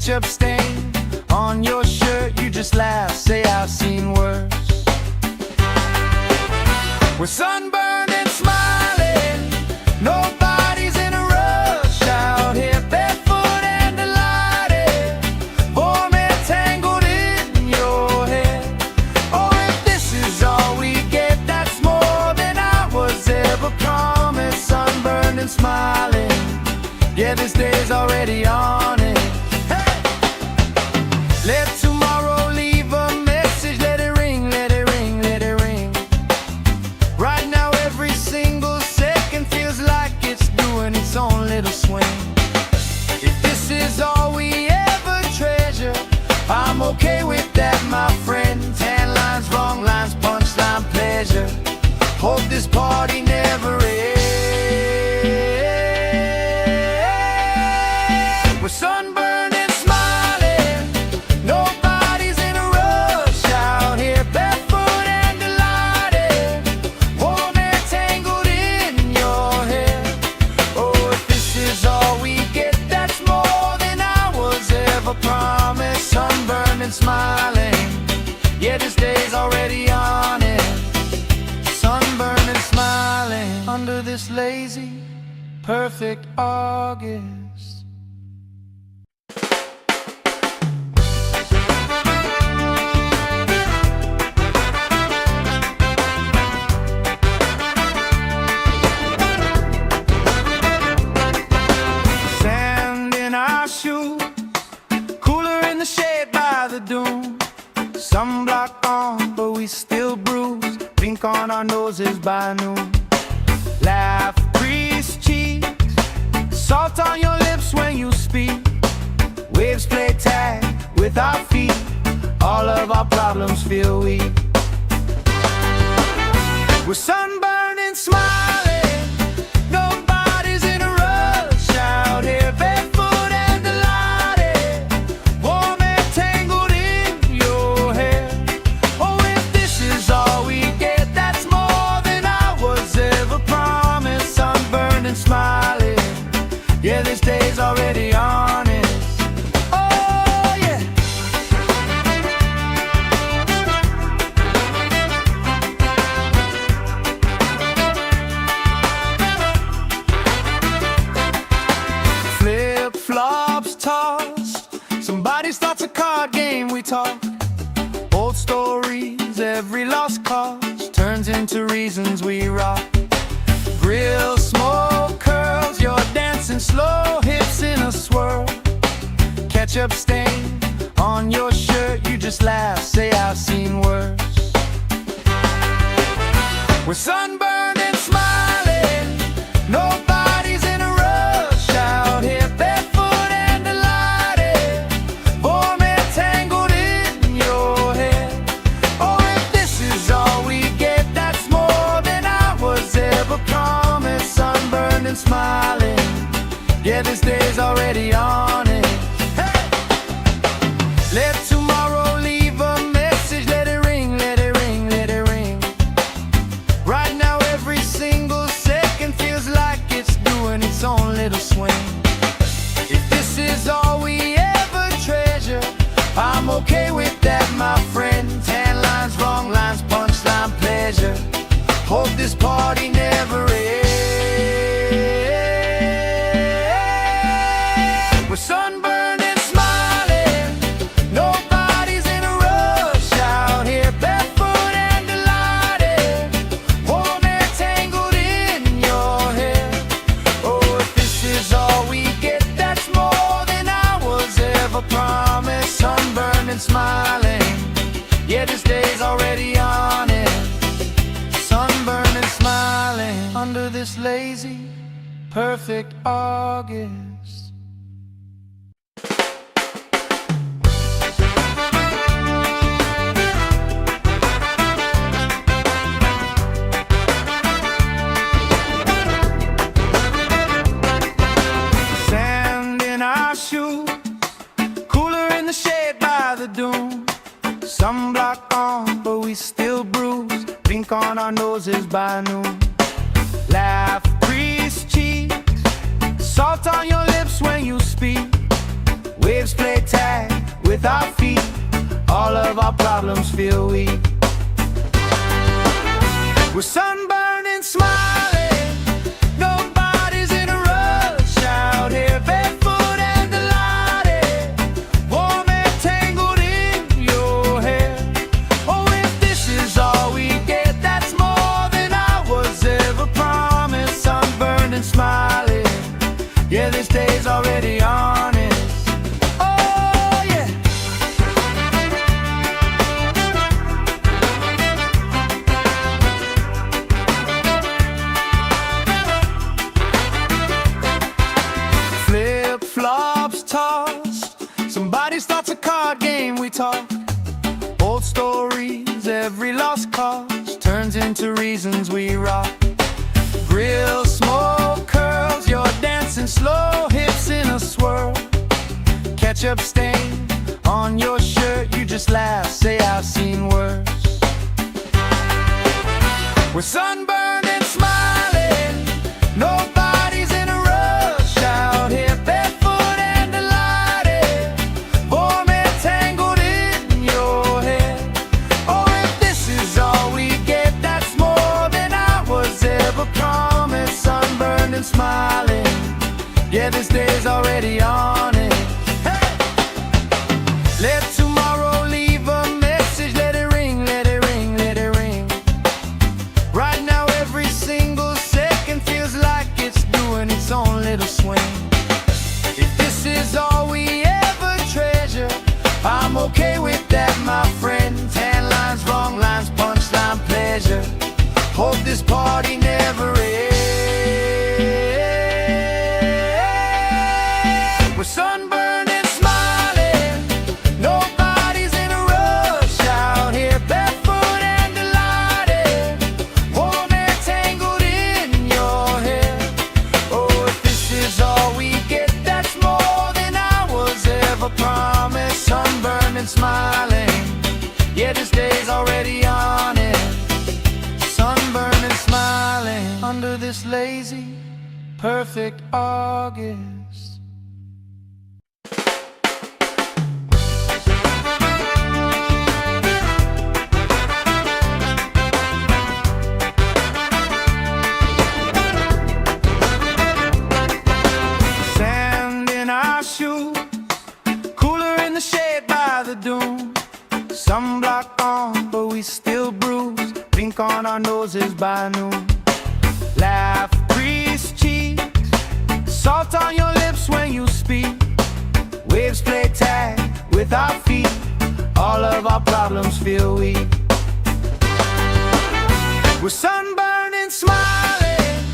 ketchup stain on your shirt. You just laugh, say I've seen worse. We're sunburned and smiling, nobody's in a rush out here, barefoot and delighted, warm and tangled in your hair. Oh, if this is all we get, that's more than I was ever promised. Sunburned and smiling, yeah, this day's already on it. Hey! Let tomorrow leave a message, let it ring, let it ring, let it ring. Right now every single second feels like it's doing its own little swing. If this is all we ever treasure, I'm okay with that, my friend. Tan lines, wrong lines, punchline, pleasure. Hope this party never ends. We're sunburned and smiling, nobody's in a rush out here, barefoot and delighted, warm and tangled in your hair. Oh, if this is all we get, that's more than I was ever promised. Sunburned and smiling, yeah, this day's already on it. Sunburned and smiling under this lazy, perfect August. Cooler in the shade by the dune. Sunblock on, but we still bruise. Pink on our noses by noon. Laugh, grease cheeks, salt on your lips when you speak. Waves play tag with our feet. All of our problems feel weak. We're sunburned and smiling, nobody's in a rush out here, barefoot and delighted, warm and tangled in your hair. Oh, if this is all we get, that's more than I was ever promised. Sunburned and smiling, yeah, this day's already on it. Oh, yeah. Flip-flops tossed, somebody starts a card game, we talk. Old stories, every lost cause turns into reasons we rock. Grill smoke curls, you're dancing slow, hips in a swirl. Ketchup stain on your shirt, you just laugh, say I've seen worse. We're sunburned and smiling, nobody's in a rush out here, barefoot and delighted, warm and tangled in your hair. Oh, if this is all we get, that's more than I was ever promised. Sunburned and smiling, yeah, this day's already on it. Hey! Let tomorrow leave a message, let it ring, let it ring, let it ring. Right now every single second feels like it's doing its own little swing. If this is all we ever treasure, I'm okay with that, my friend. Tan lines, wrong lines, punchline, pleasure. Hope this party never ends. We're sunburned and smiling, nobody's in a rush out here, barefoot and delighted, warm and tangled in your hair. Oh, if this is all we get, that's more than I was ever promised. Sunburned and smiling, yeah, this day's already on it. Sunburned and smiling under this lazy, perfect August. Sand in our shoes, cooler in the shade by the dune. Sunblock on, but we still bruise. Pink on our noses by noon. Laugh, grease cheeks, salt on your lips when you speak. Waves play tag our feet, all of our problems feel weak. We're sunburned and smiling, nobody's in a rush out here, barefoot and delighted, warm and tangled in your hair. Oh, if this is all we get, that's more than I was ever promised. Sunburned and smiling, yeah, this day's already honest. Oh, yeah. Flip-flops tossed, somebody starts a card game, we talk old stories, every lost cause turns into reasons we rock. Grill smoke curls, you're dancing slow, hips in a swirl. Ketchup stain on your shirt, you just laugh, say I've seen worse. We're sunburned and smiling, nobody's in a rush out here, barefoot and delighted, warm and tangled in your hair. Oh, if this is all we get, that's more than I was ever promised. Sunburned and smiling, yeah, this day's already on it. Hey! Let tomorrow leave a message, let it ring, let it ring, let it ring. Right now every single second feels like it's doing its own little swing. If this is all we ever treasure, I'm okay with that, my friend. Tan lines, wrong lines, punchline, pleasure. Hope this party never ends. We're sunburned and smiling, nobody's in a rush out here, barefoot and delighted, warm and tangled in your hair. Oh, if this is all we get, that's more than I was ever promised. Sunburned and smiling, yeah, this day's already on it. Sunburned and smiling under this lazy, perfect August. Sand in our shoes, cooler in the shade by the dune. Sunblock on, but we still bruise. Pink on our noses by noon. Laugh, grease cheeks, salt on your lips when you speak. Waves play tag with our feet, all of our problems feel weak. We're sunburned and smiling,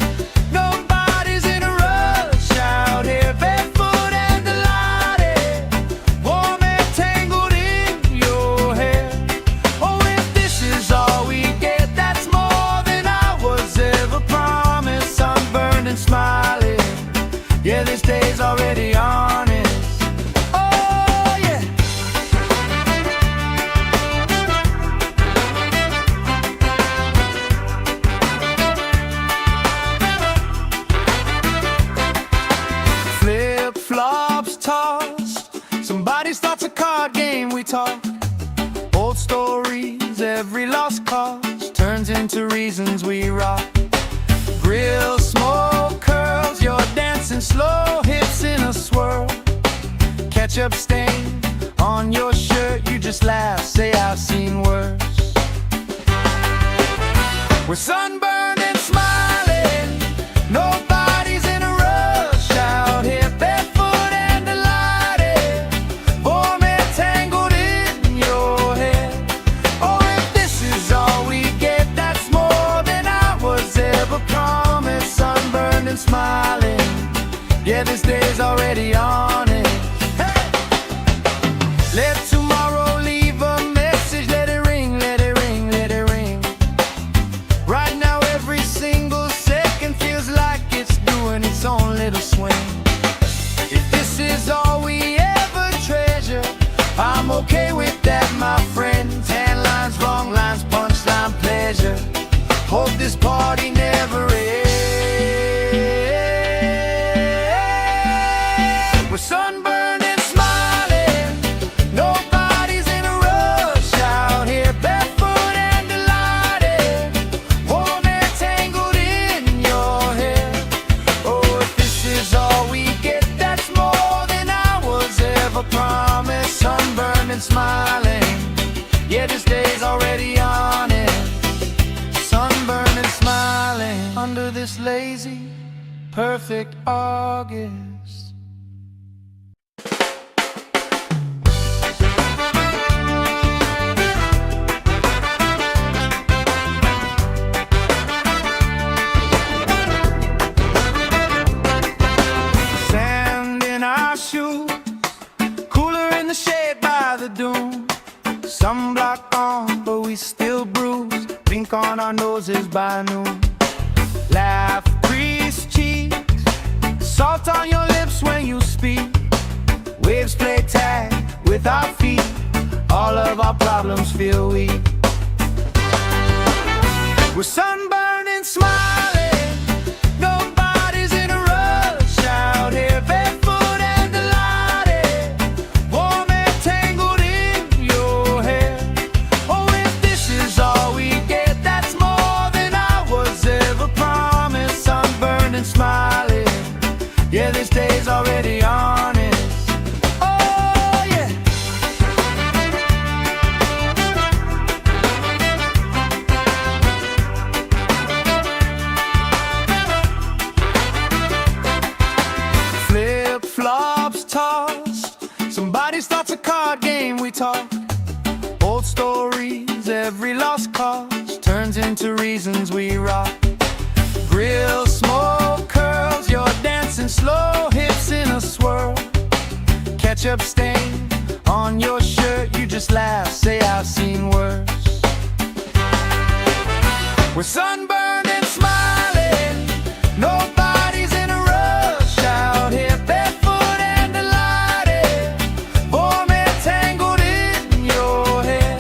nobody's in a rush out here, barefoot and delighted, warm and tangled in your hair. Oh, if this is all we get, that's more than I was ever promised. Sunburned and smiling, yeah, this day's already honest. Oh, yeah. Flip-flops tossed, somebody starts a card game, we talk old stories, every lost cause turns into reasons we rock. Grill smoke curls, you're dancing slow, hips in a swirl. Ketchup stain on your shirt, you just laugh, say I've seen worse. We're sunburned and smiling, nobody's in a rush out here, barefoot and delighted, warm and tangled in your hair. Oh, if this is all we get, that's more than I was ever promised. Sunburned and smiling, yeah, this day's already on it. Hey! Let tomorrow leave a message, let it ring, let it ring, let it ring. Right now every single second feels like it's doing its own little swing. If this is all we ever treasure, I'm okay with that, my friend. Tan lines, wrong lines, punchline, pleasure. Hope this party never ends. We're sunburned and smiling, no and smiling. Yeah, this day's already on it. Sunburned and smiling under this lazy, perfect August. Sand in our shoes, cooler in the shade by the dune. Sunblock on, but we still bruise. Pink on our noses by noon. Laugh, crease cheeks, salt on your lips when you speak. Waves play tag with our feet. All of our problems feel weak. We're sunburned and smiling. Nobody's in a rush out here. Barefoot and delighted, warm and tangled in your hair. Oh, if this is all we get, that's more than I was ever promised. Sunburned and smiling. Yeah, this day's already honest. Oh, yeah. Flip-flops tossed. Somebody starts a card game, we talk. Old stories, every lost cause turns into reasons we rock. Grill, smoke, curls, you're dancing slow, hips in a swirl. Ketchup stain on your shirt, you just laugh, say I've seen worse. We're sunburned and smiling. Nobody's in a rush out here. Barefoot and delighted, warm and tangled in your hair.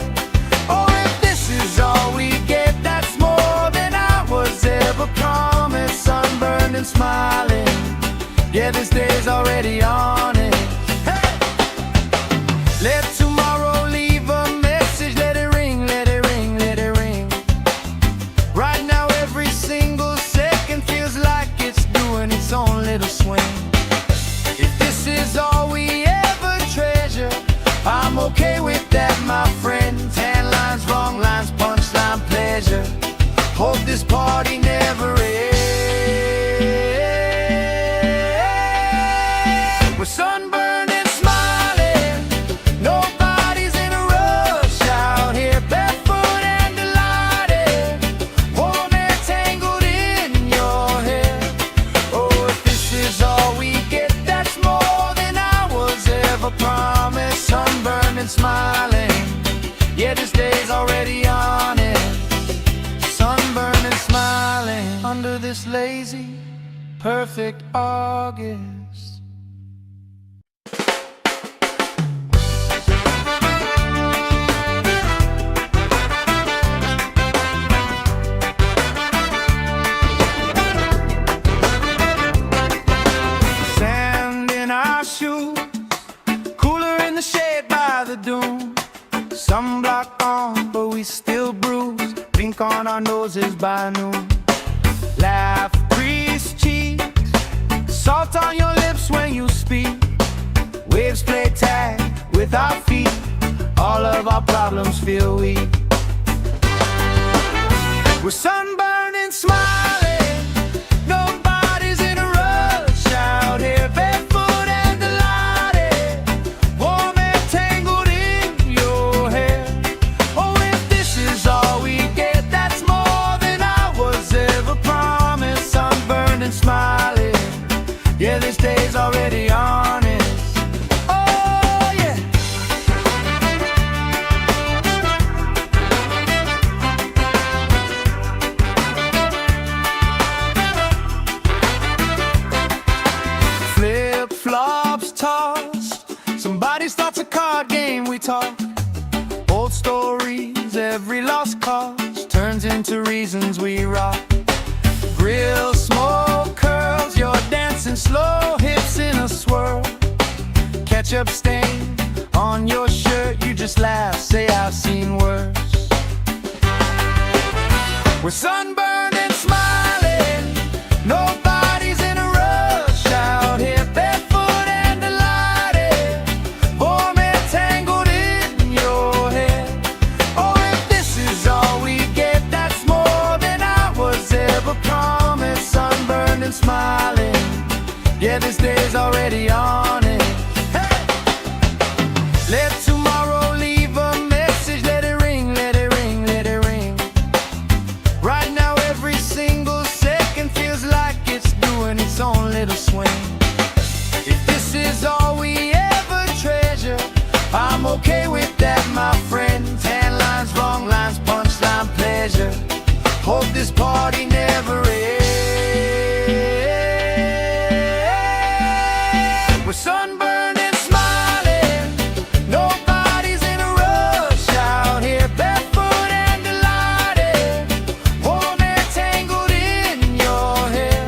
Oh, if this is all we get, that's more than I was ever promised. Sunburned and smiling. Yeah, this day's already on it. Hey! Let tomorrow leave a message. Let it ring, let it ring, let it ring. Right now every single second feels like it's doing its own little swing. If this is all we ever treasure, I'm okay with that, my friend. Tan lines, wrong lines, punchline, pleasure. Hope this party never ends. We're sunburned and smiling. Nobody's in a rush out here. Barefoot and delighted, warm and tangled in your hair. Oh, if this is all we get, that's more than I was ever promised. Sunburned and smiling. Yeah, this day's already on it. Sunburned and smiling under this lazy, perfect August. Sand in our shoes, cooler in the shade by the dune. Sunblock on, but we still bruise. Pink on our noses by noon. Laugh, crease cheeks, salt on your lips when you speak. Waves play tag with our feet. All of our problems feel weak. We're sunburned and smiling. Nobody's in a rush out here. Barefoot and delighted, warm and tangled in your hair. Oh, if this is all we get, that's more than I was ever promised. Sunburned and smiling. Yeah, this day's already honest. Oh, yeah. Flip-flops tossed. Somebody starts a card game, we talk. Old stories, every lost cause turns into reasons we rock. Grill, smoke, curls, you're dancing slow, hips in a swirl. Ketchup stain on your shirt, you just laugh, say I've seen worse. We're sunburned and smiling. Nobody's in a rush out here. Barefoot and delighted, warm and tangled in this party never ends. We're sunburned and smiling, nobody's in a rush out here, barefoot and delighted, warm and tangled in your hair.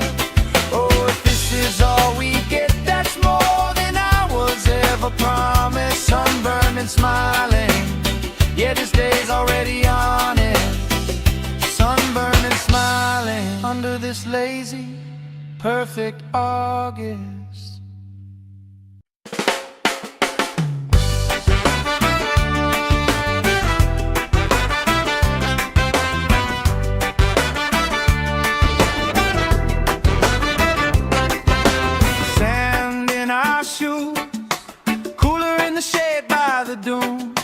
Oh, if this is all we get, that's more than I was ever promised. Sunburned and smiling, yeah, this day's already on it. Sunburned and smiling under this lazy, perfect August. Sand in our shoes, cooler in the shade by the dune.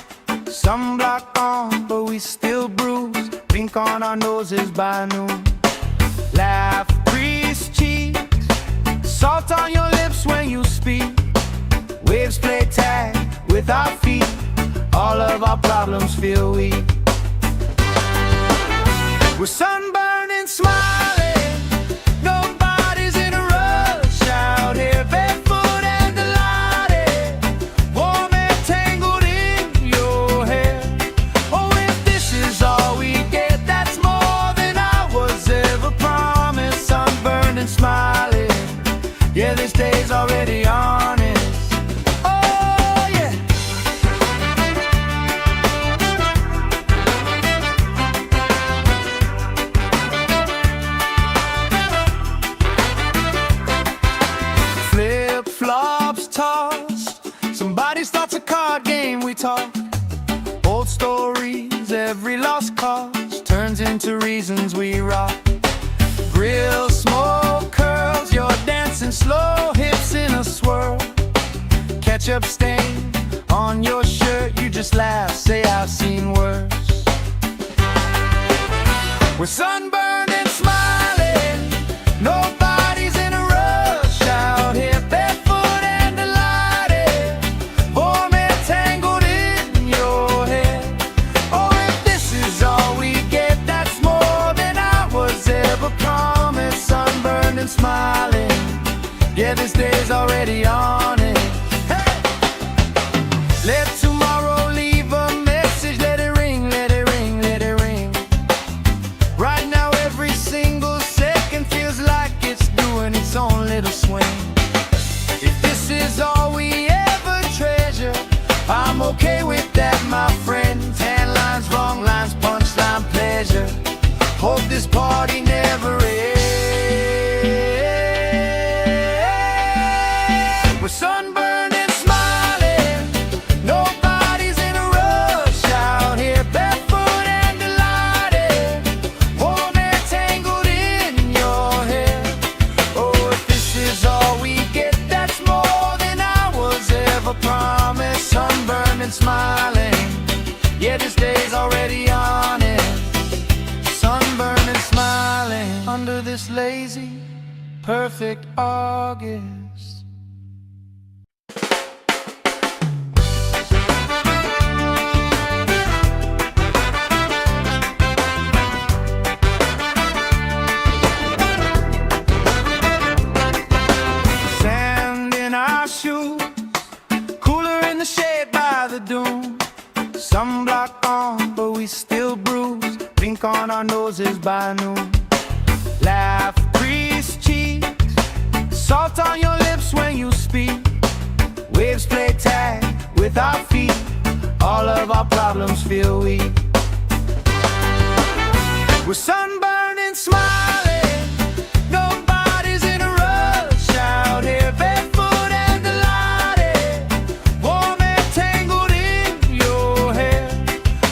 Sunblock on, but we still bruise. Pink on our noses by noon. Laugh, grease cheeks, salt on your lips when you speak. Waves play tag with our feet. All of our problems feel weak. We're sunburned and smiling, nobody's in a rush out here, barefoot and delighted, warm and tangled in your hair. Oh, if this is all we get, that's more than I was ever promised. Sunburned and smiling, yeah, this day's already honest. Oh, yeah. Flip-flops tossed, somebody starts a card game, we talk. Old stories, every lost cause turns into reasons we rock. Grill, smoke, curls, you're dancing slow, hips in a swirl. Ketchup stain on your shirt, you just laugh, say I've seen worse. We're sunburned and smiling, nobody's in a rush out here, barefoot and delighted, warm and tangled in your hair. Oh, if this is all we get, that's more than I was ever promised. Sunburned and smiling, yeah, this day's already on it. Hey! Let tomorrow leave a message, let it ring, let it ring, let it ring. Right now every single second feels like it's doing its own little swing. If this is all we ever treasure, I'm okay with that, my friend. Tan lines, wrong lines, punchline, pleasure. Hope this party never ends. We're sunburned and smiling, nobody's in a rush out here, barefoot and delighted, warm and tangled in your hair. Oh, if this is all we get, that's more than I was ever promised. Sunburned and smiling, yeah, this day's already on it. Sunburned and smiling under this lazy, perfect August. Sand in our shoes, cooler in the shade by the dune. Sunblock on, but we still bruise. Pink on our noses by noon. Laugh, grease cheeks, salt on your lips when you speak. Waves play tag with our feet. All of our problems feel weak. We're sunburned and smiling, nobody's in a rush out here, barefoot and delighted, warm and tangled in your hair.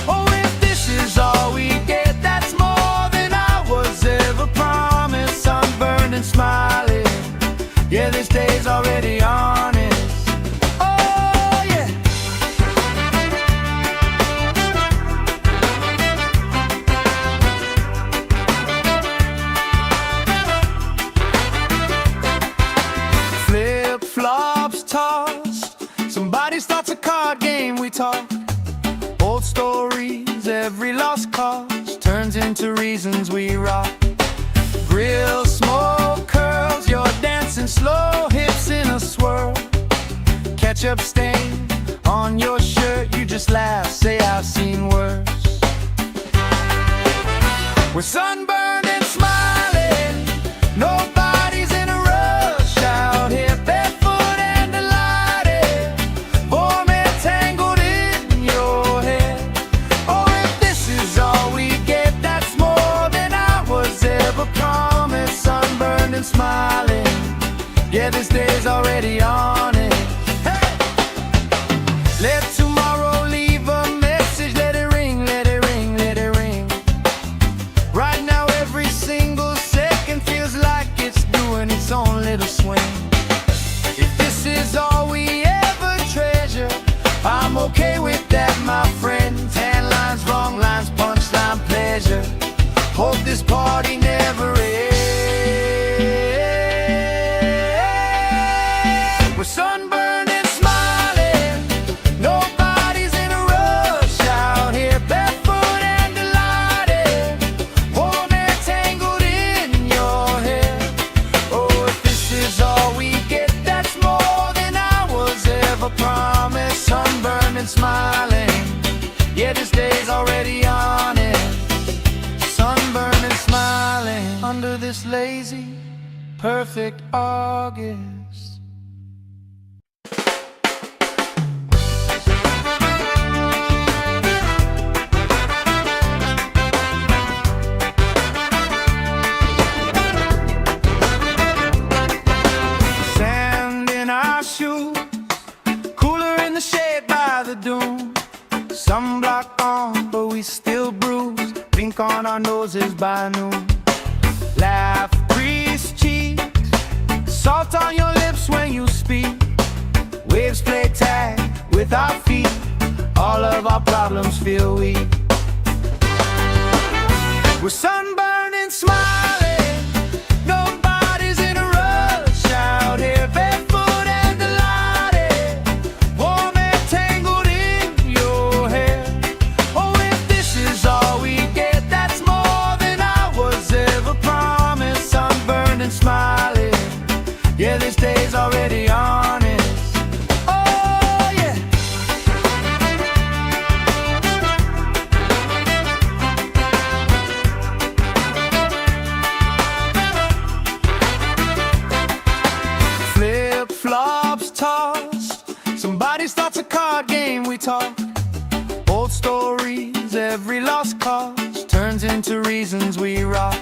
Oh, if this is all we get, that's more than I was ever promised. Sunburned and smiling, yeah, this day's already honest. Oh, yeah. Flip-flops tossed, somebody starts a card game, we talk. Old stories, every lost cause turns into into reasons we rock. Grill, smoke, curls, you're dancing slow, hips in a swirl. Ketchup stain on your shirt, you just laugh, say I've seen worse. We're sunburned and smiling, nobody's in a rush out here, barefoot and delighted, warm and tangled in your hair. Oh, if this is all we get, that's more than I was ever promised. Sunburned and smiling, yeah, this day's already on it. Hey! Let tomorrow leave a message, let it ring, let it ring, let it ring. Right now every single second feels like it's doing its own little swing. If this is all we ever treasure, I'm okay with that, my friend. Tan lines, wrong lines, punchline, pleasure. Hope this party never ends. We're sunburned and smiling, nobody's in a rush out here, barefoot and delighted, warm and tangled in your hair. Oh, if this is all we get, that's more than I was ever promised. Sunburned and smiling, yeah, this day's already on it. Sunburned and smiling under this lazy, perfect August. Sand in our shoes, cooler in the shade by the dune. Sunblock on, but we still bruise. Pink on our noses by noon. Laugh, grease cheeks, salt on your lips when you speak. Waves play tag with our feet. All of our problems feel weak. We're sunburned and smiling, nobody's in a rush out here, barefoot and delighted, warm and tangled in your hair. Oh, if this is all we get, that's more than I was ever promised. Sunburned and smiling, yeah, this day's already on it. Oh, yeah. Flip-flops tossed, somebody starts a card game, we talk. Old stories, every lost cause turns into reasons we rock.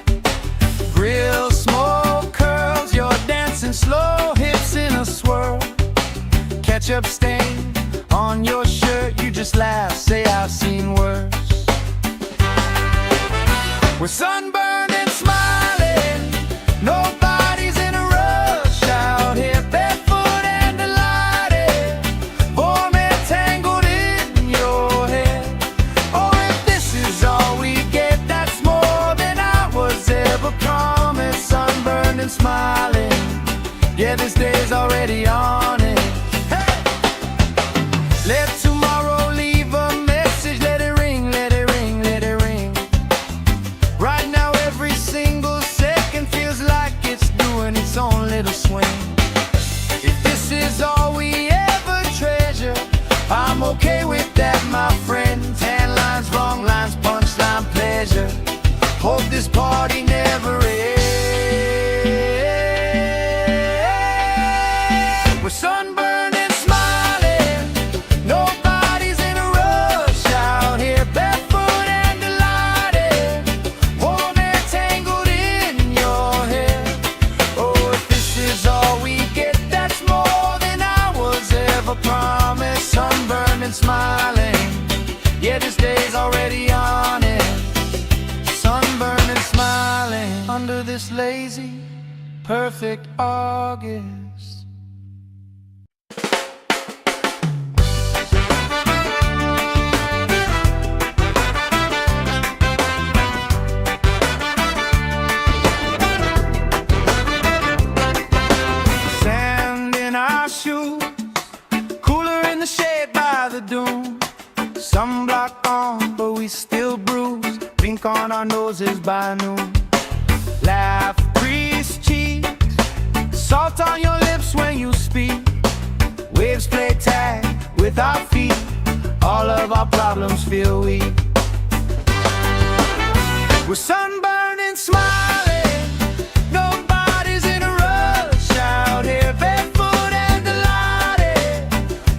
Grill, smoke, curls, you're dancing slow, hips in a swirl. Ketchup stain on your shirt, you just laugh, say I've seen worse. We're sunburned and smiling, nobody's in a rush out here, barefoot and delighted, warm and tangled in your hair. Oh, if this is all we get, that's more than I was ever promised. Sunburned and smiling, yeah, this day's already on it. Hey! Let tomorrow leave a message, let it ring, let it ring, let it ring. Right now every single second feels like it's doing its own little swing. If this is all we ever treasure, I'm okay with that, my friend. Tan lines, wrong lines, punchline, pleasure. Hope this party never ends. We're sunburned and smiling, nobody's in a rush out here, barefoot and delighted, warm and tangled in your hair. Oh, if this is all we get, that's more than I was ever promised. Sunburned and smiling, yeah, this day's already on it. Sunburned and smiling under this lazy, perfect August. Sand in our shoes, cooler in the shade by the dune. Sunblock on, but we still bruise. Pink on our noses by noon. Laugh, grease cheeks, salt on your lips when you speak. Waves play tag with our feet, all of our problems feel weak. We're sunburned and smiling, nobody's in a rush out here, barefoot and delighted,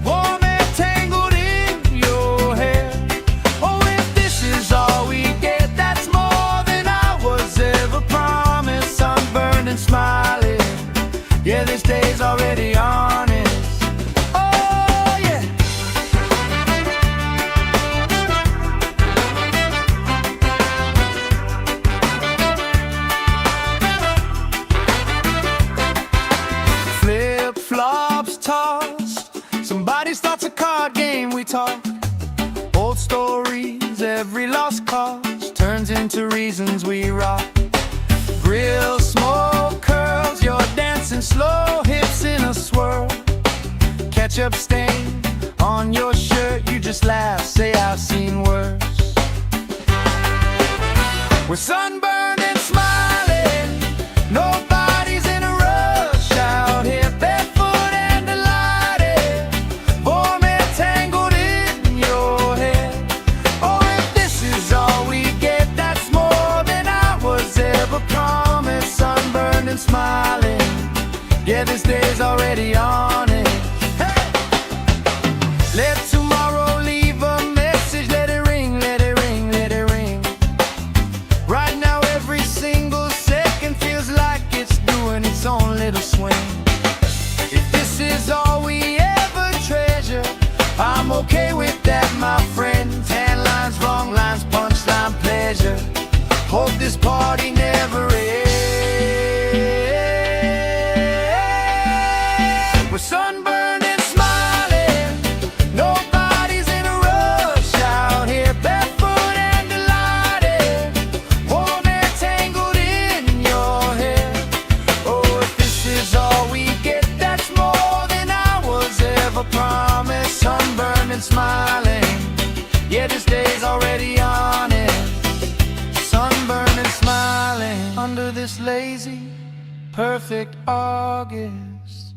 warm and tangled in your hair. Oh, if this is all we get, that's more than I was ever promised. Sunburned and smiling, yeah, this day's already honest. Oh, yeah. Flip-flops tossed, somebody starts a card game, we talk. Old stories, every lost cause turns into reasons we rock. Grill smoke curls, you're dancing slow, hips in a swirl. Ketchup stain on your shirt, you just laugh, say I've seen worse. We're sunburned and smiling, nobody's in a rush out here, barefoot and delighted, warm and tangled in your hair. Oh, if this is all we get, that's more than I was ever promised. Sunburned and smiling, yeah, this day's already on it. Hey! Let tomorrow leave a message, let it ring, let it ring, let it ring. Right now every single second feels like it's doing its own little swing. If this is all we ever treasure, I'm okay with that, my friend. Tan lines, wrong lines, punchline, pleasure. Hope this party never ends. We're sunburned and smiling, nobody's in a rush out here, barefoot and delighted, warm and tangled in your hair. Oh, if this is all we get, that's more than I was ever promised. Sunburned and smiling, yeah, this day's already honest. Sunburned and smiling under this lazy, perfect August.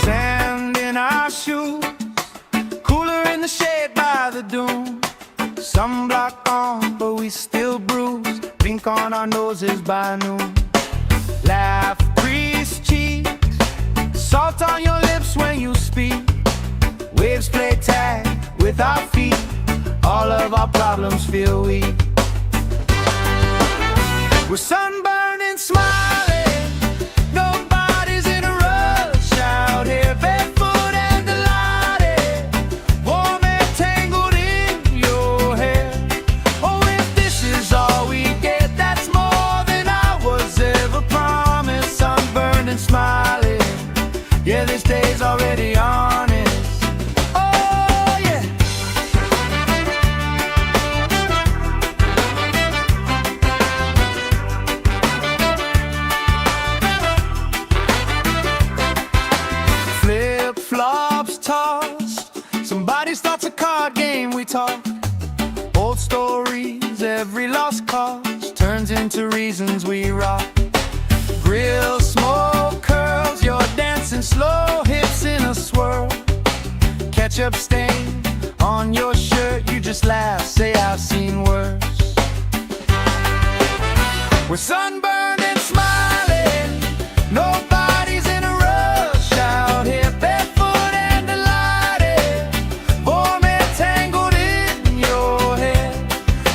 Sand in our shoes, cooler in the shade by the dune. Sunblock on, but we still bruise, pink on our noses by noon. Laugh, grease cheeks, salt on your lips when you speak. Waves play tag with our feet, all of our problems feel weak. We're sunburned and smiling, nobody's in a rush out here, barefoot and delighted, warm and tangled in your hair. Oh, if this is all we get, that's more than I was ever promised. Sunburned and smiling, yeah, this day's already honest. Oh, yeah. Flip-flops tossed, somebody starts a card game, we talk. Old stories, every lost cause turns into reasons we rock. Grill smoke curls, you're dancing slow, hips in a swirl. Ketchup stain on your shirt, you just laugh, say I've seen worse. We're sunburned and smiling, nobody's in a rush out here, barefoot and delighted, warm and tangled in your hair.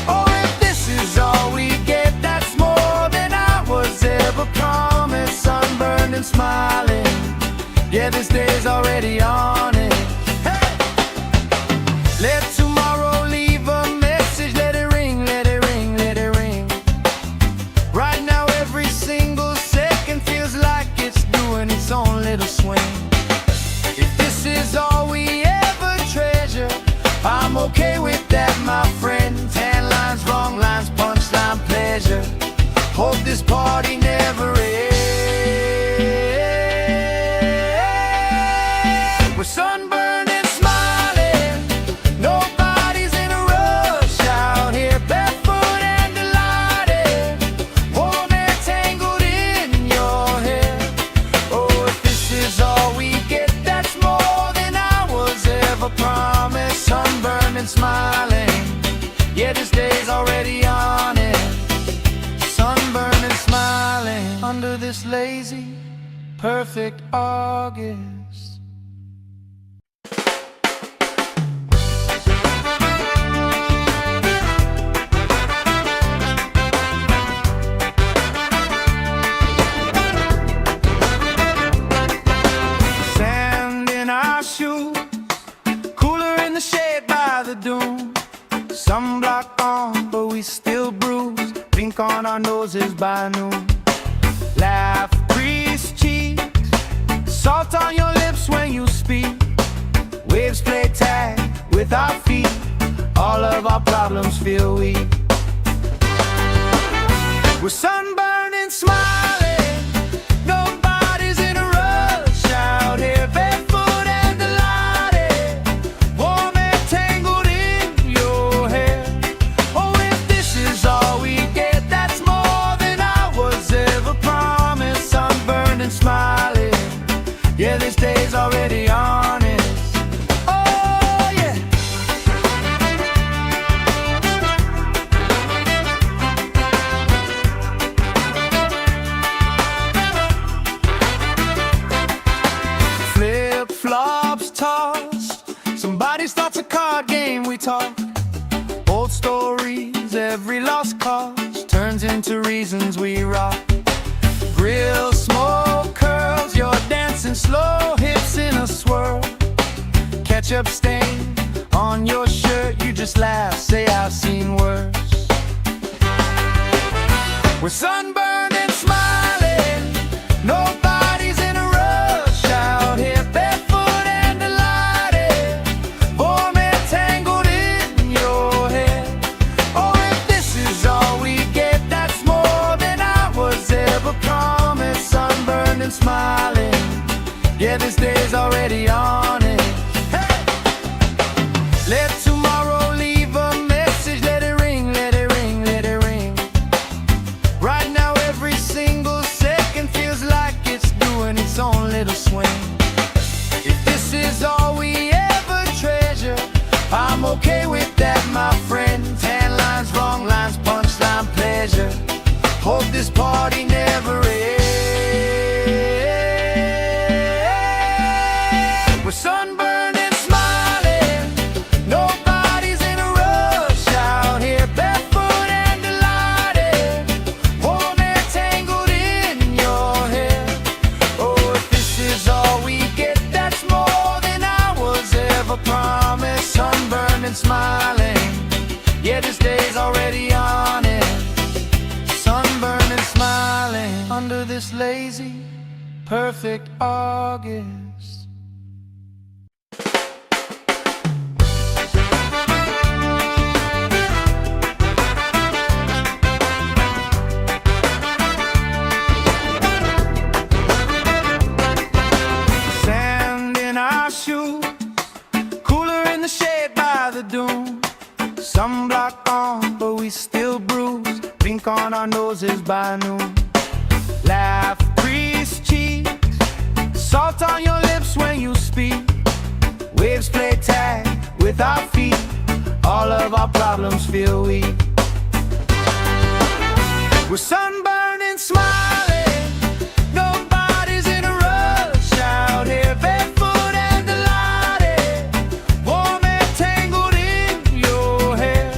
Oh, if this is all we get, that's more than I was ever promised. Sunburned and smiling, yeah, this day's already on it. Hey! Let tomorrow leave a message, let it ring, let it ring, let it ring. Right now every single second feels like it's doing its own little swing. If this is all we ever treasure, I'm okay with that, my friend. Tan lines, wrong lines, punchline, pleasure. this party never ends. We're sunburned and smiling, nobody's in a rush out here, barefoot and delighted, warm and tangled in your hair. Oh, if this is all we get, that's more than I was ever promised. Sunburned and smiling, yeah, this day's already on it. Sunburned and smiling under this lazy, perfect August. Sand in our shoes, cooler in the shade by the dune. Sunblock on, but we still bruise. Pink on our noses by noon. Laugh, grease cheeks, salt on your lips when you speak. Waves play tag with our feet. All of our problems feel weak. We're sunburned and smiling, nobody's in a rush out here, barefoot and delighted, warm and tangled in your hair. Oh, if this is all we get, that's more than I was ever promised. Sunburned and smiling, yeah, this day's already honest. Oh, yeah. Flip-flops tossed, somebody starts a card game, we talk. Old stories, every lost cause turns into reasons we rock. Grill smoke curls, you're dancing slow, hips in a swirl. Ketchup stain on your shirt, you just laugh, say I've seen worse. We're sunburned and smiling, nobody's in a rush out here, barefoot and delighted, warm and tangled in your hair. Oh, if this is all we get, that's more than I was ever promised. Sunburned and smiling, yeah, this day's already on it. Hey! Let tomorrow leave a message, let it ring, let it ring, let it ring. Right now every single second feels like it's doing its own little swing. If this is all we ever treasure, I'm okay with that, my friend. Tan lines, wrong lines, punchline, pleasure. Hope this party never ends. We're sunburned and smiling, nobody's in a rush out here, barefoot and delighted, warm and tangled in your hair. Oh, if this is all we get, that's more than I was ever promised. Sunburned and smiling, yeah, this day's already on it. Sunburned and smiling under this lazy, perfect August. Sand in our shoes, cooler in the shade by the dune. Sunblock on, but we still bruise. Pink on our noses by noon. Laugh, grease cheeks, salt on your lips when you speak. Waves play tag with our feet. All of our problems feel weak. We're sunburned and smiling, nobody's in a rush out here, barefoot and delighted, warm and tangled in your hair.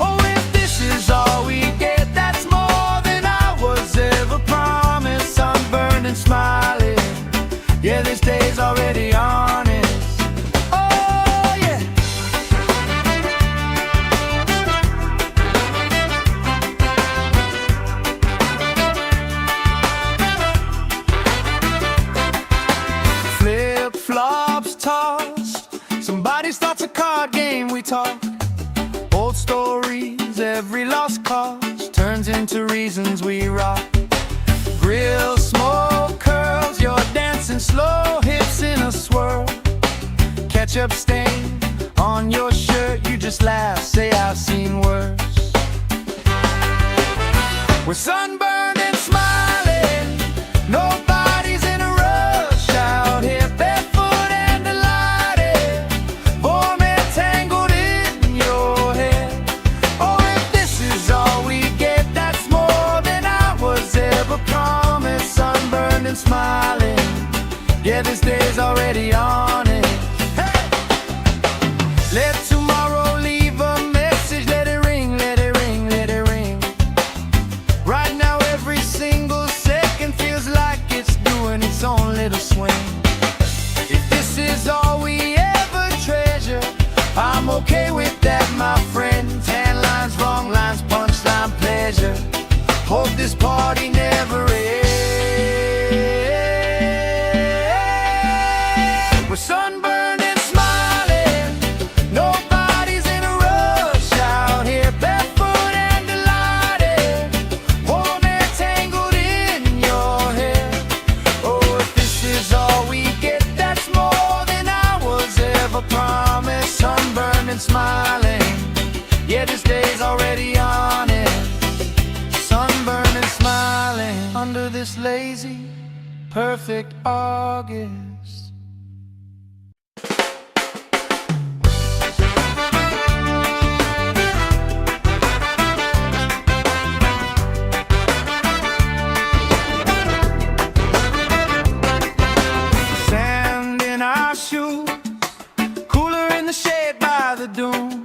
Oh, if this is all we get, that's more than I was ever promised. Sunburned and smiling, yeah, this day's already honest. Oh, yeah. Flip-flops tossed, somebody starts a card game, we talk. Old stories, every lost cause turns turns into reasons we rock. Grill, smoke, curls, you're dancing slow, hips in a swirl. Ketchup stain on your shirt, you just laugh, say I've seen worse. We're sunburned and smiling, nobody's in a rush out here, barefoot and delighted, warm and tangled in your hair. Oh, if this is all we get, that's more than I was ever promised. Sunburned and smiling, yeah, this day's already on it. Hey! Let tomorrow leave a message, let it ring, let it ring, let it ring. Right now every single second feels like it's doing its own little swing. If this is all we ever treasure, I'm okay with that, my friend. Tan lines, wrong lines, punchline, pleasure. Hope this party never ends. We're sunburned and smiling, nobody's in a rush out here, barefoot and delighted, warm and tangled in your hair. Oh, if this is all we get, that's more than I was ever promised. Sunburned and smiling, yeah, this day's already on it. Sunburned and smiling under this lazy, perfect August. Sand in our shoes, cooler in the shade by the dune.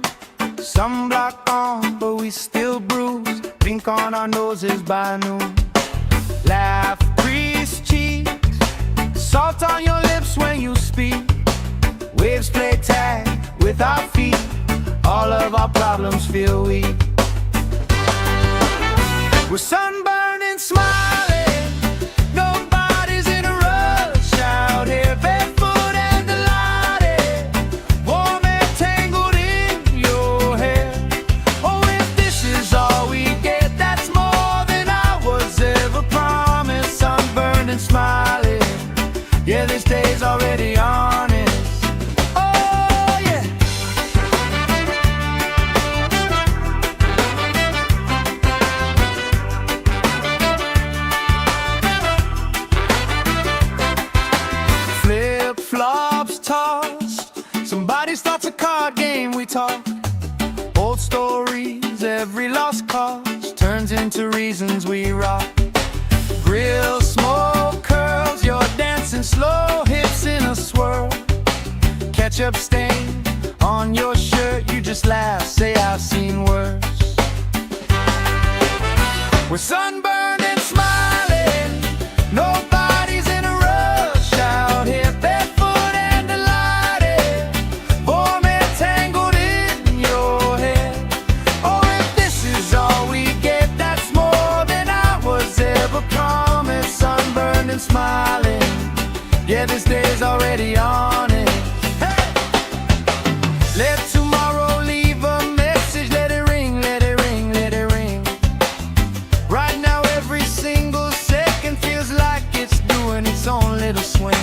Sunblock on, but we still bruise. Pink on our noses by noon. Laugh, grease cheeks, salt on your lips when you speak. Waves play tag with our feet. All of our problems feel weak. We're sunburned and smiling, nobody's in a rush out here, barefoot and delighted, warm and tangled in your hair. Oh, if this is all we get, that's more than I was ever promised. Sunburned and smiling, yeah, this day's already on it. Oh, yeah. Flip-flops tossed, somebody starts a card game, we talk. Old stories, every lost cause turns into reasons we rock. Grill, smoke, curls, you're dancing slow, hips in a swirl. Ketchup stain on your shirt, you just laugh, say I've seen worse. We're sunburned and smiling, nobody's in a rush out here, barefoot and delighted, warm and tangled in your hair. Oh, if this is all we get, that's more than I was ever promised. Sunburned and smiling, yeah, this day's already on it. Hey! Let tomorrow leave a message, let it ring, let it ring, let it ring. Right now every single second feels like it's doing its own little swing.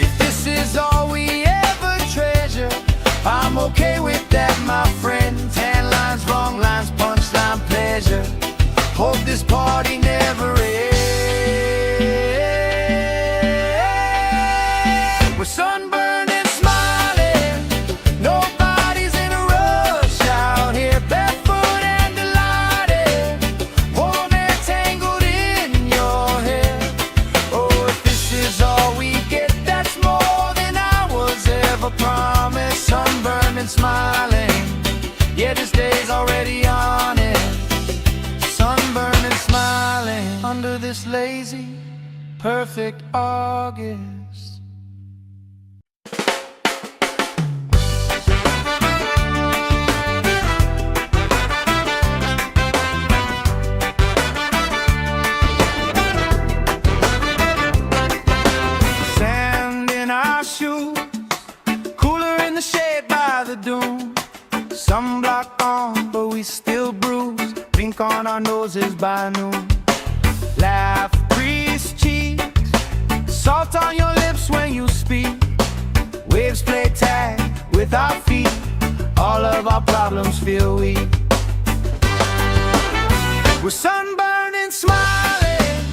If this is all we ever treasure, I'm okay with that, my friend. Tan lines, wrong lines, punchline, pleasure. Hope this party never ends. We're sunburned and smiling, nobody's in a rush out here, barefoot and delighted, warm and tangled in your hair. Oh, if this is all we get, that's more than I was ever promised. Sunburned and smiling, yeah, this day's already on it. Sunburned and smiling under this lazy, perfect August. Sand in our shoes, cooler in the shade by the dune. Sunblock on, but we still bruise. Pink on our our noses by noon. Laugh, grease cheeks, salt on your lips when you speak. Waves play tag with our feet, all of our problems feel weak. We're sunburned and smiling,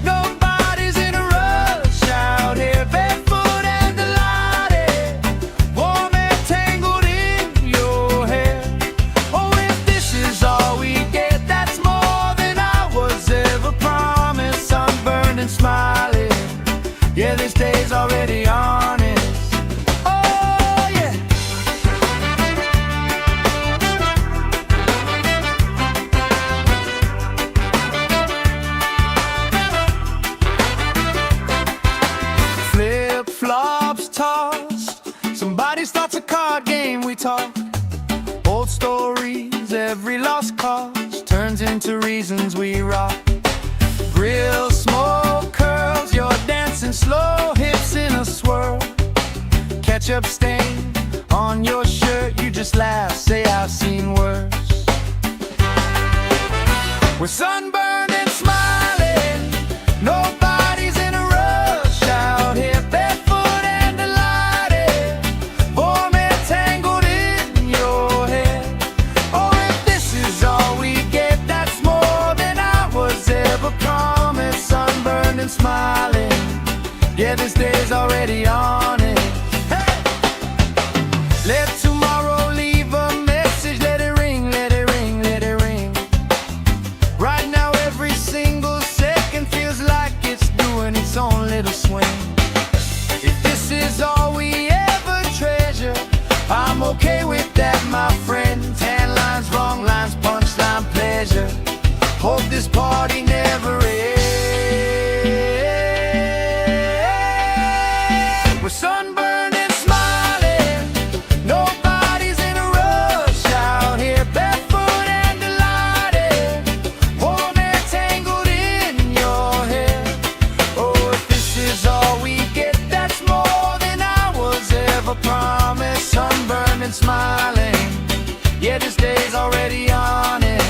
nobody's in a rush out here, barefoot and delighted, warm and tangled in your hair. Oh, if this is all we get, that's more than I was ever promised. Sunburned and smiling, yeah, this day's already honest. Oh, yeah. Flip-flops tossed, somebody starts a card game, we talk. Old stories, every lost cause turns into reasons we rock. Grill smoke curls, you're dancing slow, hips in a swirl. Ketchup stain on your shirt, you just laugh, say I've seen worse. We're sunburned and smiling, nobody's in a rush out here, barefoot and delighted, warm and tangled in your hair. Oh, if this is all we get, that's more than I was ever promised. Sunburned and smiling, yeah, this day's already on it. Hey! Let tomorrow leave a message, let it ring, let it ring, let it ring. Right now every single second feels like it's doing its own little swing. If this is all we ever treasure, I'm okay with that, my friend. Tan lines, wrong lines, punchline, pleasure. Hope this party never ends. We're sunburned and smiling, nobody's in a rush out here, barefoot and delighted, warm and tangled in your hair. Oh, if this is all we get, that's more than I was ever promised. Sunburned and smiling, yeah, this day's already on it.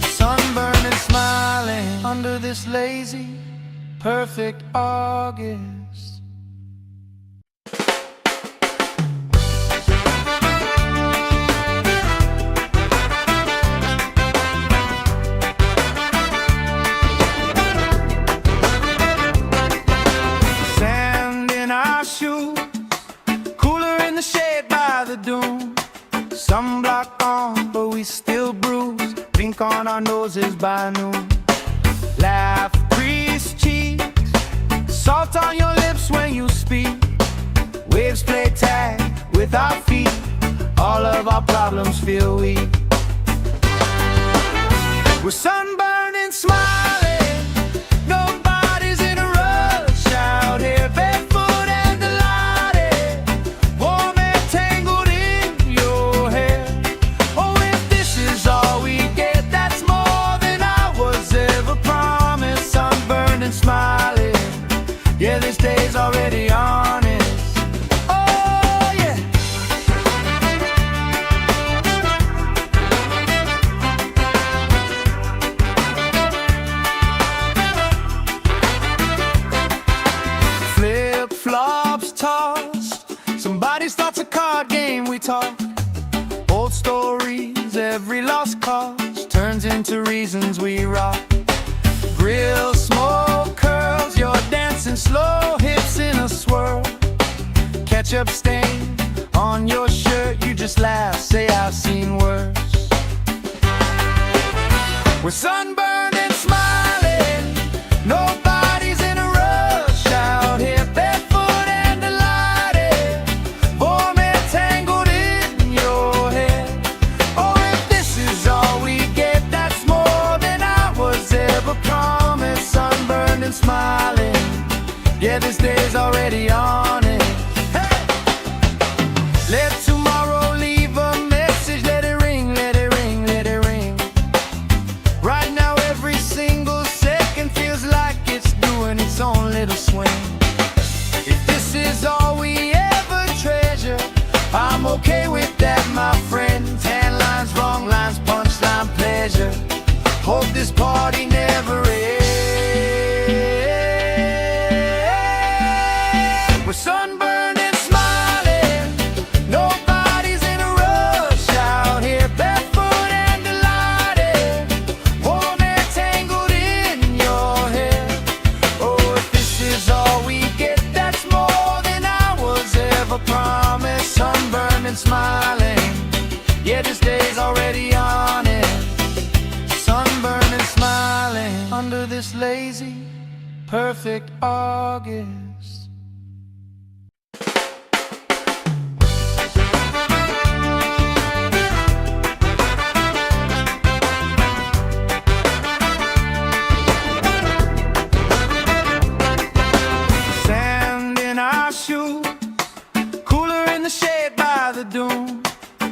Sunburned and smiling under this lazy, perfect August. Sand in our shoes, cooler in the shade by the dune. Sunblock on, but we still bruise. Pink on our noses by noon. Laugh, grease cheeks, salt on your lips when you speak. Waves play tag with our feet, all of our problems feel weak. We're sunburned and smiling, nobody's in a rush out here, barefoot and delighted, warm and tangled in your hair. Oh, if this is all we get, that's more than I was ever promised. Sunburned and smiling, yeah, this day's already honest. Oh, yeah. Flip-flops tossed, somebody starts a card game, we talk. Old stories, every lost cause turns into reasons we rock. Grill smoke curls, you're dancing slow, hips in a swirl. Ketchup stain on your shirt, you just laugh, say I've seen worse. We're sunburned and smiling, nobody's in a rush out here, barefoot and delighted, warm and tangled in your hair. Oh, if this is all we get, that's more than I was ever promised. Sunburned and smiling, yeah, this day's already on it. Hey! Let tomorrow leave a message, let it ring, let it ring, let it ring. Right now every single second feels like it's doing its own little swing. If this is all we ever treasure, I'm okay with that, my friend. Tan lines, wrong lines, punchline, pleasure. this party never ends. We're sunburned and smiling, nobody's in a rush out here, barefoot and delighted, warm hair tangled in your hair. Oh, if this is all we get, that's more than I was ever promised. Sunburned and smiling, yeah, this day's already on it. Sunburned and smiling under this lazy, perfect August. Sand in our shoes, cooler in the shade by the dune.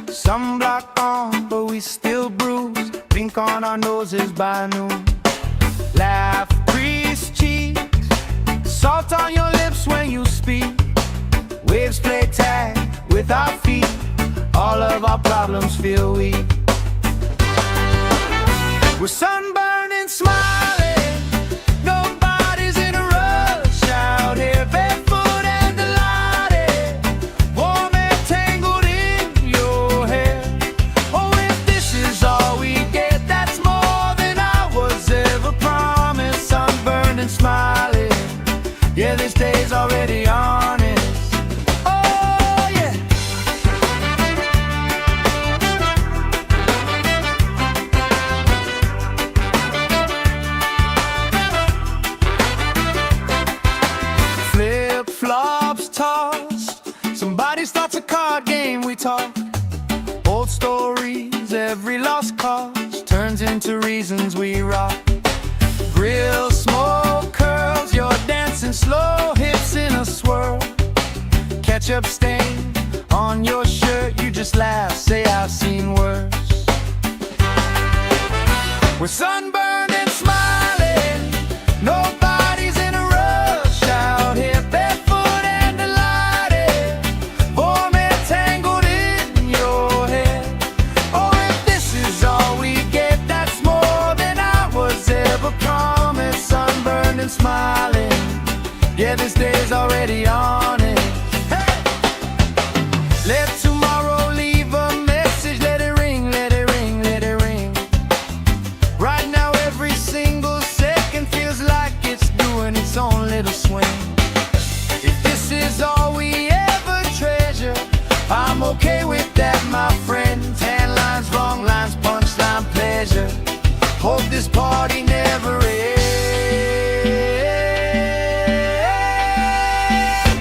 Sunblock on, but we still bruise. Pink on our noses by noon. Laugh, grease cheeks, salt on your lips when you speak. Waves play tag with our feet. All of our problems feel weak. We're sunburned and smiling, nobody's in a rush out here, barefoot and delighted, warm hair tangled in your hair. Oh, if this is all we get, that's more than I was ever promised. Sunburned and smiling, yeah, this day's already honest. Oh, yeah. Flip-flops tossed, somebody starts a card game, we talk. Old stories, every lost cause turns into reasons we rock. Grill smoke curls, you're dancing slow, hips in a swirl. Ketchup stain on your shirt, you just laugh, say I've seen worse. We're sunburned and smiling, nobody's in a rush out here, barefoot and delighted, warm hair tangled in your hair. Oh, if this is all we get, that's more than I was ever promised. Sunburned and smiling, yeah, this day's already on it. Hey! Let tomorrow leave a message, let it ring, let it ring, let it ring. Right now every single second feels like it's doing its own little swing. If this is all we ever treasure, I'm okay with that, my friend. Tan lines, wrong lines, punchline, pleasure. Hope this party never ends.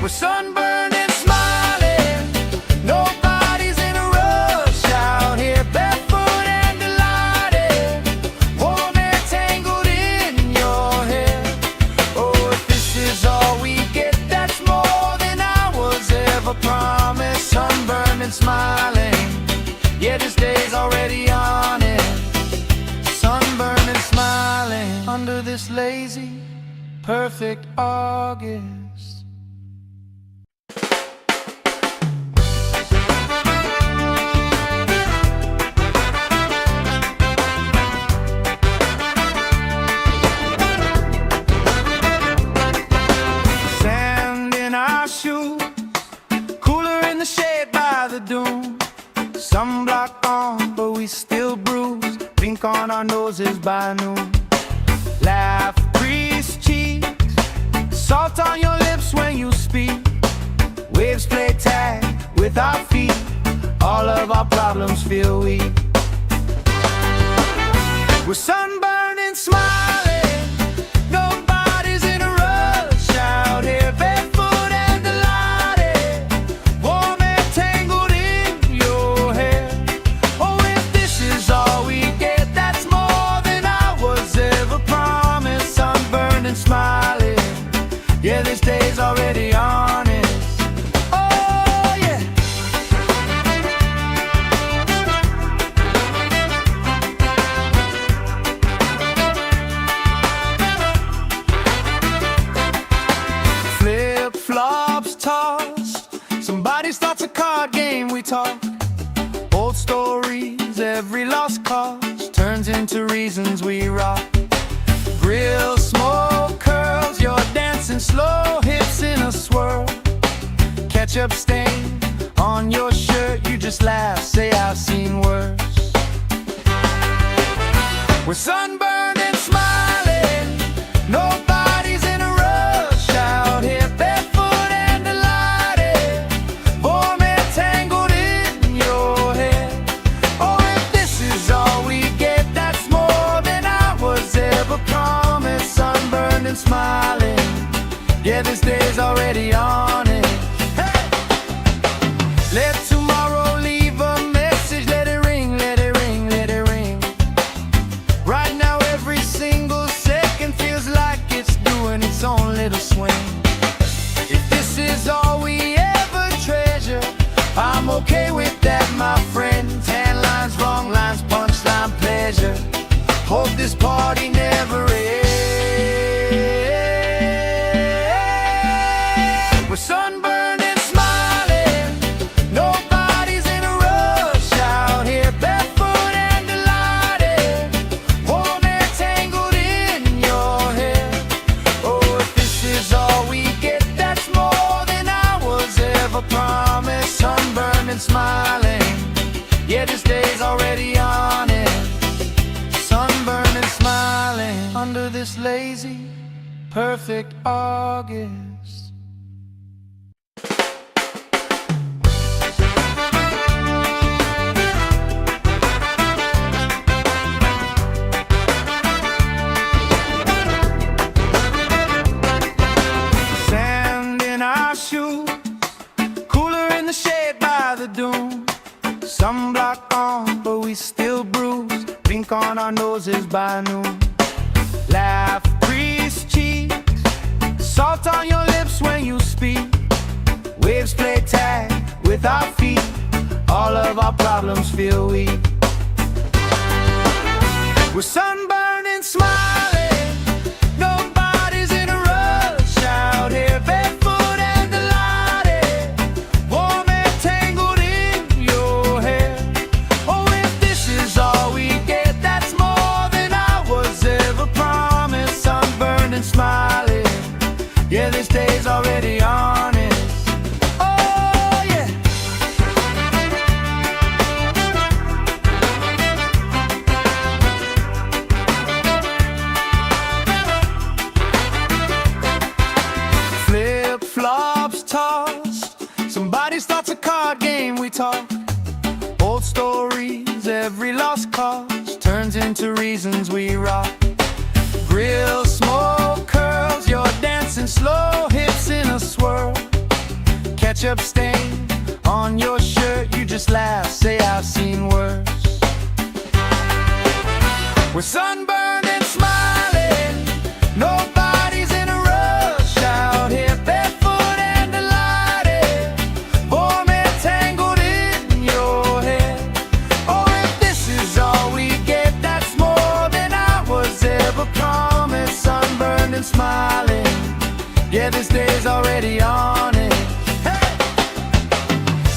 We're sunburned and smiling, nobody's in a rush out here, barefoot and delighted, warm hair tangled in your hair. Oh, if this is all we get, that's more than I was ever promised. Sunburned and smiling, yeah, this day's already on it. Sunburned and smiling under this lazy, perfect August. Sand in our shoes, cooler in the shade by the dune. Sunblock on, but we still bruise. Pink on our noses by noon. Laugh, grease cheeks, salt on your lips when you speak. Waves play tag with our feet. All of our problems feel weak. We're sunburned and smiling, nobody's in a rush out here, barefoot and delighted, warm hair tangled in your hair. Oh, if this is all we get, that's more than I was ever promised. Sunburned and smiling, yeah, this day's already honest. Oh, yeah. Flip-flops tossed, somebody starts a card game, we talk. Old stories, every lost cause turns into reasons we rock. Grill, smoke, curls, you're dancing slow, hips in a swirl. Ketchup stain on your shirt, you just laugh, say I've seen worse. We're sunburned and smiling, nobody's in a rush out here, barefoot and delighted, warm and tangled in your hair. Oh, if this is all we get, that's more than I was ever promised. Sunburned and smiling, yeah, this day's already on it. Hey! Let tomorrow leave a message, let it ring, let it ring, let it ring. Right now every single second feels like it's doing its own little swing. If this is all we ever treasure, I'm okay with that, my friend. Tan lines, wrong lines, punchline, pleasure. Hope this party never ends. We're sunburned and smiling, nobody's in a rush out here, barefoot and delighted, warm and tangled in your hair. Oh, if this is all we get, that's more than I was ever promised. Sunburned and smiling, yeah, this day's already on it. Sunburned and smiling under this lazy, perfect August. Sand in our shoes, cooler in the shade by the dune. Sunblock on, but we still bruise. Pink on our noses by noon. Laugh, grease cheeks, salt on your lips when you speak. Waves play tag with our feet, all of our problems feel weak. We're sunburned and smiling, nobody's in a rush out here, barefoot and delighted, warm and tangled in your hair. Oh, if this is all we get, that's more than I was ever promised. Sunburned and smiling, yeah, this day's already on it. Oh, yeah. Flip-flops tossed, somebody starts a card game, we talk. Old stories, every lost cause turns into reasons we rock. Grill, smoke, curls, you're dancing slow, hips in a swirl. Ketchup stain on your shirt, you just laugh, say I've seen worse. We're sunburned and smiling, nobody's in a rush out here, barefoot and delighted, warm and tangled in your hair. Oh, if this is all we get, that's more than I was ever promised. Sunburned and smiling, yeah, this day's already on it. Hey!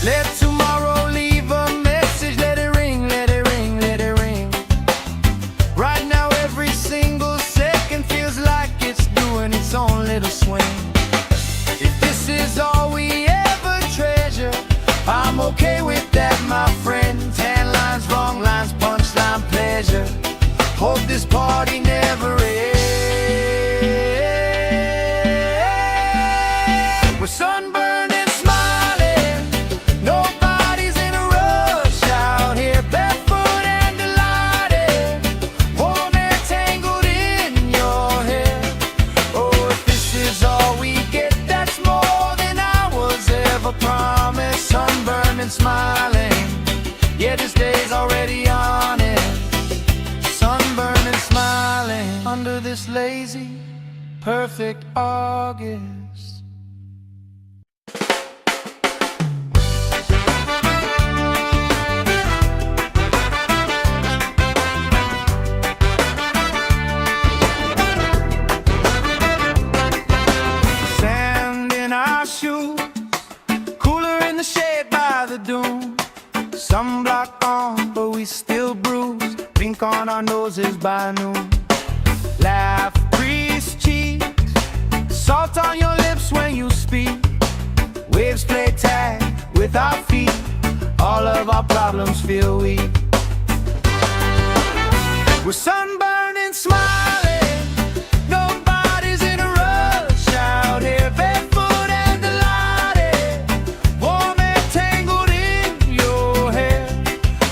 Let tomorrow leave a message, let it ring, let it ring, let it ring. Right now every single second feels like it's doing its own little swing. If this is all we ever treasure, I'm okay with that, my friend. Tan lines, wrong lines, punchline, pleasure. Hope this party never ends. We're sunburned and smiling, nobody's in a rush out here, barefoot and delighted, warm and tangled in your hair. Oh, if this is all we get, that's more than I was ever promised. Sunburned and smiling, yeah, this day's already on it. Sunburned and smiling under this lazy, perfect August. Sand in our shoes, cooler in the shade by the dune. Sunblock on, but we still bruise. pink on our noses by noon. Laugh, grease cheeks, salt on your lips when you speak. Waves play tag with our feet, all of our problems feel weak. We're sunburned and smiling, nobody's in a rush out here, barefoot and delighted, warm and tangled in your hair.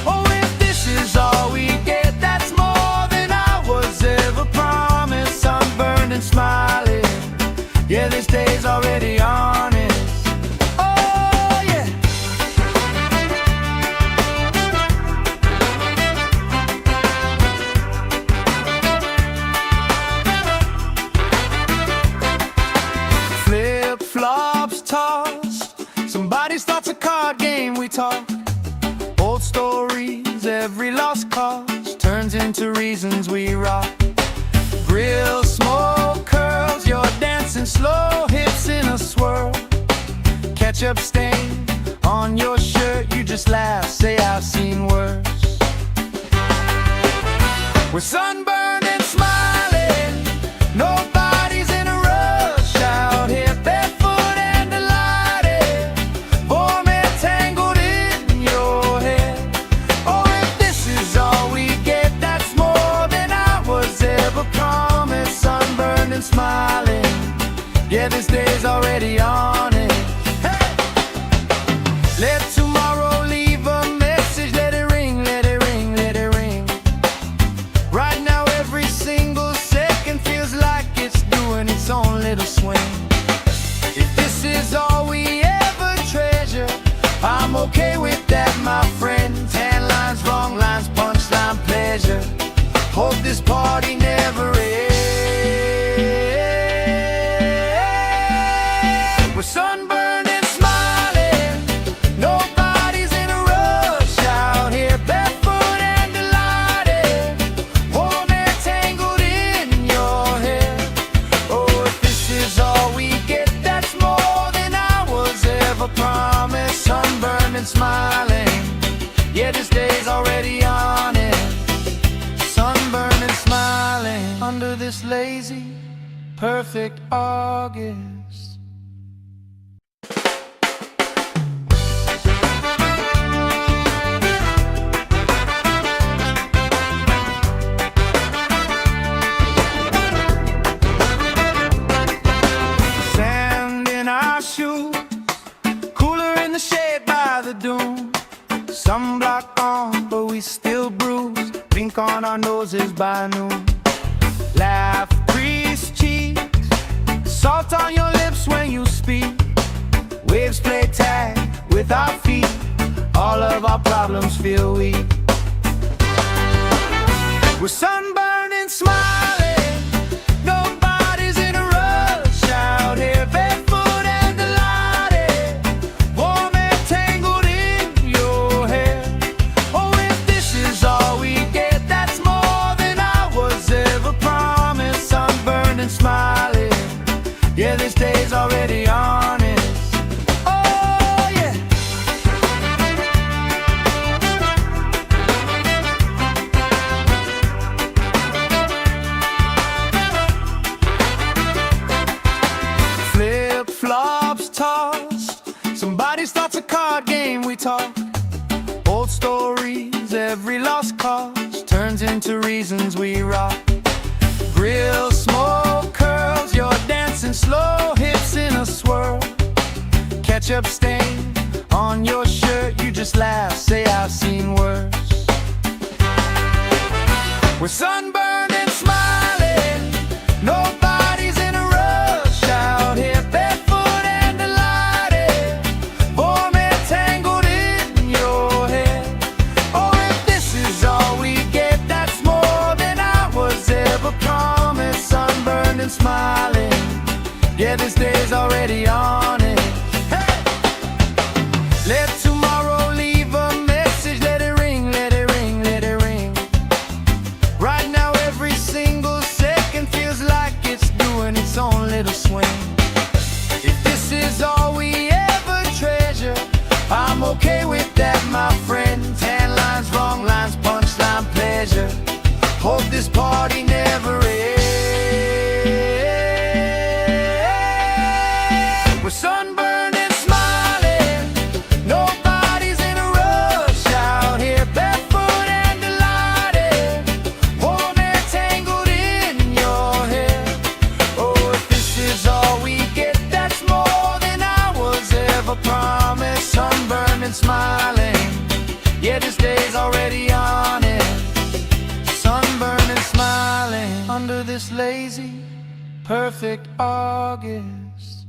Oh, if this is all we get, that's more than I was ever promised. Sunburned and smiling, yeah, this day's already honest. Oh, yeah. Flip-flops tossed, somebody starts a card game, we talk. Old stories, every lost cause turns into reasons we rock. Grill smoke curls, you're dancing slow, hips in a swirl. Ketchup stain on your shirt, you just laugh, say I've seen worse. We're sunburned and smiling, nobody's in a rush out here, barefoot and delighted, warm and tangled in your hair. Oh, if this is all we get, that's more than I was ever promised. Sunburned and smiling, yeah, this day's already on it. Hey! Let tomorrow leave a message, let it ring, let it ring, let it ring. Right now every single second feels like it's doing its own little swing. If this is all we ever treasure, I'm okay with that, my friend. Tan lines, wrong lines, punchline, pleasure. Hope this party never ends. We're sunburned and smiling, nobody's in a rush out here, barefoot and delighted, warm and tangled in your hair. Oh, if this is all we get, that's more than I was ever promised. Sunburned and smiling, yeah, this day's already on it. Sunburned and smiling under this lazy, perfect August. Sand in our shoes, cooler in the shade by the dune. Sunblock on, but we still bruise, pink on our noses by noon. Laugh, grease cheeks, salt on your lips when you speak. Waves play tag with our feet, all of our problems feel weak. We're sunburned and smiling, nobody's in a rush out here, barefoot and delighted, warm and tangled in your hair. Oh, if this is all we get, that's more than I was ever promised. Sunburned and smiling, yeah, this day's already honest. Oh, yeah. Flip-flops tossed, somebody starts a card game, we talk. Old stories, every lost cause turns into reasons we rock. Grill smoke curls, you're dancing slow, hips in a swirl. Ketchup stain on your shirt, you just laugh, say I've seen worse. We're sunburned and smiling, nobody's in a rush out here, barefoot and delighted, warm and tangled in your hair. Oh, if this is all we get, that's more than I was ever promised. Sunburned and smiling, yeah, this day's already on it. Hey! Let tomorrow leave a message, let it ring, let it ring, let it ring. Right now Hope this party never ends. We're sunburned and smiling, nobody's in a rush out here, barefoot and delighted, warm air tangled in your hair. Oh, if this is all we get, that's more than I was ever promised. Sunburned and smiling, yeah, this day's already on it. Sunburned and smiling under this lazy, perfect August.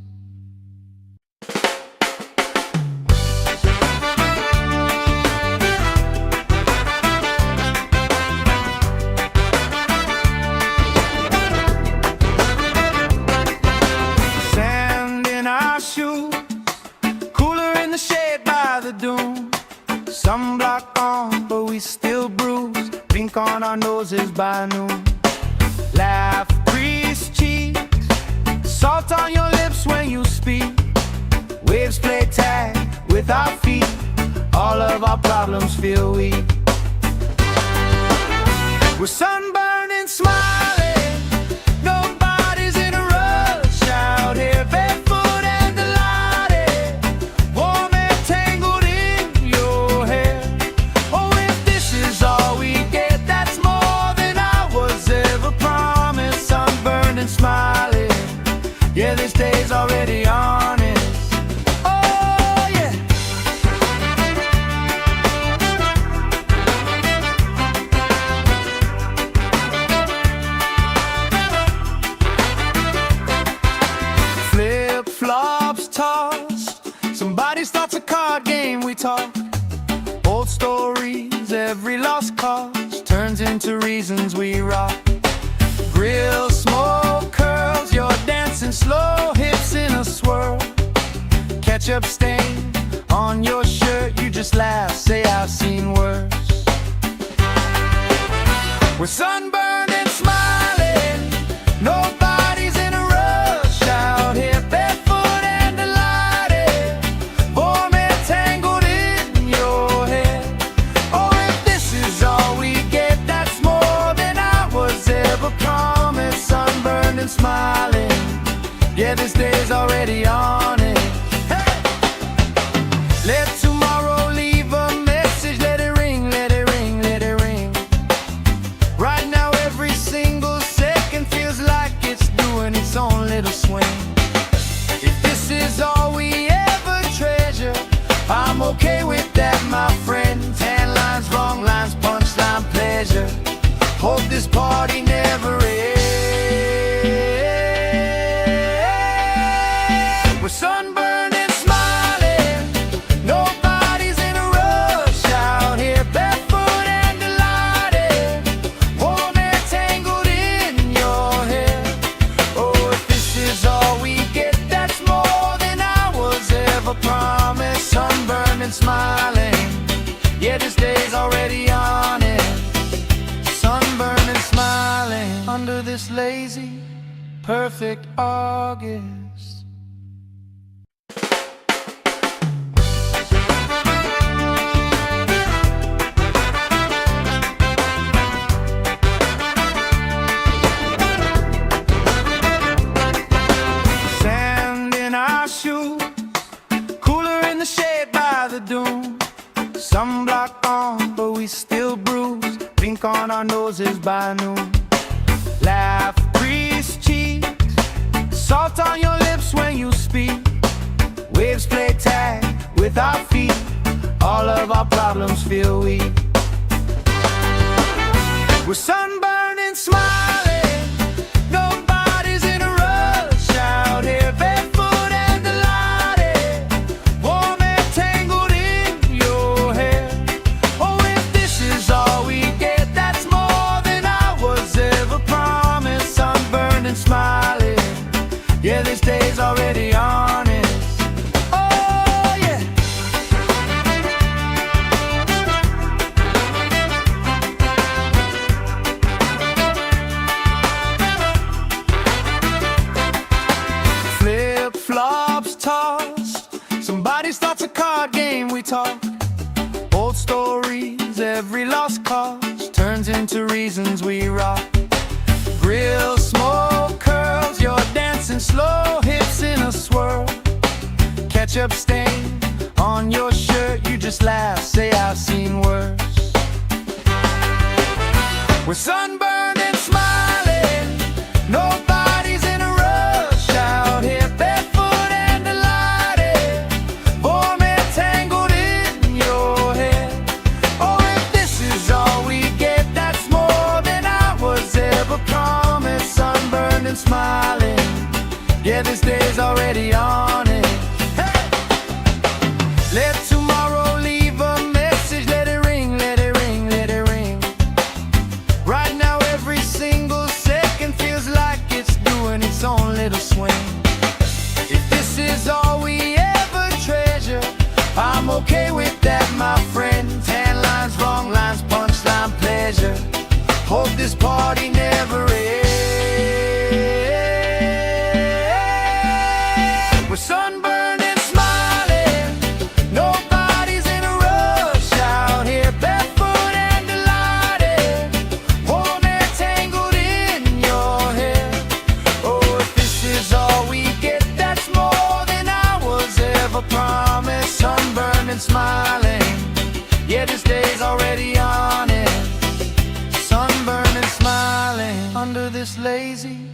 Sand in our shoes, cooler in the shade by the dune. Sunblock on, but we still bruise. Pink on our noses by noon. Laugh, grease cheeks, salt on your lips when you speak. Waves play tag with our feet. All of our problems feel weak. We're sunburned and smiling, nobody's in a rush out here, barefoot and delighted, warm air tangled in your hair. Oh, if this is all we get, that's more than I was ever promised. Sunburned and smiling, yeah, this day's already honest. Oh, yeah. Flip-flops tossed, somebody starts a card game, we talk. Old stories, every lost cause turns into reasons we rock. Grill smoke curls, you're dancing slow, hips in a swirl. Ketchup stain on your shirt, you just laugh, say I've seen worse. We're sunburned and smiling, nobody's in a rush out here, barefoot and delighted, warm air tangled in your hair. Oh, if this is all we get, that's more than I was ever promised. Sunburned and smiling, yeah, this day's already on it. Hey! Let tomorrow leave a message, let it ring, let it ring, let it ring. Right now every single second feels like it's doing its own little swing. If this is all we ever treasure, I'm okay with that, my friend. Tan lines, wrong lines, punchline, pleasure. Hope this party never ends. We're sunburned and smiling, nobody's in a rush out here, barefoot and delighted, warm air tangled in your hair. Oh, if this is all we get, that's more than I was ever promised. Sunburned and smiling, yeah, this day's already on it. Sunburned and smiling under this lazy, perfect August. Sand in our shoes, cooler in the shade by the dune. Sunblock on, but we still bruise. Pink on our noses by noon. Laugh, grease cheeks, salt on your lips when you speak. Waves play tag with our feet. All of our problems feel weak. We're sunburned and smiling, nobody's in a rush out here, barefoot and delighted, warm air tangled in your hair. Oh, if this is all we get, that's more than I was ever promised. Sunburned and smiling, yeah, this day's already honest. Oh, yeah. Flip-flops tossed, somebody starts a card game, we talk. Old stories, every lost cause turns into into reasons we rock. Grill, smoke, curls, you're dancing slow, hips in a swirl. Ketchup stain on your shirt, you just laugh, say I've seen worse. We're sunburned and smiling, nobody's in a rush out here, barefoot and delighted, warm and tangled in your hair. Oh, if this is all we get, that's more than I was ever promised. Sunburned and smiling, yeah, this day's already on it. Hey! Let tomorrow leave a message, let it ring, let it ring, let it ring. Right now every single second feels like it's doing its own little swing. If this is all we ever treasure, I'm okay with that, my friend. Tan lines, wrong lines, punchline, pleasure. Hope this party never ends. We're sunburned and smiling, nobody's in a rush out here, barefoot and delighted, warm and tangled in your hair. Oh, if this is all we get, that's more than I was ever promised. Sunburned and smiling, yeah, this day's already on it. Sunburned and smiling under this lazy,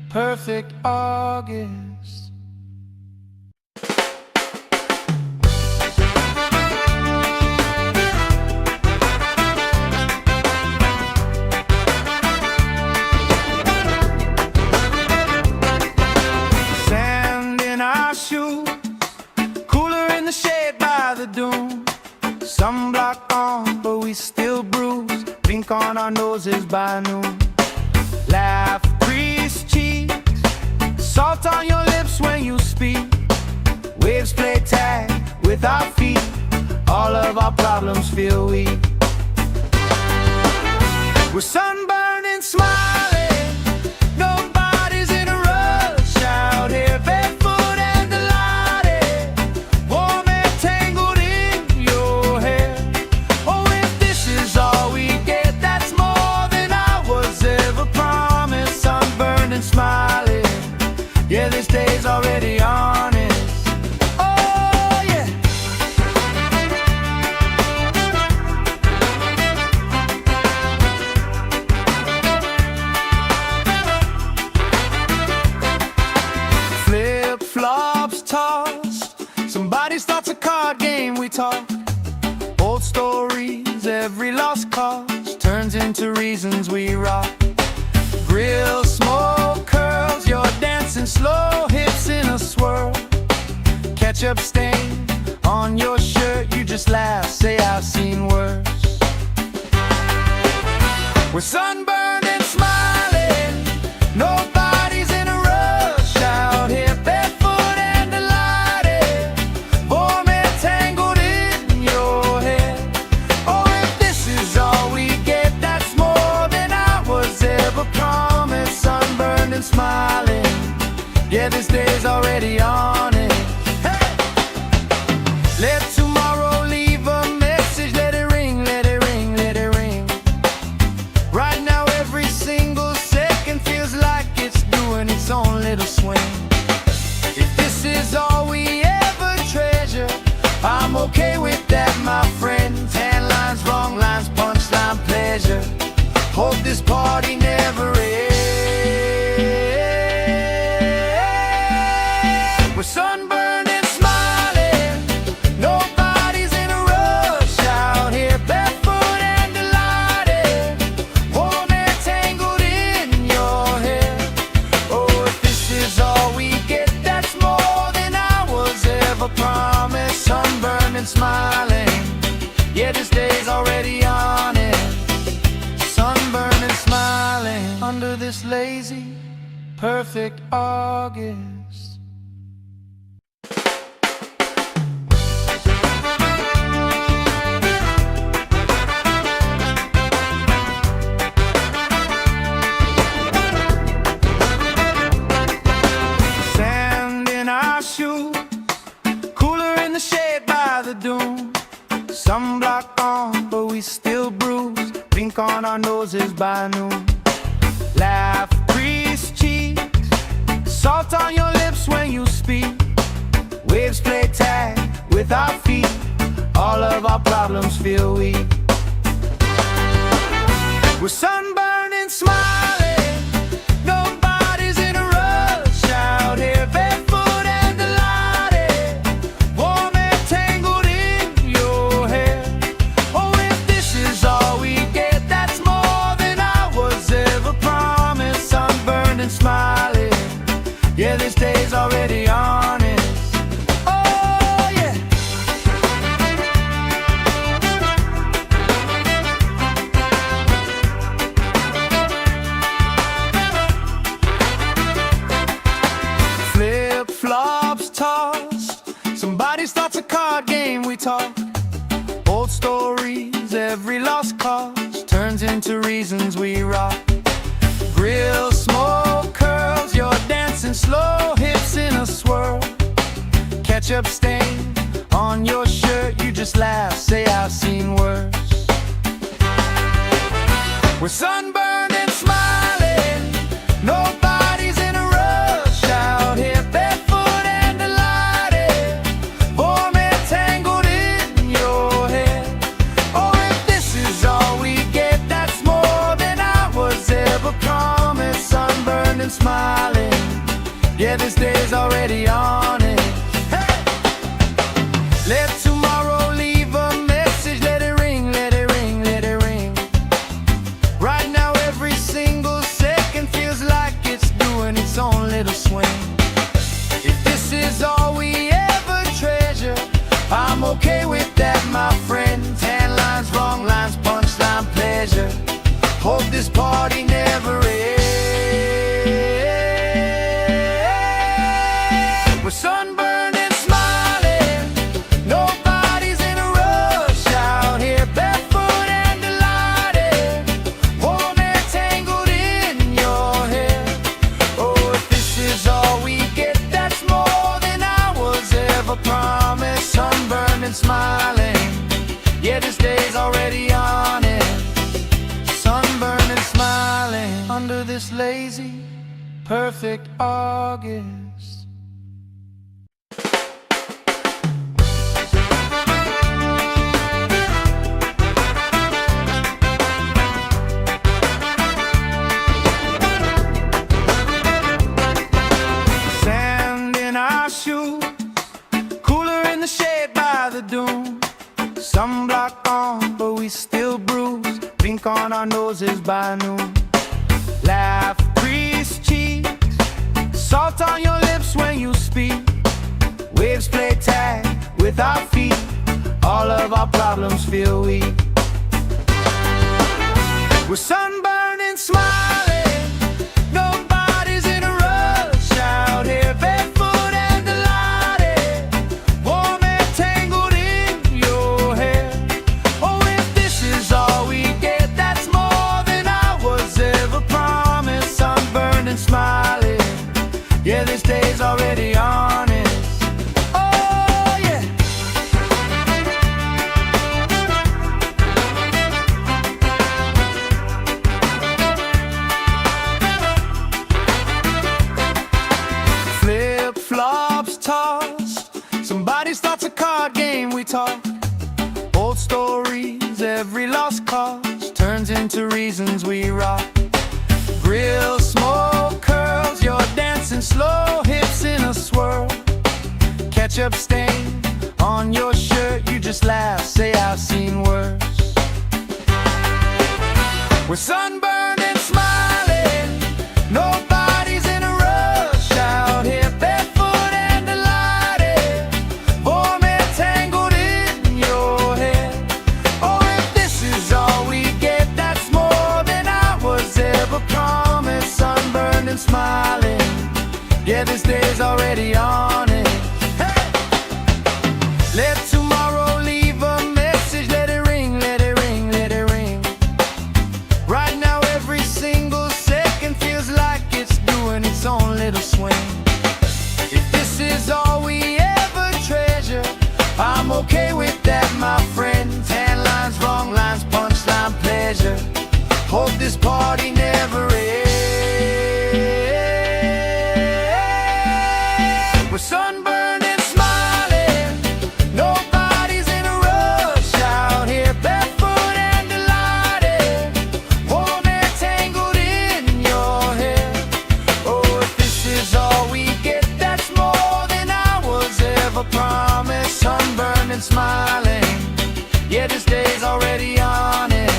perfect August. Sand in our shoes, cooler in the shade by the dune. Sunblock on, but we still bruise. Pink on our noses by noon. Laugh, grease cheeks, salt on your lips when you speak. Waves play tag with our feet, all of our problems feel weak. We're sunburned and smiling, nobody's in a rush out here, barefoot and delighted, warm and tangled in your hair. Oh, if this is all we get, that's more than I was ever promised. Sunburned and smiling, yeah, this day's already honest. Oh, yeah. Flip-flops tossed, somebody starts a card game, we talk. Old stories, every lost cause turns into reasons we rock. Grill, smoke, curls, you're dancing slow, hips in a swirl. Ketchup stain on your shirt, you just laugh, say I've seen worse. We're sunburned and smiling, nobody's in a rush out here, barefoot and delighted, warm and tangled in your hair. Oh, if this is all we get, that's more than I was ever promised. Sunburned and smiling, yeah, this day's already on it. Hey! Let tomorrow leave a message, let it ring, let it ring, let it ring. Right now every single second feels like it's doing its own little swing. If this is all we ever treasure, I'm okay with that, my friend. Tan lines, wrong lines, punchline, pleasure. Hope this party never ends. We're sunburned and smiling, nobody's in a rush out here, barefoot and delighted, warm and tangled in your hair. Oh, if this is all we get, that's more than I was ever promised. Sunburned and smiling, yeah, this day's already on it. Sunburned and smiling under this lazy, perfect August. Sand in our shoes, cooler in the shade by the dune. Sunblock on, but we still bruise. ink on our noses by noon. Laugh, grease cheeks, salt on your lips when you speak. Waves play tag with our feet, all of our problems feel weak. We're sunburned and smiling, nobody's in a rush out here, barefoot and delighted, warm and tangled in your hair. Oh, if this is all we get, that's more than I was ever promised. Sunburned and smiling, yeah, this day's already honest. Oh, yeah. Flip-flops tossed, somebody starts a card game, we talk. Old stories, every lost cause turns into reasons we rock. Grill smoke curls, you're dancing slow, hips in a swirl. Ketchup stain on your shirt, you just laugh, say I've seen worse. We're sunburned and smiling, nobody's in a rush out here, barefoot and delighted, warm and tangled in your hair. Oh, if this is all we get, that's more than I was ever promised. Sunburned and smiling, yeah, this day's already on it. Hey! Let tomorrow leave a message, let it ring, let it ring, let it ring. Right now every single second feels like it's doing its own little swing. If this is all we ever treasure, I'm okay with that, my friend. Tan lines, wrong lines, punchline, pleasure. Hope this party never ends. We're sunburned and smiling, nobody's in a rush out here, barefoot and delighted, warm and tangled in your hair. Oh, if this is all we get, that's more than I was ever promised. Sunburned and smiling, yeah, this day's already on it. Sunburned and smiling under this lazy, perfect August. Sand in our shoes, cooler in the shade by the dune. Sunblock on, but we still bruise, pink on our noses by noon. Laugh, grease cheeks, salt on your lips when you speak. Waves play tag with our feet, all of our problems feel weak. We're sunburned and smiling, nobody's in a rush out here, barefoot and delighted, warm and tangled in your hair. Oh, if this is all we get, that's more than I was ever promised. Sunburned and smiling, yeah, this day's already honest. Oh, yeah. Flip-flops tossed, somebody starts a card game, we talk. Old stories, every lost cause turns into reasons we rock. Grill smoke curls, you're dancing slow, hips in a swirl. Ketchup stain on your shirt, you just laugh, say I've seen worse. We're sunburned and smiling, nobody's in a rush out here, barefoot and delighted, warm and tangled in your hair. Oh, if this is all we get, that's more than I was ever promised. Sunburned and smiling, yeah, this day's already on it. Hey! Let tomorrow leave a message, let it ring, let it ring, let it ring. Right now every single second feels like it's doing its own little swing. If this is all we ever treasure, I'm okay with that, my friend. Tan lines, wrong lines, punchline, pleasure. Hope this party never ends. We're sunburned and smiling, nobody's in a rush out here, barefoot and delighted, warm air tangled in your hair. Oh, if this is all we get, that's more than I was ever promised. Sunburned and smiling, yeah, this day's already on it.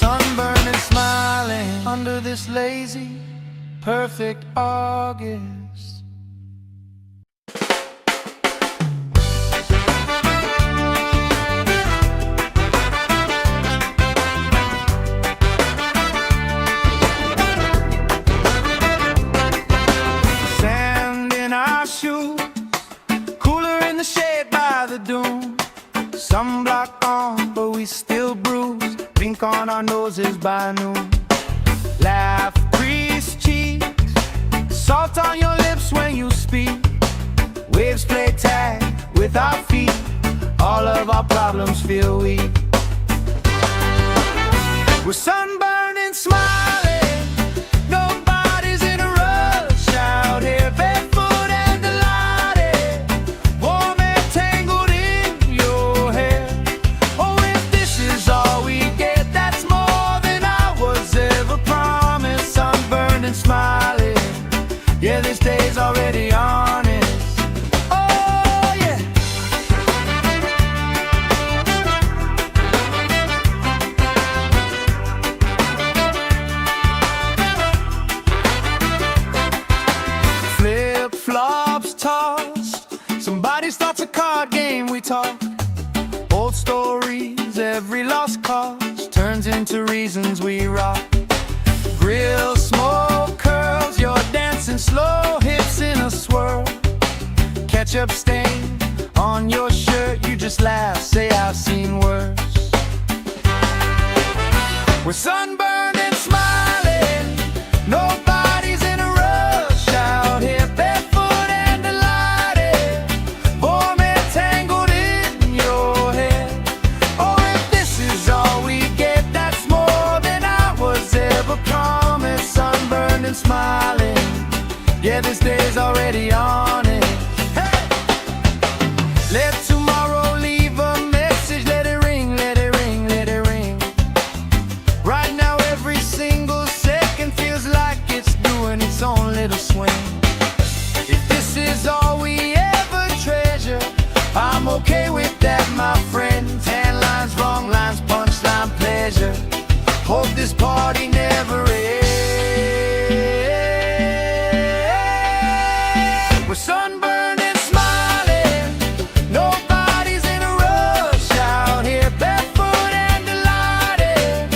Sunburned and smiling under this lazy, perfect August. Sand in our shoes, cooler in the shade by the dune. Sunblock on, but we still bruise. Pink on our noses by noon. Laugh, grease cheeks, salt on your lips when you speak. Waves play tag with our feet. All of our problems feel weak. We're sunburned and smiling, nobody's in a rush out here, barefoot and delighted, warm air tangled in your hair. Oh, if this is all we get, that's more than I was ever promised. Sunburned and smiling, yeah, this day's already honest. Oh, yeah. Flip-flops tossed, somebody starts a card game, we talk. Old stories, every lost cause turns into reasons we rock. Grill smoke curls, you're dancing slow, hips in a swirl. Ketchup stain on your shirt, you just laugh, say I've seen worse. We're sunburned and smiling, nobody's in a rush out here, barefoot and delighted, warm air tangled in your hair. Oh, if this is all we get, that's more than I was ever promised. Sunburned and smiling, yeah, this day's already on it. Hey! Let tomorrow leave a message, let it ring, let it ring, let it ring. Right now every single second feels like it's doing its own little swing. If this is all we ever treasure, I'm okay with that, my friend. Tan lines, wrong lines, punchline, pleasure. Hope this party never ends. We're sunburned and smiling, nobody's in a rush out here, barefoot and delighted,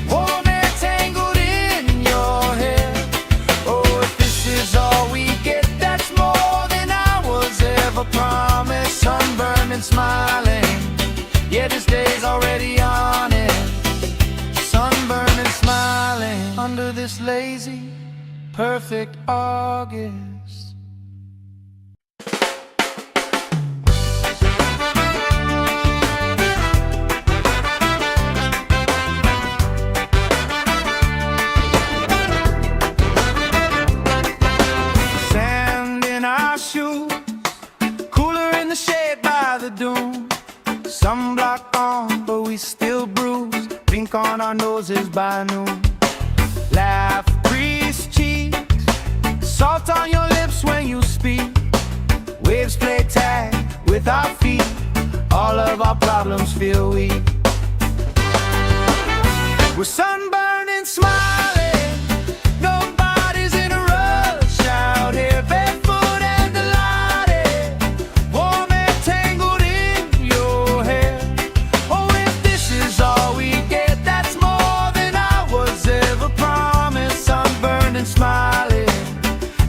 warm air tangled in your hair. Oh, if this is all we get, that's more than I was ever promised. Sunburned and smiling, yeah, this day's already on it. Sunburned and smiling under this lazy, perfect August. Sand in our shoes, cooler in the shade by the dune. Sunblock on, but we still bruise. Pink on our noses by noon. Laugh, grease cheeks, salt on your lips when you speak. Waves play tag with our feet. All of our problems feel weak. We're sunburned and smiling, nobody's in a rush out here, barefoot and delighted, warm air tangled in your hair. Oh, if this is all we get, that's more than I was ever promised. Sunburned and smiling,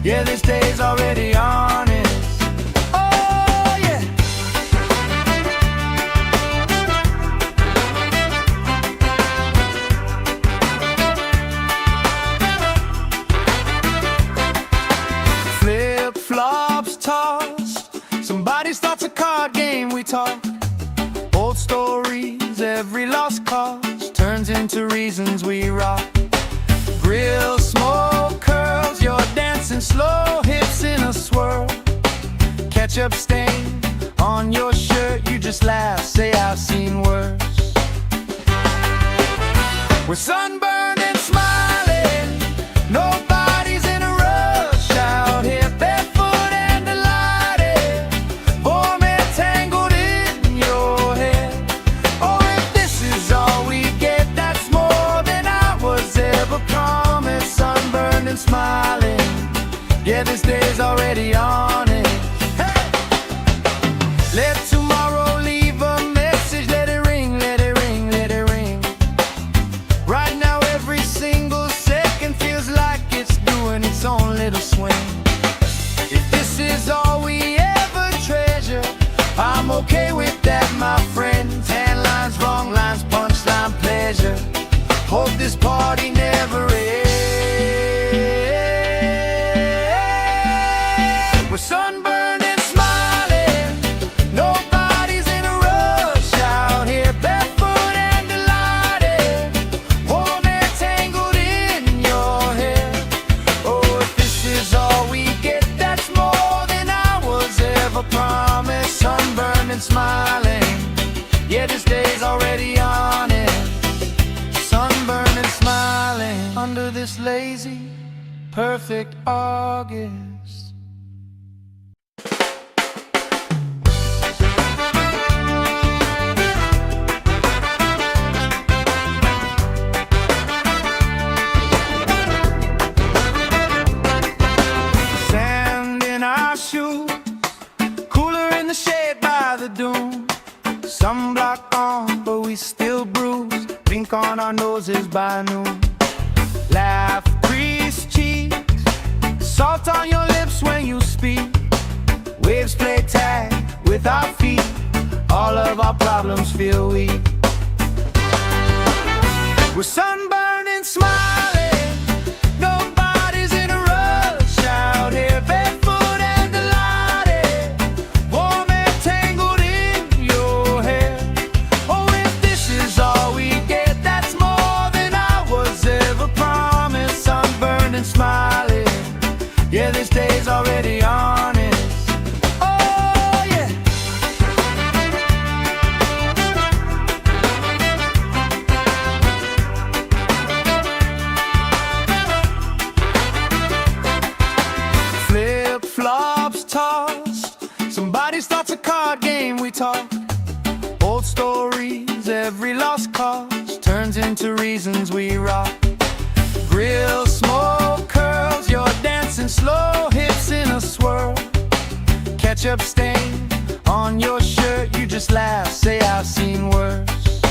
yeah, this day's already honest. Oh, yeah. into reasons we rock. Grill, smoke, curls, you're dancing slow, hips in a swirl. Ketchup stain on your shirt, you just laugh, say I've seen worse. We're sunburned and smiling, nobody's in a rush out here, barefoot and delighted, warm and tangled in your hair. Oh, if this is all we get, that's more than I was ever promised. Sunburned and smiling, yeah, this day's already on it. Hey! Let tomorrow leave a message, let it ring, let it ring, let it ring. Right now every single second feels like it's doing its own little swing. If this is all we ever treasure, I'm okay with that, my friend. Tan lines, wrong lines, punchline, pleasure. Hope this party never ends. We're sunburned and smiling, nobody's in a rush out here, barefoot and delighted, warm and tangled in your hair. Oh, if this is all we get, that's more than I was ever promised. Sunburned and smiling, yeah, this day's already on it. Sunburned and smiling under this lazy, perfect August. Sand in our shoes, cooler in the shade by the dune. Sunblock on, but we still bruise. Pink on our noses by noon. Laugh, grease cheeks, salt on your lips when you speak. Waves play tag with our feet, all of our problems feel weak. We're sunburned and smiling, nobody's in a rush out here, barefoot and delighted, warm and tangled in your hair. Oh, if this is all we get, that's more than I was ever promised. Sunburned and smiling, yeah, this day's already on it. Oh, yeah. Flip-flops tossed, somebody starts a card game, we talk. Old stories, every lost cause turns into reasons we rock. Grill, smoke, curls, you're dancing slow, hips in a swirl. Ketchup stain on your shirt, you just laugh, say I've seen worse.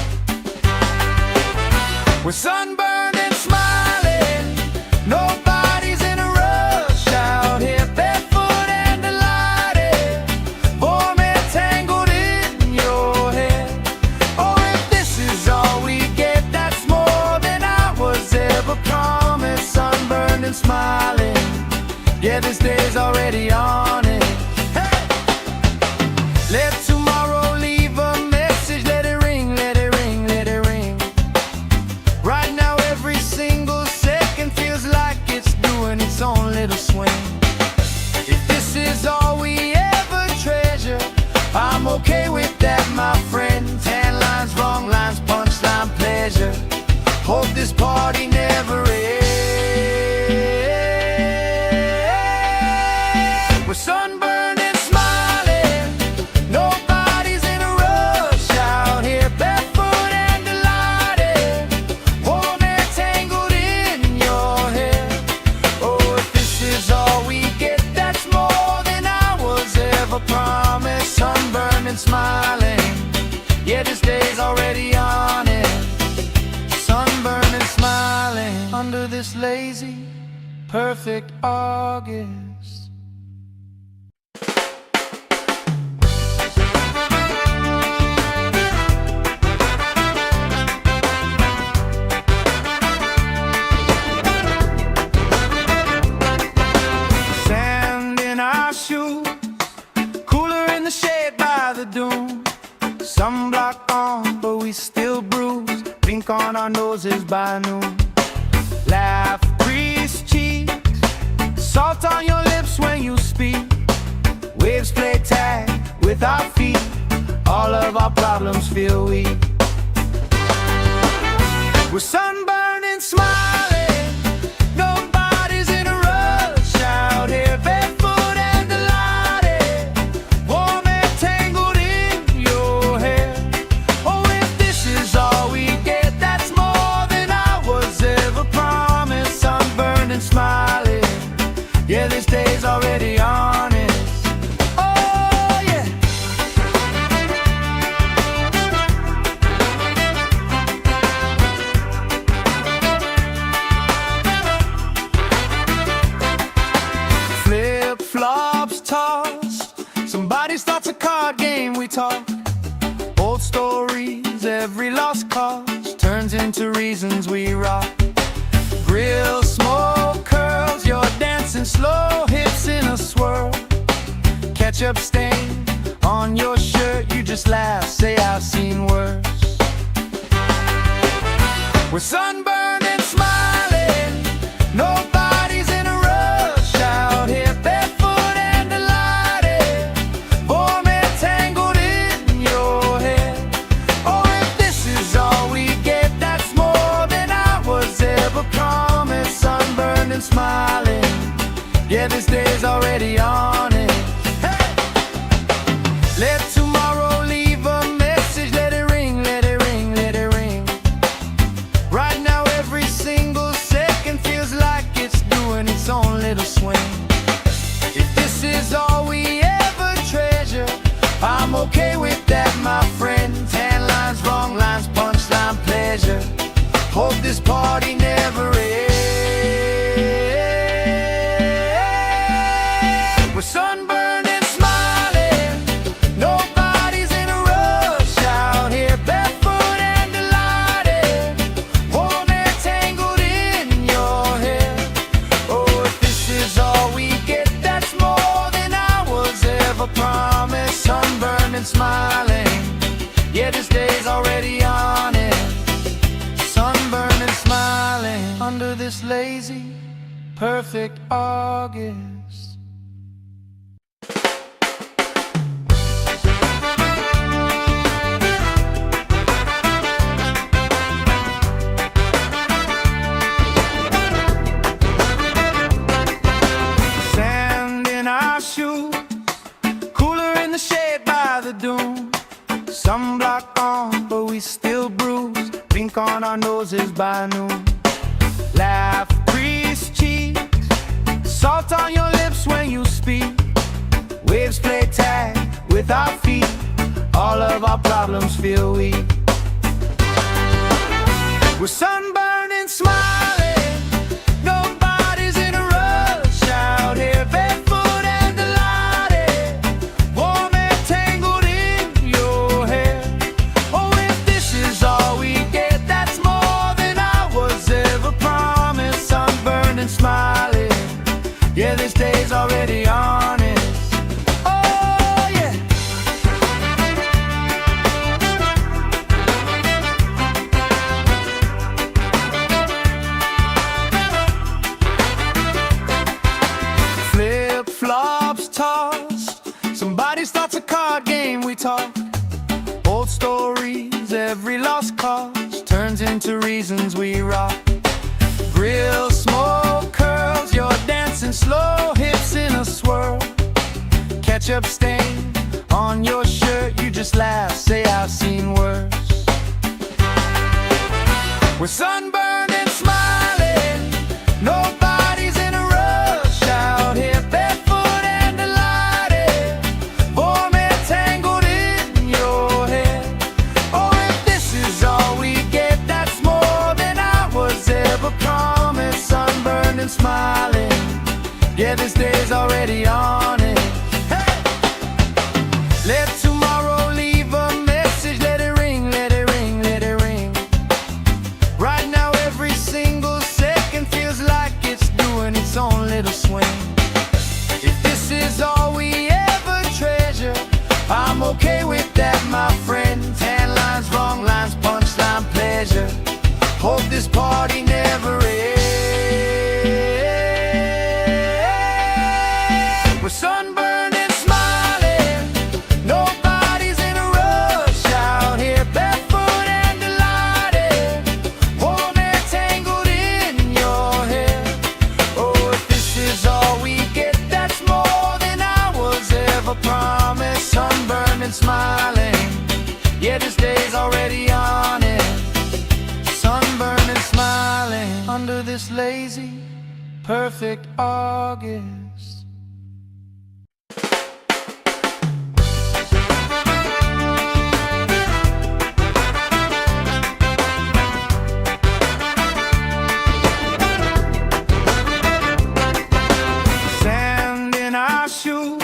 We're sunburned and smiling, nobody's in a rush out here, barefoot and delighted, warm and tangled in your hair. Oh, if this is all we get, that's more than I was ever promised. Sunburned and smiling, yeah, this day's already on it. Hey! Let tomorrow leave a message, let it ring, let it ring, let it ring. Right now every single second feels like it's doing its own little swing. If this is all we ever treasure, I'm okay with that, my friend. Tan lines, wrong lines, punchline, pleasure. Hope this party never ends. We're sunburned and smiling, nobody's in a rush out here, barefoot and delighted, warm and tangled in your hair. Oh, if this is all we get, that's more than I was ever promised. Sunburned and smiling, yeah, this day's already on it. Sunburned and smiling under this lazy, perfect August. Sand in our shoes, cooler in the shade by the dune. Sunblock on, but we still bruise. Pink on on our noses by noon. Laugh, grease cheeks, salt on your lips when you speak. Waves play tag with our feet, all of our problems feel weak. We're sunburned and smiling, nobody's in a rush out here, barefoot and delighted, warm and tangled in your hair. Oh, if this is all we get, that's more than I was ever promised. Sunburned and smiling, yeah, this day's already honest. Oh, yeah. Flip-flops tossed, somebody starts a card game, we talk. Old stories, every lost cause turns into reasons we rock. Grill smoke curls, you're dancing slow, hips in a swirl. Ketchup stain on your shirt, you just laugh, say I've seen worse. We're sunburned and smiling, nobody's in a rush out here, barefoot and delighted, warm and tangled in your hair. Oh, if this is all we get, that's more than I was ever promised. Sunburned and smiling, yeah, this day's already on it. Hey! Let tomorrow leave a message, let it ring, let it ring, let it ring. Right now every single second feels like it's doing its own little swing. If this is all we ever treasure, I'm okay with that, my friend. Tan lines, wrong lines, punchline, pleasure. Hope this party never ends. We're sunburned and smiling, nobody's in a rush out here, barefoot and delighted, warm and tangled in your hair. Oh, if this is all we get, that's more than I was ever promised. Sunburned and smiling, yeah, this day's already on it. Sunburned and smiling under this lazy, perfect August. Sand in our shoes, cooler in the shade by the dune. Sunblock on, but we still bruise. Pink on our noses by noon. Laugh, grease cheeks, salt on your lips when you speak. Waves play tag with our feet, all of our problems feel weak. We're sunburned and smiling, nobody's in a rush out here, barefoot and delighted, warm and tangled in your hair. Oh, if this is all we get, that's more than I was ever promised. Sunburned and smiling, yeah, this day's already honest. Oh, yeah. Flip-flops tossed, somebody starts a card game, we talk. Old stories, every lost cause turns into reasons we rock. Grill smoke curls, you're dancing slow, hips in a swirl. Ketchup stain on your shirt, you just laugh, say I've seen worse. We're sunburned and smiling, nobody's in a rush out here, barefoot and delighted, warm and tangled in your hair. Oh, if this is all we get, that's more than I was ever promised. Sunburned and smiling, yeah, this day's already on it. Hey! Let tomorrow leave a message, let it ring, let it ring, let it ring. Right now every single second feels like it's doing its own little swing. If this is all we ever treasure, I'm okay with that, my friend. Tan lines, wrong lines, punchline, pleasure. Hope this party never ends. We're sunburned and smiling, nobody's in a rush out here, barefoot and delighted, warm air tangled in your hair. Oh, if this is all we get, that's more than I was ever promised. Sunburned and smiling, yeah, this day's already on it. Sunburned and smiling under this lazy, perfect August. Sand in our shoes,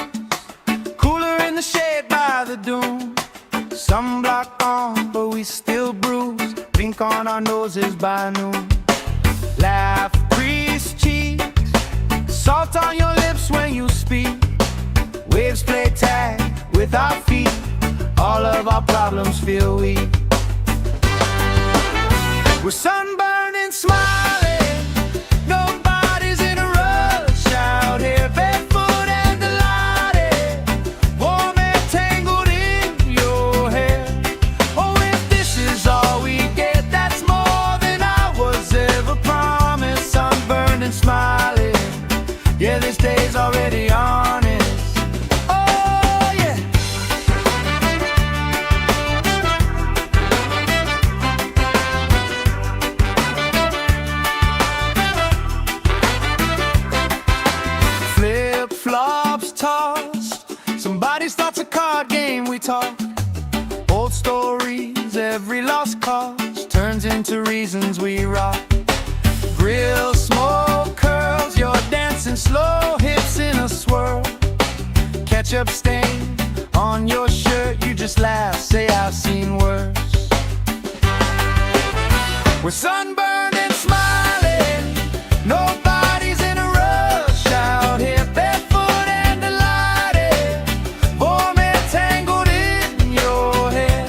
cooler in the shade by the dune. Sunblock on, but we still bruise. Pink on our noses by noon. Laugh, crease cheeks, salt on your lips when you speak. Waves play tag with our feet. All of our problems feel weak. We're sunburned and smiling, nobody's in a rush out here, barefoot and delighted, warm air tangled in your hair. Oh, if this is all we get, that's more than I was ever promised. Sunburned and smiling, yeah, this day's already honest. Oh, yeah. Flip-flops tossed, somebody starts a card game, we talk. Old stories, every lost cause turns into reasons we rock. Grill, smoke, curls, you're dancing slow, hips in a swirl. Ketchup stain on your shirt, you just laugh, say I've seen worse. We're sunburned and smiling, nobody's in a rush out here, barefoot and delighted, warm air tangled in your hair.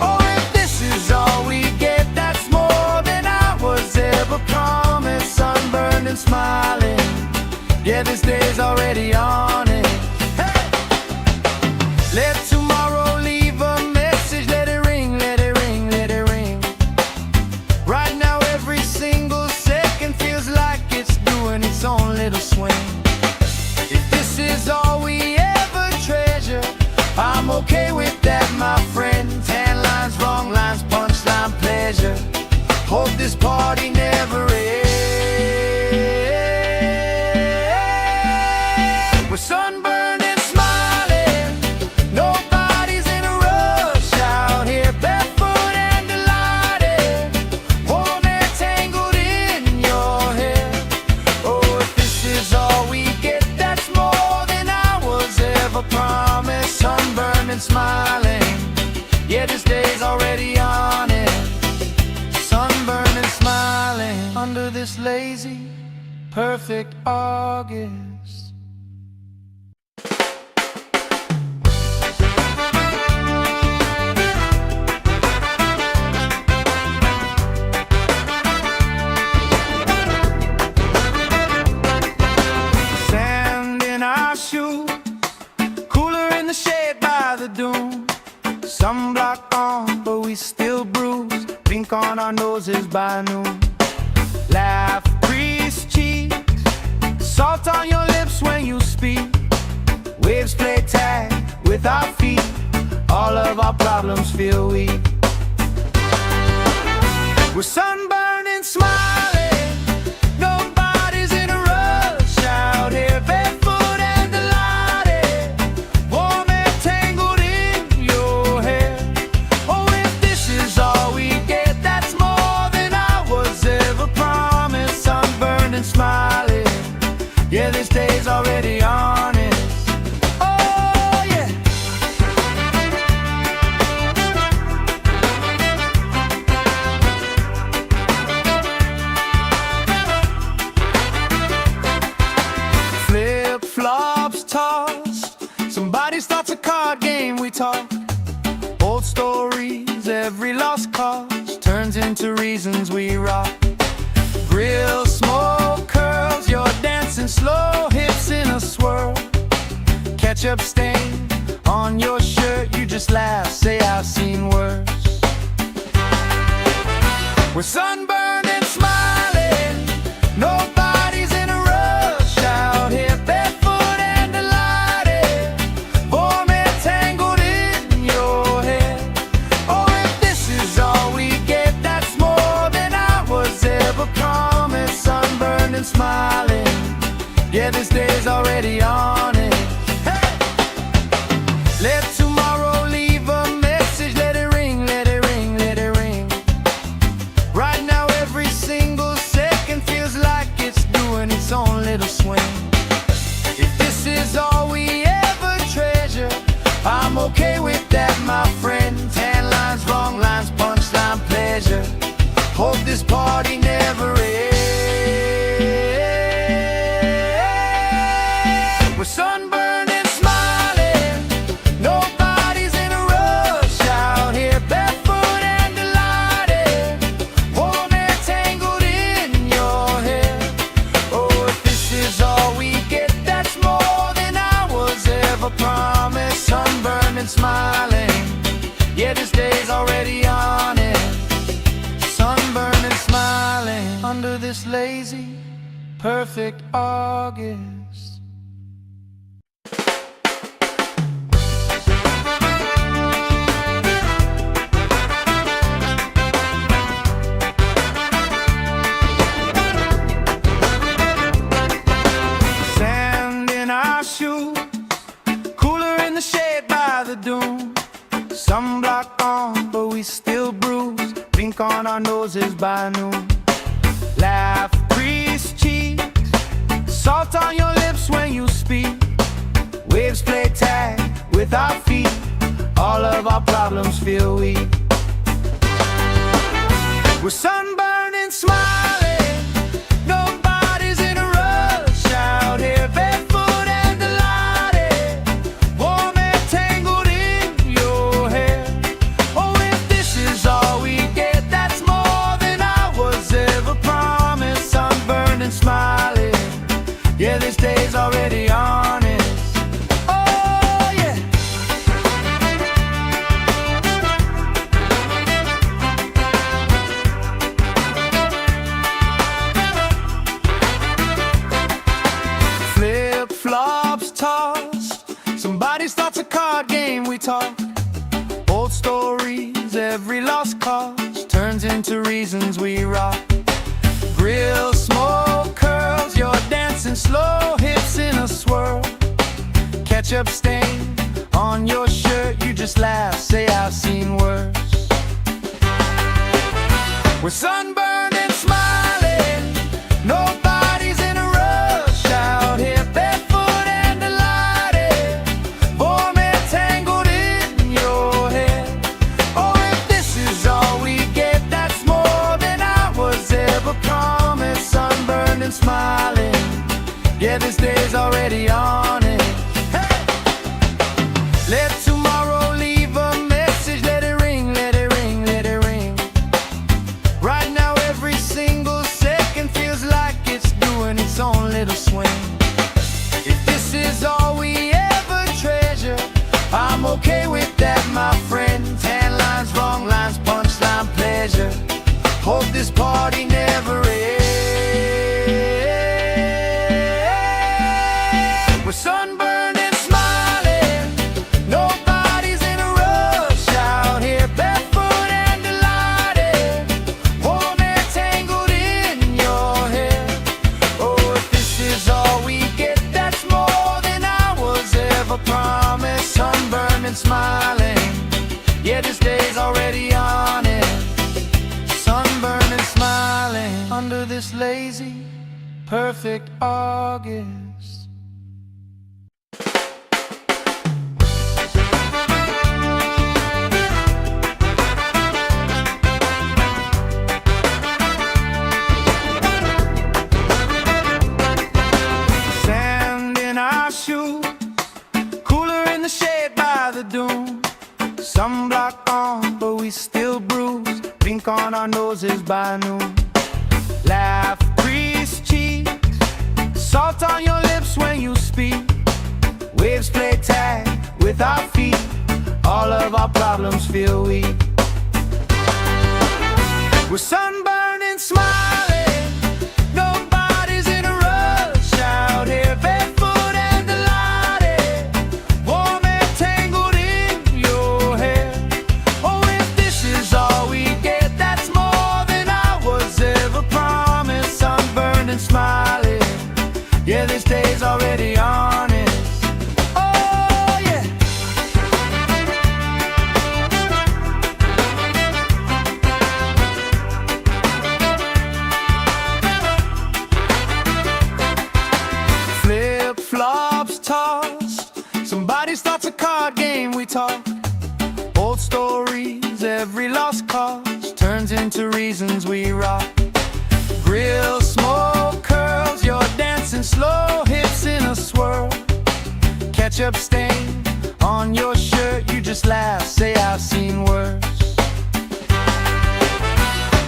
Oh, if this is all we get, that's more than I was ever promised. Sunburned and smiling, yeah, this day's already on it. Hey! Let tomorrow leave a message, let it ring, let it ring, let it ring. Right now every single second feels like it's doing its own little swing. If this is all we ever treasure, I'm okay with that, my friend. Tan lines, wrong lines, punchline, pleasure. Hope this party never ends. We're sunburned and smiling, nobody's in a rush out here, barefoot and delighted, warm air tangled in your hair. Oh, if this is all we get, that's more than I was ever promised. Sunburned and smiling, yeah, this day's already on it. Sunburned and smiling under this lazy, perfect August. Sand in our shoes, cooler in the shade by the dune. Sunblock on, but we still bruise. Pink on our noses by noon. Laugh, crease cheeks, salt on your lips when you speak. Waves play tag with our feet. All of our problems feel weak. We're sunburned and smiling, nobody's in a rush out here, barefoot and delighted, warm air tangled in your hair. Oh, if this is all we get, that's more than I was ever promised. Sunburned and smiling, yeah, this day's already honest. Oh, yeah. Flip-flops tossed, somebody starts a card game, we talk. Old stories, every lost cause turns into reason. reasons we rock. Grill, smoke, curls, you're dancing slow, hips in a swirl. Ketchup stain on your shirt, you just laugh, say I've seen worse. We're sunburned and smiling, nobody's in a rush out here, barefoot and delighted, warm and tangled in your hair. Oh, if this is all we get, that's more than I was ever promised. Sunburned and smiling, yeah, this day's already on it. Let tomorrow leave a message, let it ring, let it ring, let it ring. Right now every single second feels like it's doing its own little swing. If this is all we ever treasure, I'm okay with that, my friend. Tan lines, wrong lines, punchline, pleasure. Hope this party never ends. We're sunburned and smiling, nobody's in a rush out here, barefoot and delighted, warm and tangled in your hair. Oh, if this is all we get, that's more than I was ever promised. Sunburned and smiling, yeah, this day's already on it. Sunburned and smiling under this lazy, perfect August. Sand in our shoes, cooler in the shade by the dune. Sunblock on, but we still bruise. Pink on our noses by noon. Laugh, grease cheeks, salt on your lips when you speak. Waves play tag with our feet, all of our problems feel weak. We're sunburned and smiling, nobody's in a rush out here, barefoot and delighted, warm and tangled in your hair. Oh, if this is all we get, that's more than I was ever promised. Sunburned and smiling, yeah, this day's already on it. Oh, yeah. Flip-flops tossed, somebody starts a card game, we talk. Old stories, every lost cause turns into reasons we rock. Grill, smoke, curls, you're dancing slow, hips in a swirl. Ketchup stain on your shirt, you just laugh, say I've seen worse. We're sunburned and smiling, nobody's in a rush out here, barefoot and delighted, warm and tangled in your hair. Oh, if this is all we get, that's more than I was ever promised. Sunburned and smiling, yeah, this day's already on it. Hey! Let tomorrow leave a message, let it ring, let it ring, let it ring. Right now every single second feels like it's doing its own little swing. If this is all we ever treasure, I'm okay with that, my friend. Tan lines, wrong lines, punchline, pleasure. Hope this party never ends. We're sunburned and smiling, nobody's in a rush out here, barefoot and delighted, warm and tangled in your hair. Oh, if this is all we get, that's more than I was ever promised. Sunburned and smiling, yeah, this day's already on it. Sunburned and smiling under this lazy, perfect August. Sand in our shoes, cooler in the shade by the dune. Sunblock on, but we still bruise. Pink on our noses by noon. Laugh, grease cheeks, salt on your lips when you speak. Waves play tag with our feet, all of our problems feel weak. We're sunburned and smiling, nobody's in a rush out here, barefoot and delighted, warm and tangled in your hair. Oh, if this is all we get, that's more than I was ever promised. Sunburned and smiling, yeah, this day's already honest. Oh, yeah. Flip-flops tossed, somebody starts a card game, we talk. Old stories, every lost cause turns into reasons we rock. Grill smoke curls, you're dancing slow, hips in a swirl. Ketchup stain on your shirt, you just laugh, say I've seen worse.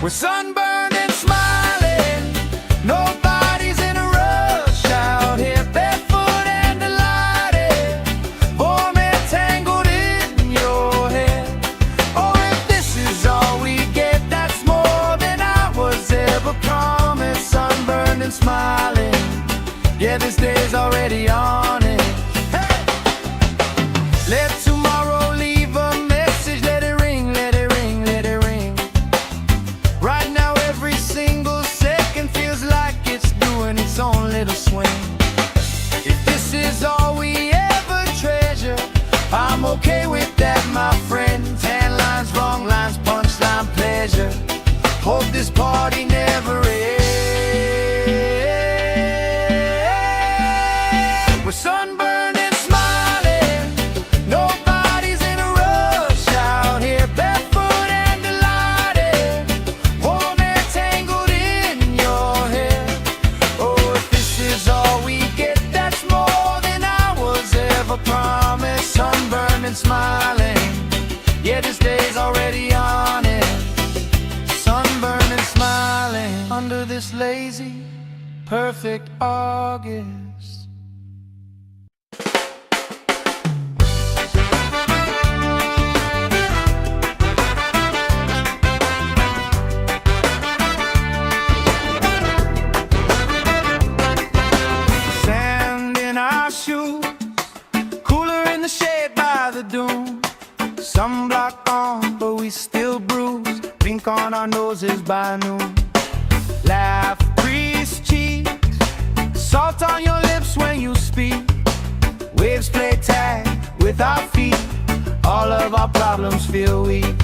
We're sunburned and smiling, nobody's in a rush out here, barefoot and delighted, warm and tangled in your hair. Oh, if this is all we get, that's more than I was ever promised. Sunburned and smiling, yeah, this day's already on it. Hey! Let tomorrow leave a message, let it ring, let it ring, let it ring. Right now every single second feels like it's doing its own little swing. If this is all we ever treasure, I'm okay with that, my friend. Tan lines, wrong lines, punchline, pleasure. Hope this party never ends. We're sunburned and smiling, nobody's in a rush out here, barefoot and delighted, warm and tangled in your hair. Oh, if this is all we get, that's more than I was ever promised. Sunburned and smiling, yeah, this day's already on it. Sunburned and smiling under this lazy, perfect August. Sand in our shoes, cooler in the shade by the dune. Sunblock on, but we still bruise, pink on our noses by noon. Laugh, grease cheeks, salt on your lips when you speak. Waves play tag with our feet, all of our problems feel weak.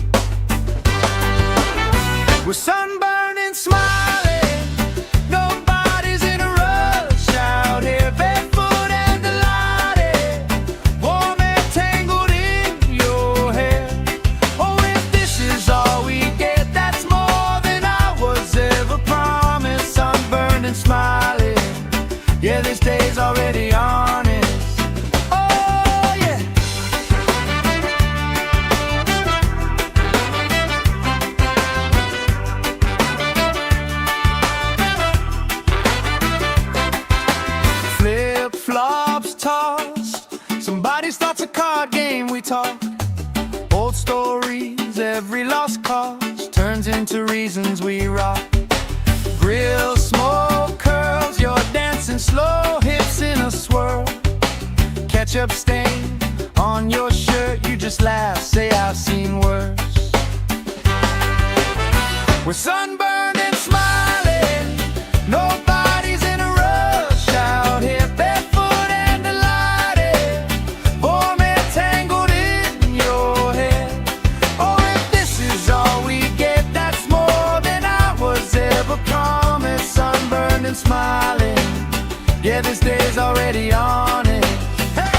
We're sunburned and smiling, nobody's in a rush out here, barefoot and delighted, warm and tangled in your hair. Oh, if this is all we get, that's more than I was ever promised. Sunburned and smiling, yeah, this day's already honest. Oh, yeah. Flip-flops tossed, somebody starts a card game, we talk. Old stories, every lost cause turns into reasons we rock. Grill smoke curls, you're dancing slow, hips in a swirl. Ketchup stain on your shirt, you just laugh, say I've seen worse. We're sunburned and smiling, nobody's in a rush out here, barefoot and delighted, warm and tangled in your hair. Oh, if this is all we get, that's more than I was ever promised. Sunburned and smiling, yeah, this day's already on it. Hey!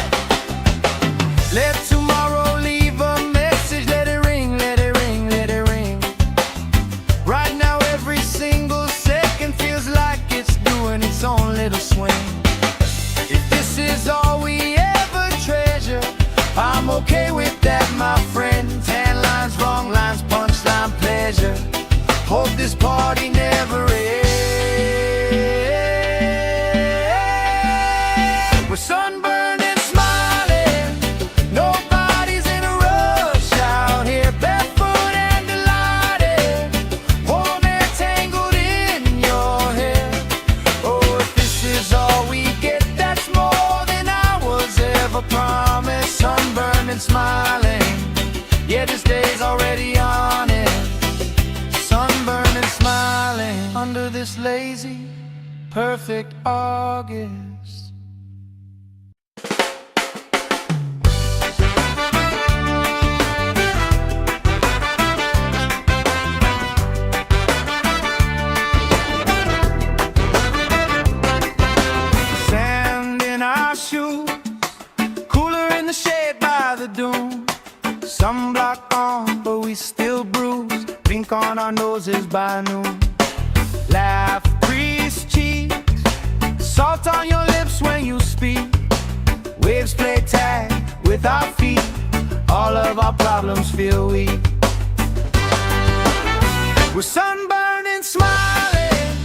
Let tomorrow leave a message, let it ring, let it ring, let it ring. Right now every single second feels like it's doing its own little swing. If this is all we ever treasure, I'm okay with that, my friend. Tan lines, wrong lines, punchline, pleasure. Hope this party never ends. We're sunburned and smiling, nobody's in a rush out here, barefoot and delighted, warm hair tangled in your hair. Oh, if this is all we get, that's more than I was ever promised. Sunburned and smiling, yeah, this day's already on it. Sunburned and smiling under this lazy, perfect August. Sand in our shoes, cooler in the shade by the dune. Sunblock on, but we still bruise. Pink on our noses by noon. Laugh, grease cheeks, salt on your lips when you speak. Waves play tag with our feet. All of our problems feel weak. We're sunburned and smiling,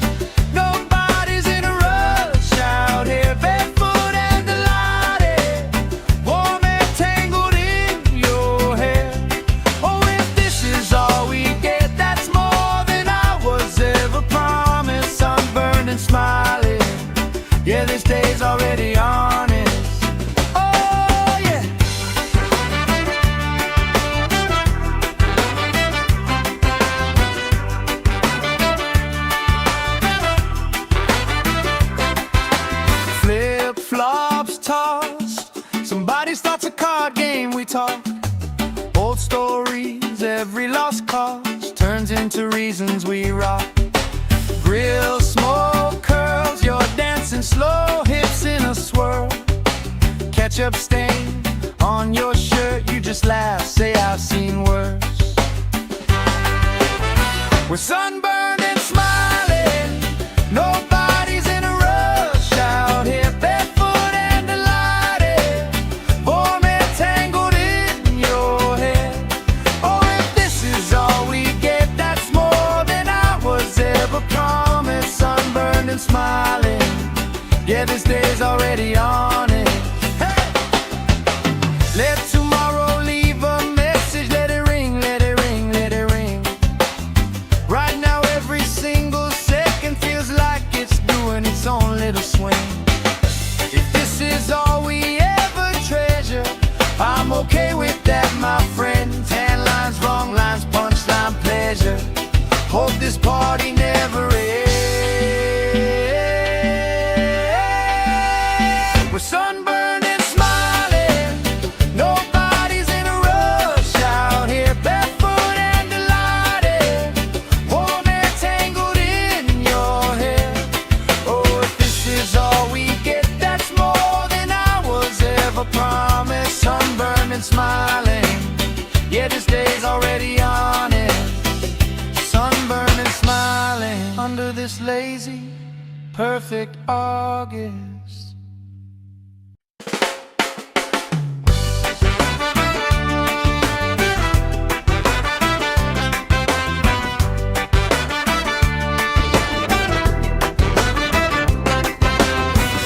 nobody's in a rush out here, barefoot and delighted, warm hair tangled in your hair. Oh, if this is all we get, that's more than I was ever promised. Sunburned and smiling, yeah, this day's already honest. Oh, yeah. Flip-flops tossed, somebody starts a card game, we talk. Old stories, every lost cause turns into reasons we rock. Grill smoke curls, you're dancing slow, hips in a swirl. Ketchup stain on your shirt, you just laugh, say I've seen worse. We're sunburned and smiling, nobody's in a rush out here, barefoot and delighted, warm hair tangled in your hair. Oh, if this is all we get, that's more than I was ever promised. Sunburned and smiling, yeah, this day's already on it. Hey! Let tomorrow leave a message, let it ring, let it ring, let it ring. Right now every single second feels like it's doing its own little swing. If this is all we ever treasure, I'm okay with that, my friend. Tan lines, wrong lines, punchline, pleasure. Hope this party never ends. We're sunburned and smiling, nobody's in a rush out here, barefoot and delighted, warm hair tangled in your hair. Oh, if this is all we get, that's more than I was ever promised. Sunburned and smiling, yeah, this day's already on it. Sunburned and smiling under this lazy, perfect August.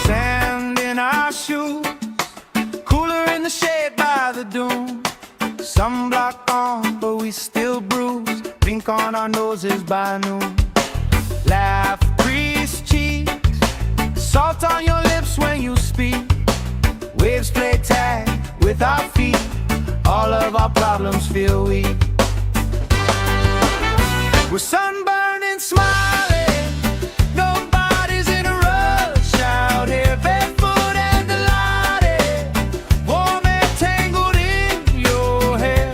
Sand in our shoes, cooler in the shade by the dune. Sunblock on, but we still bruise. Pink on our noses by noon. Laugh, grease cheeks, salt on your lips when you speak. Waves play tag with our feet. All of our problems feel weak. We're sunburned and smiling, nobody's in a rush out here, barefoot and delighted, warm hair tangled in your hair.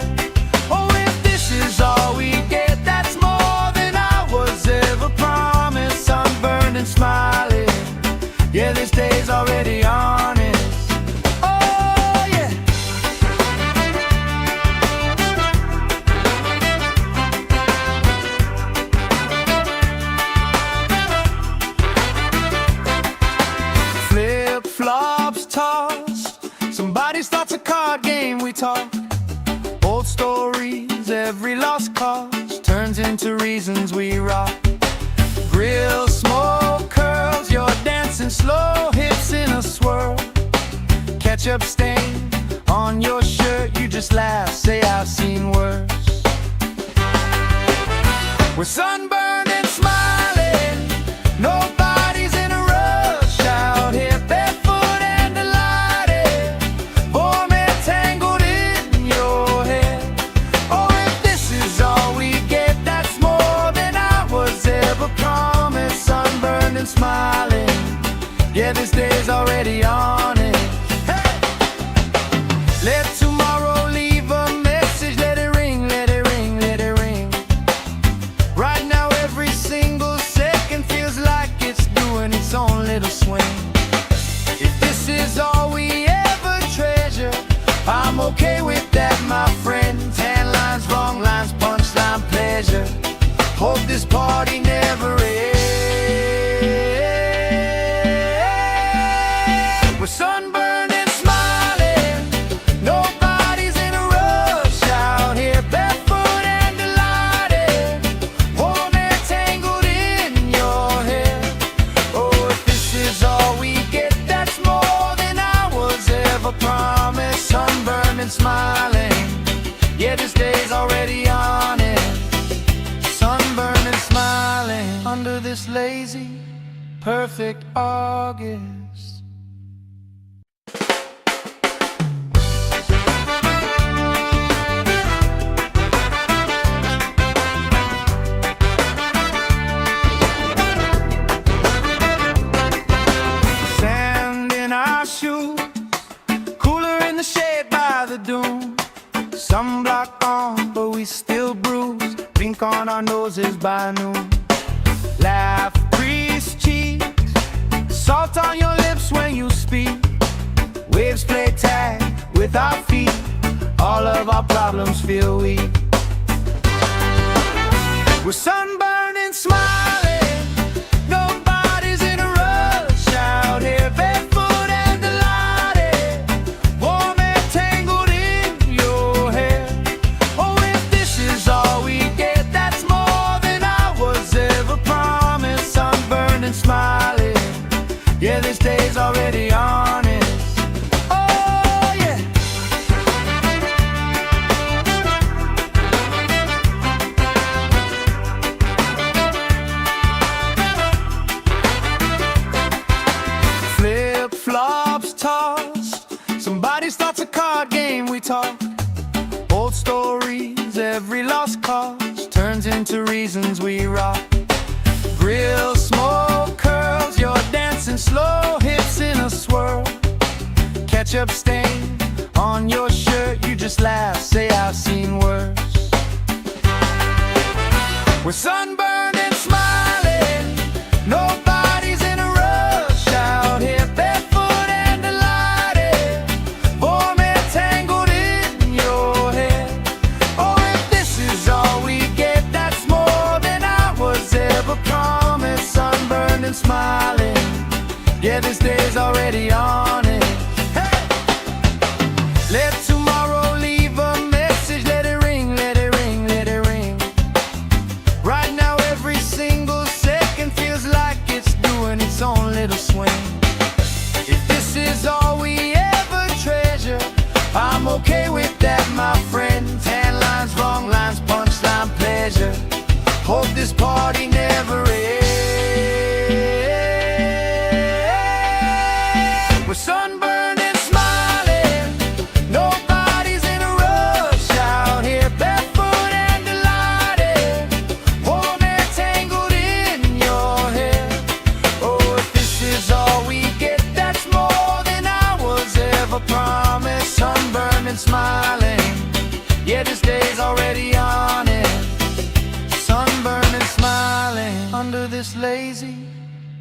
Oh, if this is all we get, that's more than I was ever promised. Sunburned and smiling, yeah, this day's already honest. Oh, yeah. into reasons we rock. Grill, smoke, curls, you're dancing slow, hips in a swirl. Ketchup stain on your shirt, you just laugh, say I've seen worse. We're sunburned and smiling, nobody's in a rush out here, barefoot and delighted, warm and tangled in your hair. Oh, if this is all we get, that's more than I was ever promised. Sunburned and smiling, yeah, this day's already on it. Hey! Let tomorrow leave a message, let it ring, let it ring, let it ring. Right now every single second feels like it's doing its own little swing. If this is all we ever treasure, I'm okay with that, my friend. Tan lines, wrong lines, punchline, pleasure. Hope this party never ends. We're sunburned and smiling, nobody's in a rush out here, barefoot and delighted, warm and tangled in your hair. Oh, if this is all we get, that's more than I was ever promised. Sunburned and smiling, yeah, this day's already on it. Sunburned and smiling under this lazy, perfect August. Sand in our shoes, cooler in the shade by the dune. Sunblock on, but we still bruise. Pink on our noses by noon. Laugh, grease cheeks, salt on your lips when you speak. Waves play tag with our feet. All of our problems feel weak. We're sunburned and smiling, nobody's in a rush out here, barefoot and delighted, warm and tangled in your hair. Oh, if this is all we get, that's more than I was ever promised. Sunburned and smiling, yeah, this day's already on it. Oh, yeah. Flip-flops tossed, somebody starts a card game, we talk. Old stories, every lost cause turns into reasons we rock. Grill, smoke, curls, you're dancing slow, hips in a swirl. Ketchup stain on your shirt, you just laugh, say I've seen worse. We're sunburned and smiling, nobody's in a rush out here, barefoot and delighted, warm and tangled in your hair. Oh, if this is all we get, that's more than I was ever promised. Sunburned and smiling, yeah, this day's already on it. Hey! Let tomorrow leave a message, let it ring, let it ring, let it ring. Right now every single second feels like it's doing its own little swing. If this is all we ever treasure, I'm okay with that, my friend. Tan lines, wrong lines, punchline, pleasure. Hope this party never ends. We're sunburned and smiling, nobody's in a rush out here, barefoot and delighted, warm and tangled in your hair. Oh, if this is all we get, that's more than I was ever promised. Sunburned and smiling, yeah, this day's already on it. Sunburned and smiling under this lazy,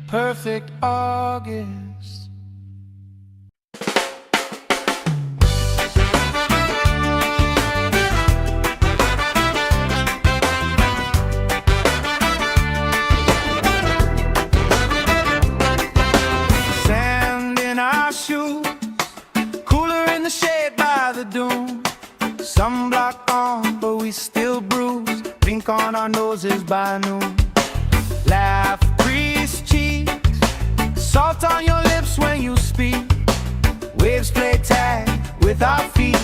perfect August. Sand in our shoes, cooler in the shade by the dune. Sunblock on, but we still bruise. Pink on our our noses by noon. Laugh, grease cheeks, salt on your lips when you speak. Waves play tag with our feet,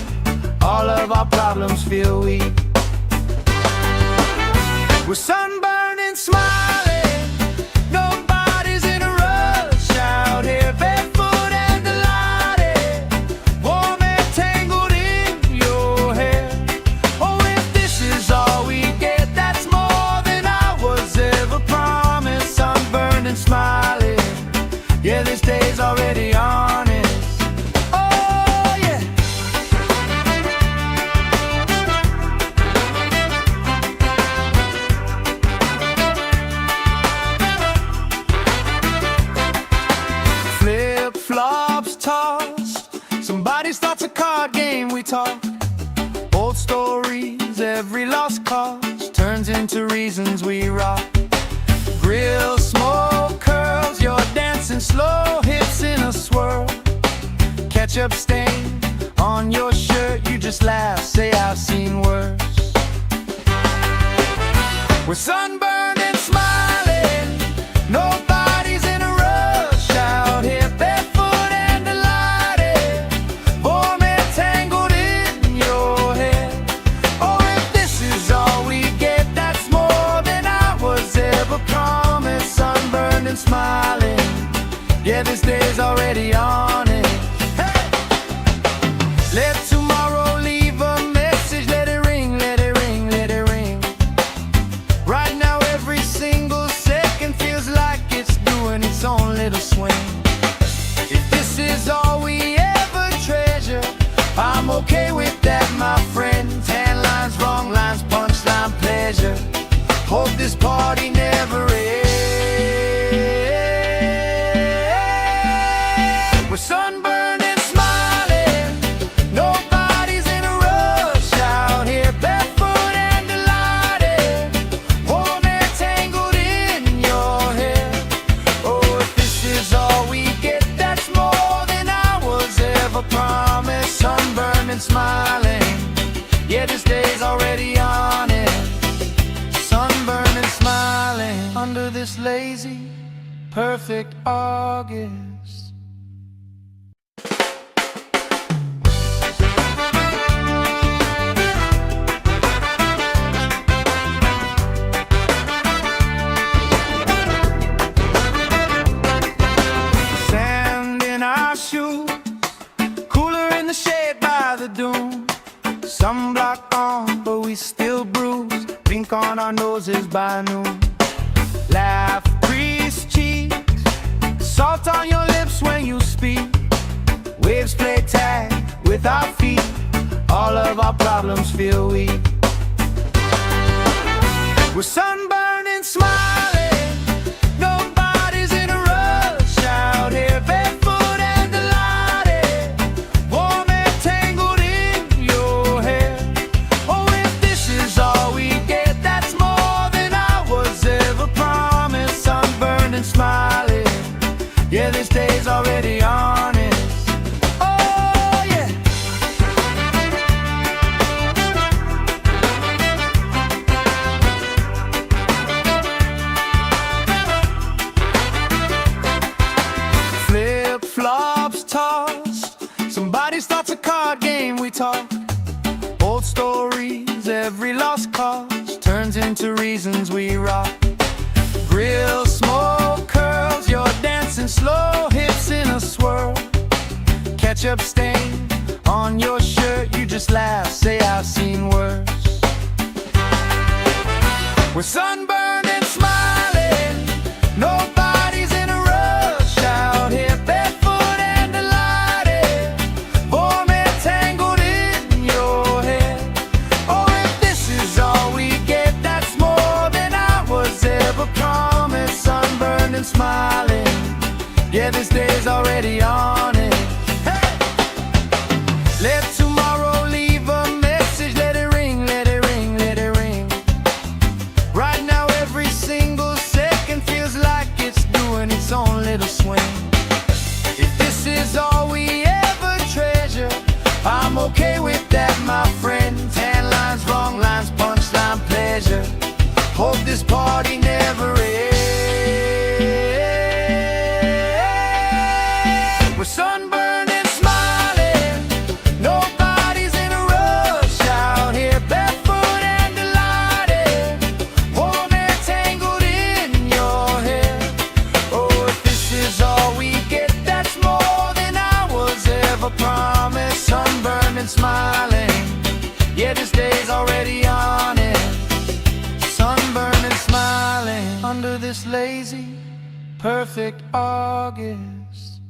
all of our problems feel weak. We're sunburned and smiling, nobody's in a rush out here, barefoot and delighted, warm and tangled in your hair. Oh, if this is all we get, that's more than I was ever promised. Sunburned and smiling, yeah, this day's already on it. Flops tossed, somebody starts a card game, we talk. Old stories, every lost cause turns into reasons we rock. Grill, smoke, curls, you're dancing slow, hips in a swirl. Ketchup stain on your shirt, you just laugh, say I've seen worse. We're sunburned and smiling, nobody's in a rush out here. Smiling, yeah, this day's already on it. Hey! Let tomorrow leave a message, let it ring, let it ring, let it ring. Right now every single second feels like it's doing its own little swing. If this is all we ever treasure, I'm okay with that, my friend. Tan lines, wrong lines, punchline, pleasure. Hope this party never ends. Sunburned and smiling, nobody's in a rush out here, barefoot and delighted, warm and tangled in your hair. Oh, if this is all we get, that's more than I was ever promised. Sunburned and smiling, yeah, this day's already on it. Sunburned and smiling under this lazy, perfect August. Cooler in the shade by the dune. Sunblock on, but we still bruise. Pink on our noses by noon. Laugh, grease cheeks, salt on your lips when you speak. Waves play tag with our feet, all of our problems feel weak. We're sunburned and smiling, nobody's in a rush out here, barefoot and delighted, warm and tangled in your hair. Oh, if this is all we get, that's more than I was ever promised. Sunburned and smiling, yeah, this day's already on it. Oh, yeah. Flip-flops tossed, somebody starts a card game, we talk. Old stories, every lost cause turns into reasons we rock. Grill, smoke, curls, you're dancing slow, hips in a swirl. Ketchup stain on your shirt, you just laugh, say I've seen worse. We're sunburned and smiling, nobody's in a rush out here, barefoot and delighted, warm and tangled in your hair. Oh, if this is all we get, that's more than I was ever promised. Sunburned and smiling, yeah, this day's already on it. Hey! Let tomorrow leave a message, let it ring, let it ring, let it ring. Right now every single second feels like it's doing its own little swing. If this is all we ever treasure, I'm okay with that, my friend. Tan lines, wrong lines, punchline, pleasure. lazy, perfect August.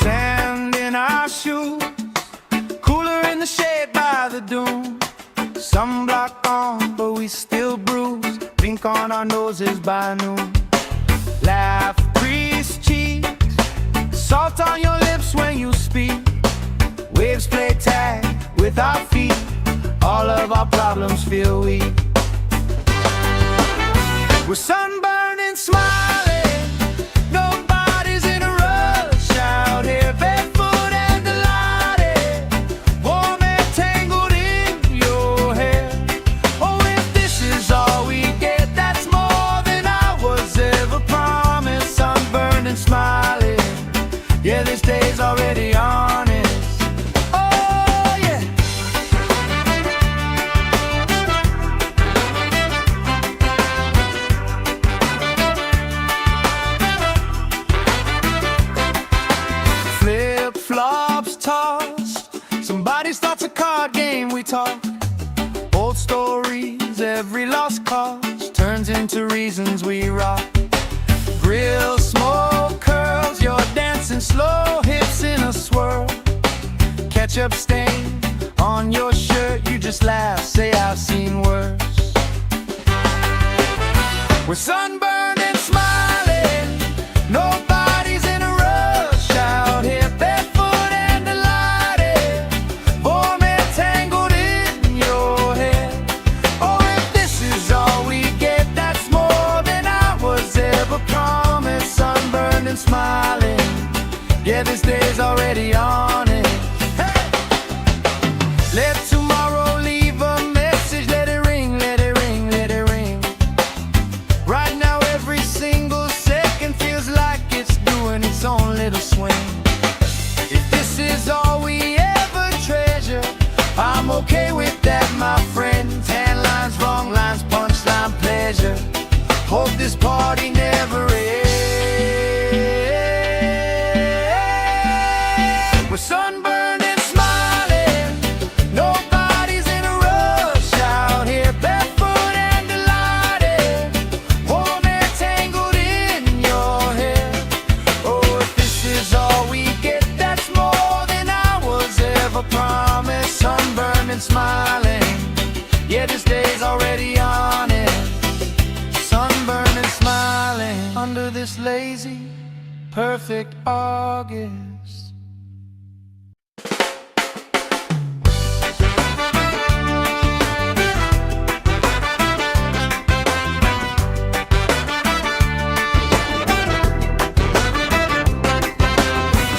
Sand in our shoes, cooler in the shade by the dune. Sunblock on, but we still bruise. Pink on our noses by noon. Laugh, crease cheeks, salt on your lips when you speak. Waves play tag with our feet. All of our problems feel weak. We're sunburned and smiling. Nobody's in a rush out here, barefoot and delighted. Warm and tangled in your hair. Oh, if this is all we get, that's more than I was ever promised. Sunburned and smiling. Yeah, this day's already honest. Oh, yeah. Flip-flops tossed. Somebody starts a card game, we talk. Old stories, every lost cause turns into reasons we rock. Grill smoke curls, you're dancing slow, hips in a swirl. Ketchup stain on your shirt, you just laugh, say I've seen worse. We're sunburned and smiling. Nobody's in a rush out here, barefoot and delighted. Warm and tangled in your hair. Oh, if this is all we get, that's more than I was ever promised. Sunburned and smiling. Yeah, this day's already on it. Hey! Let tomorrow leave a message. Let it ring, let it ring, let it ring. Right now every single second feels like it's doing its own little swing. If this is all we ever treasure, I'm okay with that, my friend. Tan lines, wrong lines, punchline, pleasure. Hope this party never ends. We're sunburned and smiling. Nobody's in a rush out here, barefoot and delighted. Warm and tangled in your hair. Oh, if this is all we get, that's more than I was ever promised. Sunburned and smiling. Yeah, this day's already on it. Sunburned and smiling under this lazy, perfect August.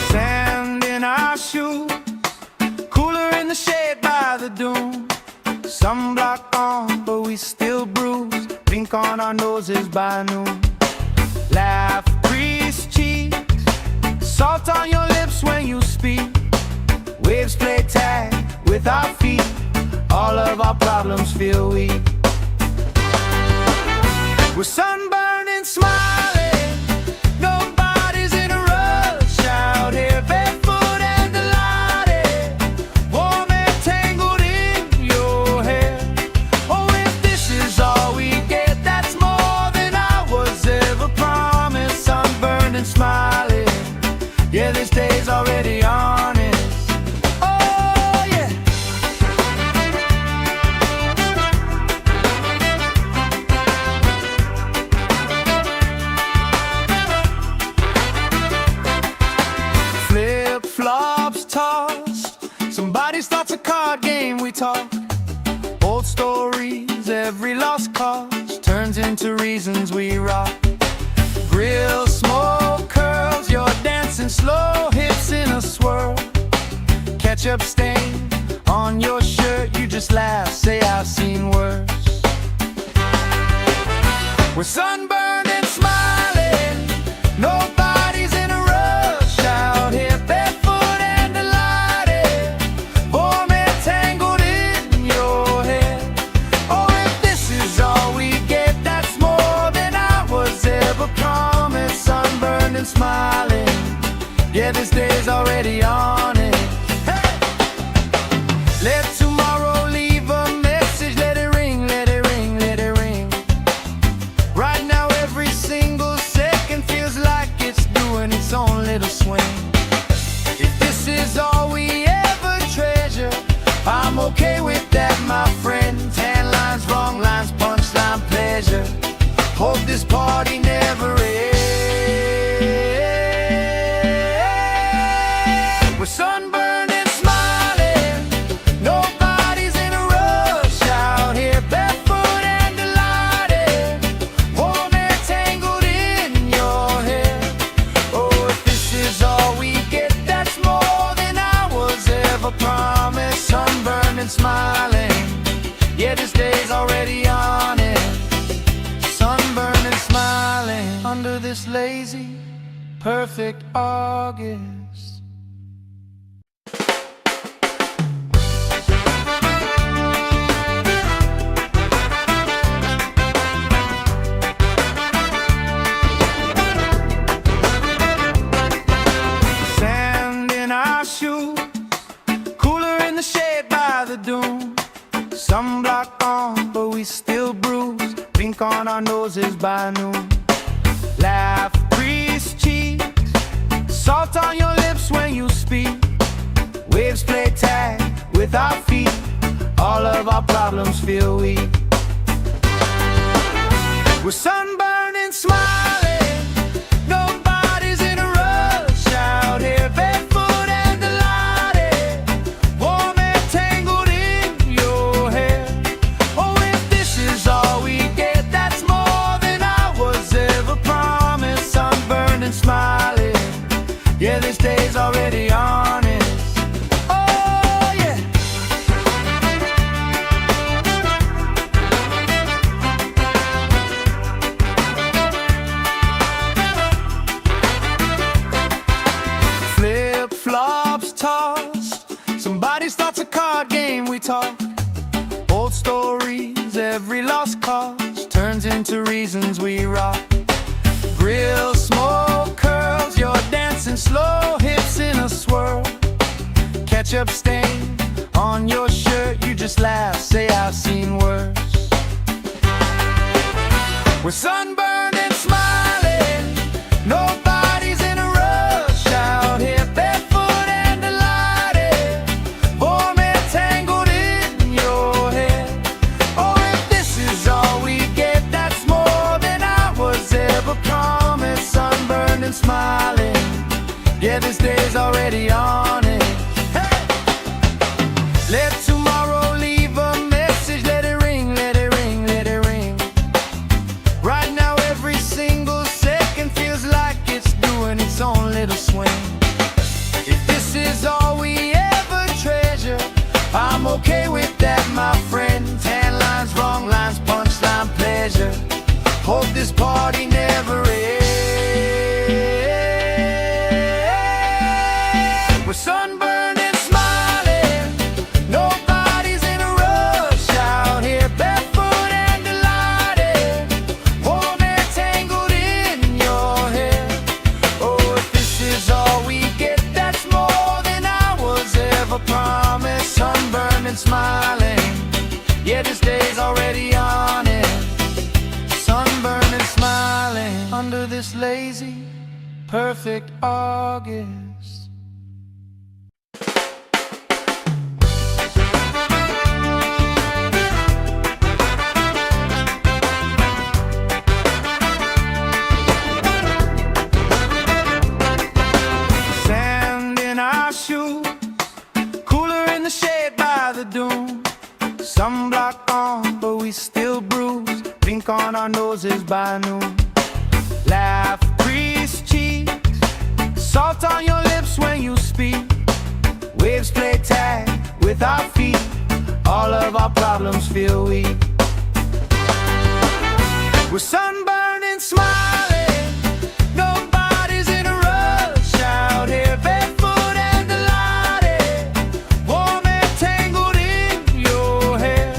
Sand in our shoes, cooler in the shade by the dune. Sunblock on, but we still bruise. Pink on our noses by noon. Laugh, crease cheeks, salt on your lips when you speak. Waves play tag with our feet. All of our problems feel weak. We're sunburned and smiling. Nobody's in a rush out here, barefoot and delighted. Warm and tangled in your hair. Oh, if this is all we get, that's more than I was ever promised. Sunburned and smiling. Yeah, this day's already honest. Oh, yeah. Flip-flops tossed. Somebody starts a card game, we talk. Old stories, every lost cause turns into reasons we rock. Grill smoke curls, you're dancing slow, hips in a swirl. Ketchup stain on your shirt, you just laugh, say I've seen worse. We're sunburned and smiling. Nobody's in a rush out here, barefoot and delighted. Warm and tangled in your hair. Oh, if this is all we get, that's more than I was ever promised. Sunburned sunburned and smiling. Yeah, this day's already on it. Hey! Let tomorrow leave a message. Let it ring, let it ring, let it ring. Right now every single second feels like it's doing its own little swing. If this is all we ever treasure, I'm okay with that, my friend. Tan lines, wrong lines, punchline, pleasure. Hope this party never ends. We're sunburned and smiling. Nobody's in a rush out here, barefoot and delighted. Warm air tangled in your hair. Oh, if this is all we get, that's more than I was ever promised. Sunburned and smiling. Yeah, this day's already on it. Sunburned and smiling under this lazy, perfect August. Sand in our shoes, cooler in the shade by the dune. Sunblock on, but we still bruise. Pink on our noses by noon. Laugh, grease cheeks, salt on your lips when you speak. Waves play tag with our feet. All of our problems feel weak. We're sunburned and smiling. Nobody's in a rush out here, barefoot and delighted. Warm air tangled in your hair. Oh, if this is all we get, that's more than I was ever promised. Sunburned and smiling. Yeah, this day's already honest. Oh, yeah. Flip-flops tossed. Somebody starts a card game, we talk. Old stories, every lost cause turns into reasons we rock. Grill smoke curls, you're dancing slow, hips in a swirl. Ketchup stain on your shirt, you just laugh, say I've seen worse. We're sunburned and smiling. Nobody's in a rush out here, barefoot and delighted. Warm air tangled in your hair. Oh, if this is all we get, that's more than I was ever promised. Sunburned and smiling. Yeah, this day's already on it. Hey! Let tomorrow leave a message. Let it ring, let it ring, let it ring. Right now every single second feels like it's doing its own little swing. If this is all we ever treasure, I'm okay with that, my friend. Tan lines, wrong lines, punchline, pleasure. Hope this party never ends. We're sunburned and smiling. Nobody's in a rush out here, barefoot and delighted. Warm air tangled in your hair. Oh, if this is all we get, that's more than I was ever promised. Sunburned and smiling. Yeah, this day's already on it. Sunburned and smiling under this lazy, perfect August. Sand in our shoes, cooler in the shade by the dune. Sunblock on, but we still bruise. Pink on our noses by noon. Laugh, grease cheeks, salt on your lips when you speak. Waves play tag with our feet. All of our problems feel weak. We're sunburned and smiling. Nobody's in a rush out here, barefoot and delighted. Warm air tangled in your hair.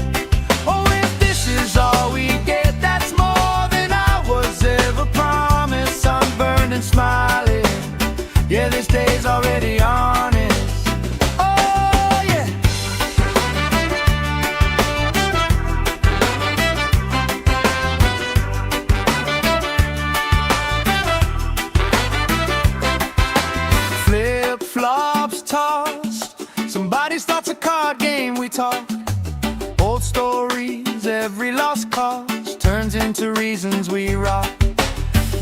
Oh, if this is all we get, that's more than I was ever promised. Sunburned and smiling. Yeah, this day's already honest. Oh yeah. Flip-flops tossed, somebody starts a card game, we talk. Old stories, every lost cause turns into reasons we rock.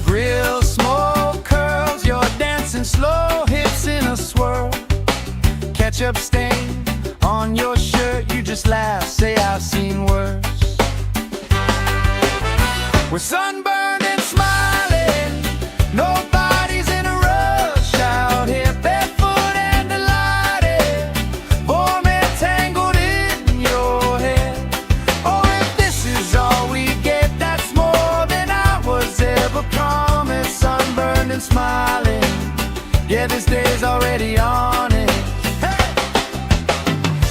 Grill smoke curls, you're dancing slow, hips in a swirl. Ketchup stain on your shirt, you just laugh, say I've seen worse. We're sunburned and smiling, nobody's in a rush out here, barefoot and delighted, warm and tangled in your hair. Oh, if this is all we get, that's more than I was ever promised. Sunburned and smiling, yeah, this day's already on it. Hey!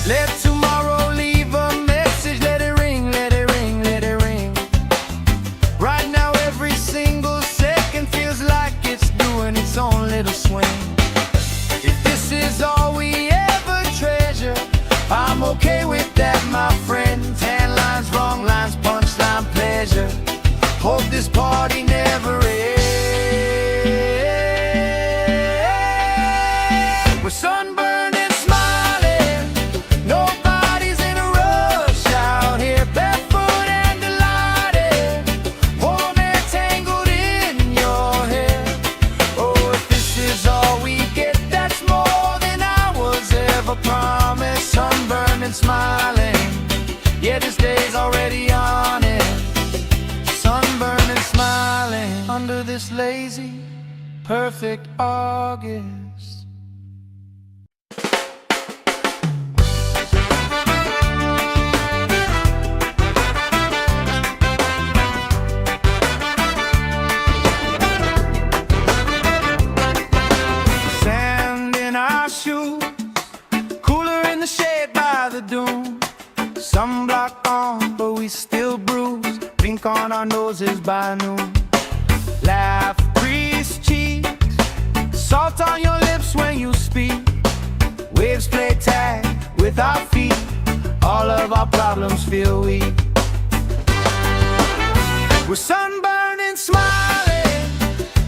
Let tomorrow leave a message, let it ring, let it ring, let it ring. Right now every single second feels like it's doing its own little swing. If this is all we ever treasure, I'm okay with that, my friend. Tan lines, wrong lines, punchline, pleasure. Hope this party never ends. We're sunburned and smiling, nobody's in a rush out here, barefoot and delighted, warm and tangled in your hair. Oh, if this is all we get, that's more than I was ever promised. Sunburned and smiling, yeah, this day's already on it. Sunburned and smiling under this lazy, perfect August. Sand in our shoes, cooler in the shade by the dune. Sunblock on, but we still bruise. Pink on our noses by noon. Laugh, grease cheeks, salt on your lips when you speak. Waves play tag with our feet, all of our problems feel weak. We're sunburned and smiling,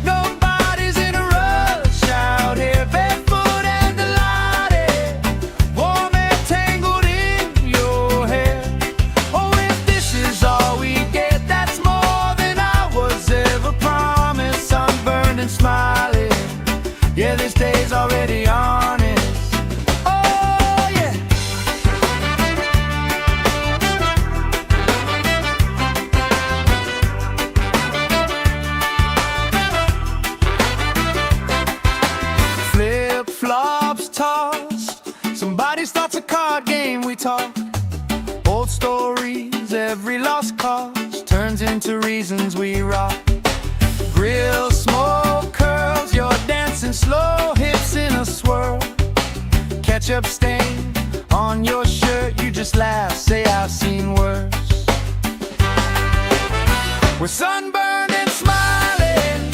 nobody's in a rush out here, barefoot and delighted, warm and tangled in your hair. Oh, if this is all we get, that's more than I was ever promised. Sunburned and smiling, yeah, this day's already honest. Oh yeah. Flip-flops tossed, somebody starts a card game, we talk. Old stories, every lost cause turns into reasons we rock. Grill smoke curls, you're dancing slow, hips in a swirl. Ketchup stain on your shirt, you just laugh, say I've seen worse. We're sunburned and smiling,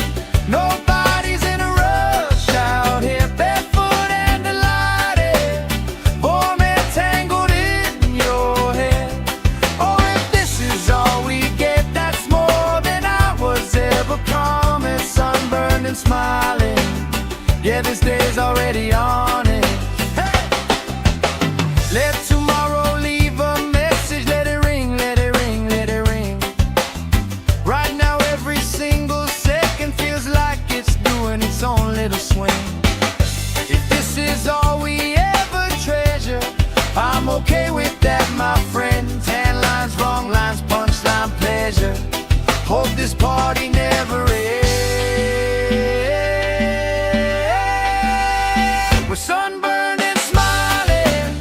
nobody's in a rush out here, barefoot and delighted, warm and tangled in your hair. Oh, if this is all we get, that's more than I was ever promised. Sunburned and smiling, yeah, this day's already on it. Hey! Let tomorrow leave a message, let it ring, let it ring, let it ring. Right now every single second feels like it's doing its own little swing. If this is all we ever treasure, I'm okay with that, my friend. Tan lines, wrong lines, punchline, pleasure. Hope this party never ends. We're sunburned and smiling,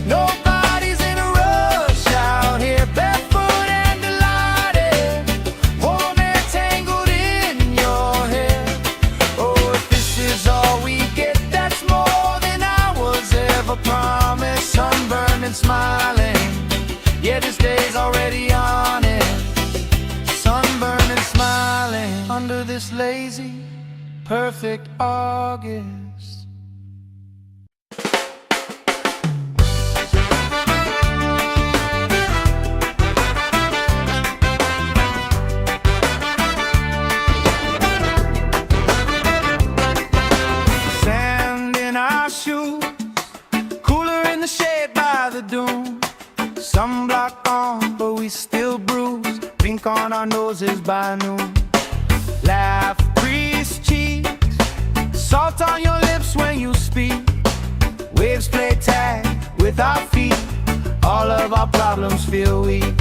nobody's in a rush out here, barefoot and delighted, warm and tangled in your hair. Oh, if this is all we get, that's more than I was ever promised. Sunburned and smiling, yeah, this day's already on it. Sunburned and smiling under this lazy, perfect August. Sand in our shoes, cooler in the shade by the dune. Sunblock on, but we still bruise. Pink on our noses by noon. Laugh, crease cheeks, salt on your lips when you speak. Waves play tag with our feet. All of our problems feel weak.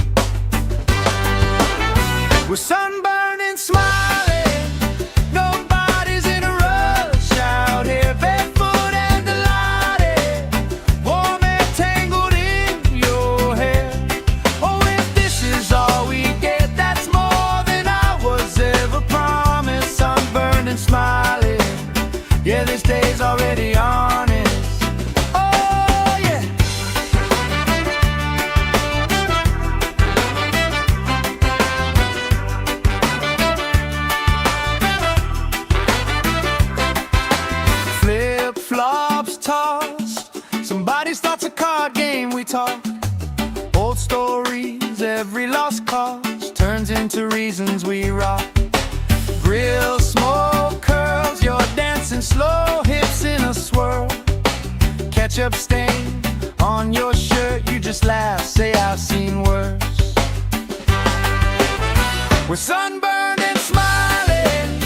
We're sunburned and smiling. Nobody's in a rush out here. Barefoot and delighted, warm and tangled in your hair. Oh, if this is all we get, that's more than I was ever promised. Sunburned and smiling, yeah, this day's already honest. Oh, yeah. Flip-flops tossed, somebody starts a card game, we talk. Old stories, every lost cause turns into reasons we rock. Grill smoke curls, you're dancing slow, hips in a swirl. Ketchup stain on your shirt, you just laugh, say I've seen worse. We're sunburned and smiling,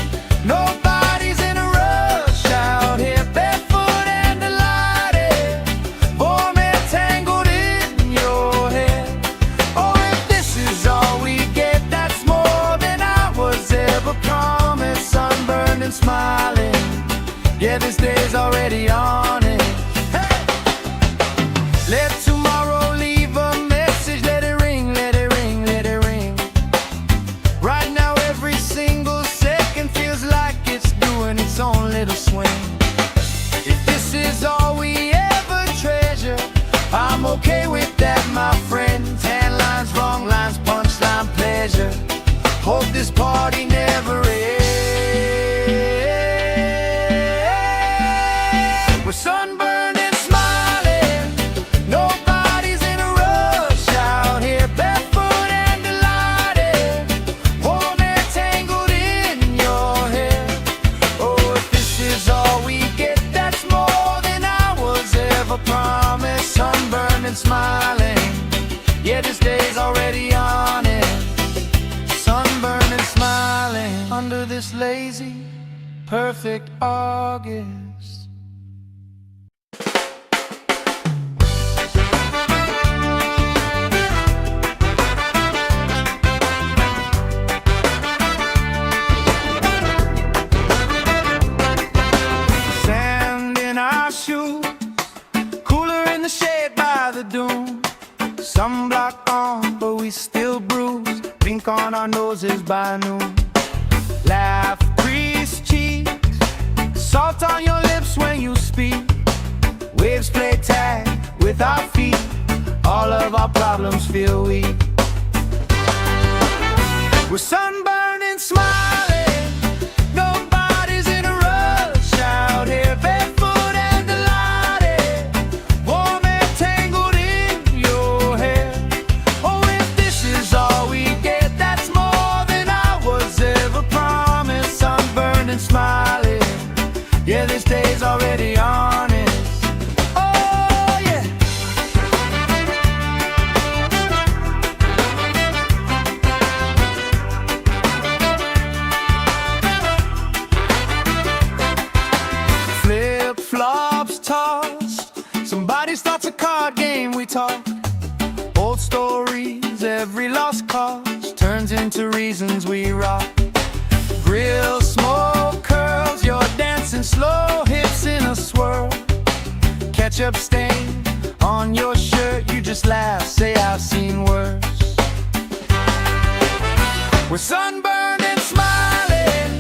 nobody's in a rush out here. Barefoot and delighted, warm and tangled in your hair. Oh, if this is all we get, that's more than I was ever promised. Sunburned and smiling, yeah, this day's already on it. Hey! Let tomorrow leave a message, let it ring, let it ring, let it ring. Right now every single second feels like it's doing its own little swing. If this is all we ever treasure, I'm okay with that, my friend. Tan lines, wrong lines, punchline, pleasure. Hope this party never ends. We're sunburned and smiling, nobody's in a rush out here. Barefoot and delighted, warm and tangled in your hair. Oh, if this is all we get, that's more than I was ever promised. Sunburned and smiling, yeah, this day's already on it. Sunburned and smiling under this lazy, perfect August. Sand in our shoes, cooler in the shade by the dune. Sunblock on, but we still bruise. Pink on our noses by noon. Laugh, crease cheeks, salt on your lips when you speak. Waves play tag with our feet. All of our problems feel weak. We're sunburned and smiling, nobody's in a rush out here. Barefoot and delighted, warm and tangled in your hair. Oh, if this is all we get, that's more than I was ever promised. Sunburned and smiling, yeah, this day's already honest. Oh, yeah. Flip-flops tossed, somebody starts a card game, we talk. Old stories, every lost cause turns into reasons we rock. Grill smoke curls, you're dancing slow, hips in a swirl. Ketchup stain on your shirt, you just laugh, say I've seen worse. We're sunburned and smiling,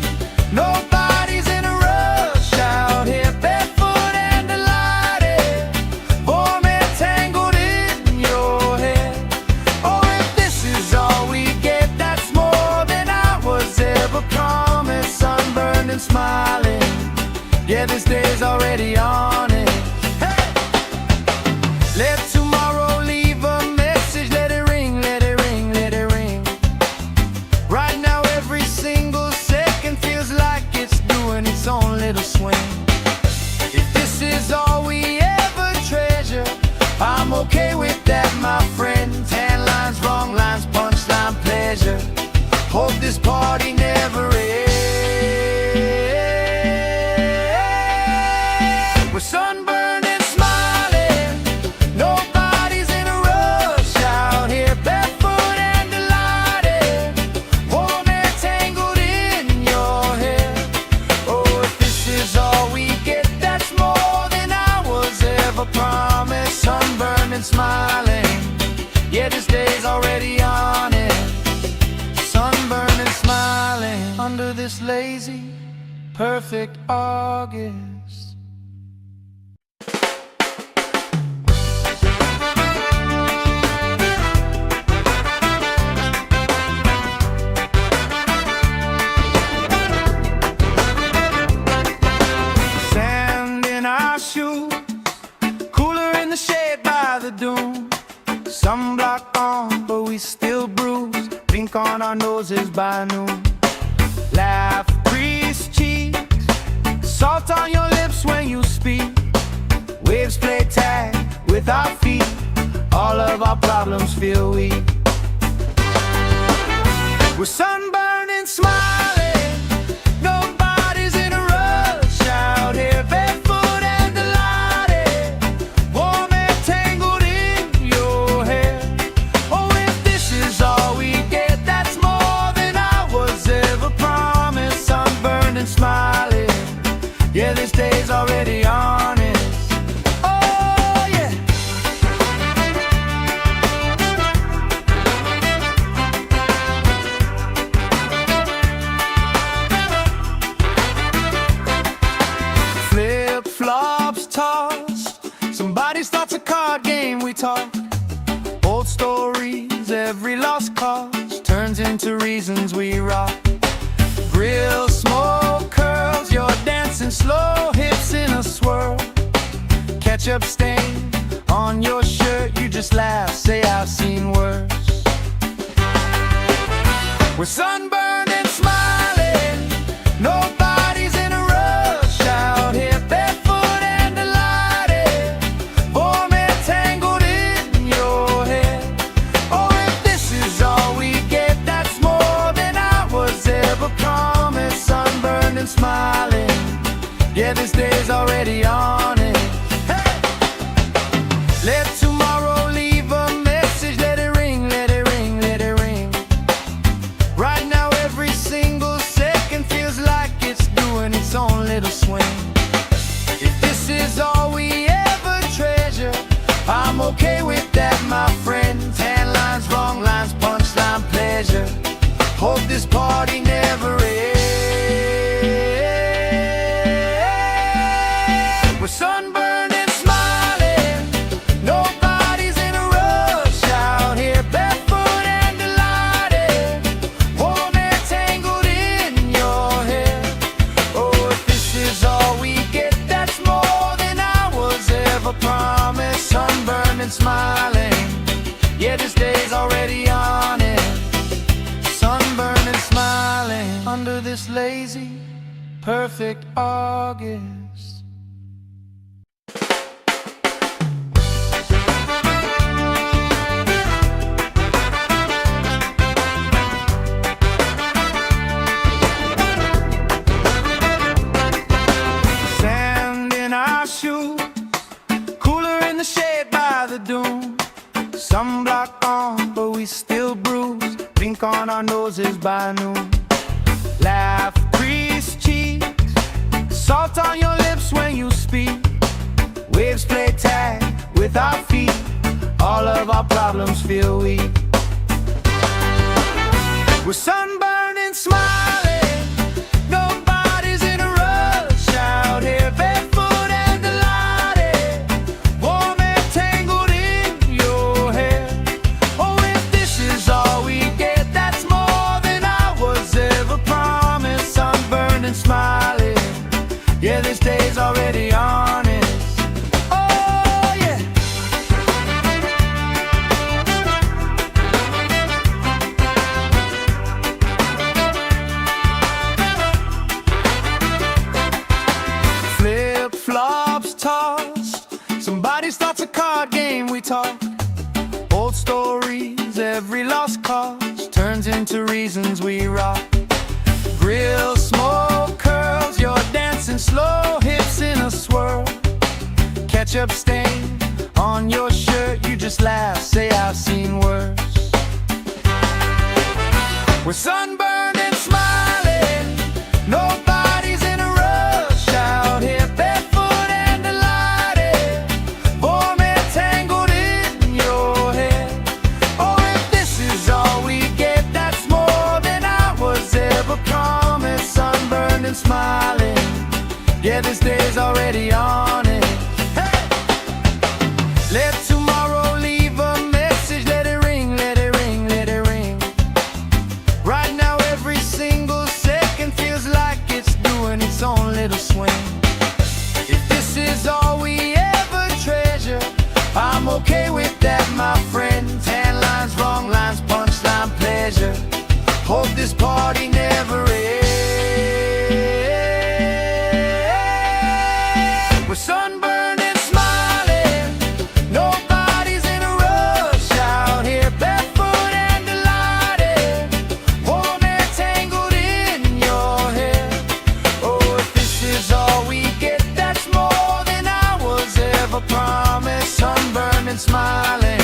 nobody's in a rush out here. Barefoot and delighted, warm and tangled in your hair. Oh, if this is all we get, that's more than I was ever promised. Sunburned and smiling, Yeah, this day's already on it. Hey! Let tomorrow leave a message. Let it ring, let it ring, let it ring. Right now every single second feels like it's doing its own little swing. If this is all we ever treasure, I'm okay with that, my friend. Tan lines, wrong lines, punchline, pleasure. Hope this party never ends. We're sunburned and smiling. Nobody's in a rush out here, barefoot and delighted. Warm air tangled in your hair. Oh, if this is all we get, that's more than I was ever promised. Sunburned and smiling. Yeah, this day's already on it. Sunburned and smiling under this lazy, perfect August. Sand in our shoes, cooler in the shade by the dune. Sunblock on, but we still bruise. Pink on our noses by noon. Laugh, grease cheeks, salt on your lips when you speak. Waves play tag with our feet. All of our problems feel weak. We're sunburned and smiling. Nobody's in a rush out here, barefoot and delighted. Warm air tangled in your hair. Oh, if this is all we get, that's more than I was ever promised. Sunburned and smiling. Yeah, this day's already honest. Oh, yeah. Flip-flops tossed. Somebody starts a card game, we talk. Old stories, every lost cause turns into reasons we rock. Grill smoke curls, you're dancing slow, hips in a swirl. Ketchup stain on your shirt, you just laugh, say I've seen worse. We're sunburned and smiling. Nobody's in a rush out here, barefoot and delighted. Warm air tangled in your hair. Oh, if this is all we get, that's more than I was ever promised. Sunburned and smiling. Yeah, this day's already on it. Hey! Let tomorrow leave a message. Let it ring, let it ring, let it ring. Right now every single second feels like it's doing its own little swing. If this is all we ever treasure, I'm okay with that, my friend. Tan lines, wrong lines, punchline, pleasure. Hope this party never ends. We're sunburned and smiling. Nobody's in a rush out here, barefoot and delighted. Warm air tangled in your hair. Oh, if this is all we get, that's more than I was ever promised. Sunburned and smiling. Yeah, this day's already on it. Sunburned and smiling under this lazy, perfect August. Sand in our shoes, cooler in the shade by the dune. Sunblock on, but we still bruise. Pink on our noses by noon. Laugh, grease cheeks, salt on your lips when you speak. Waves play tag with our feet. All of our problems feel weak. We're sunburned and smiling. Nobody's in a rush out here, barefoot and delighted. Warm air tangled in your hair. Oh, if this is all we get, that's more than I was ever promised. Sunburned and smiling. Yeah, this day's already honest. Oh yeah. Flip-flops tossed, somebody starts a card game, we talk. Old stories, every lost cause turns into reasons we rock. Grill smoke curls, you're dancing slow, hips in a swirl. Ketchup stain on your shirt, you just laugh, say I've seen worse. We're sunburned and smiling, nobody's in a rush out here, barefoot and delighted, vomit tangled in your hair. Oh, if this is all we get, that's more than I was ever promised. Sunburned and smiling, yeah, this day's already on it. Hey! Let tomorrow leave a message, let it ring, let it ring, let it ring. Right now every single second feels like it's doing its own little swing. If this is all we ever treasure, I'm okay with that, my friend. Tan lines, wrong lines, punchline, pleasure. Hope this party never ends. We're sunburned and smiling, nobody's in a rush out here, barefoot and delighted, warm air tangled in your hair. Oh, if this is all we get, that's more than I was ever promised. Sunburned and smiling,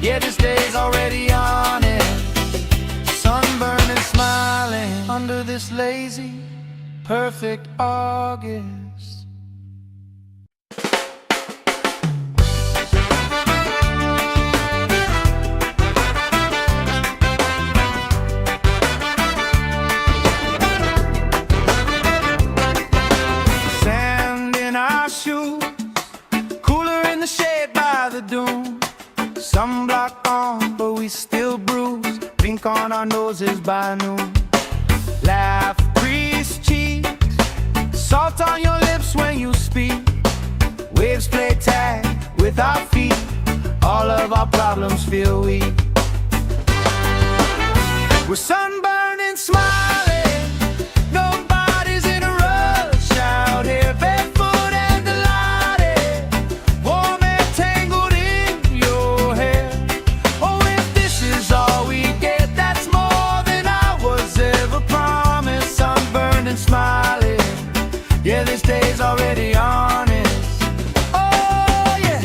yeah, this day's already on it. Sunburned and smiling under this lazy, perfect August. Sand in our shoes, cooler in the shade by the dune. Sunblock on, but we still bruise. Pink on our noses by noon. Laugh, grease cheeks, salt on your lips when you speak. Waves play tag with our feet, all of our problems feel weak. We're sunburned and smiling, nobody's in a rush out here, barefoot and delighted, warm air tangled in your hair. Oh, if this is all we get, that's more than I was ever promised. Sunburned and smiling, yeah, this day's already honest. Oh yeah.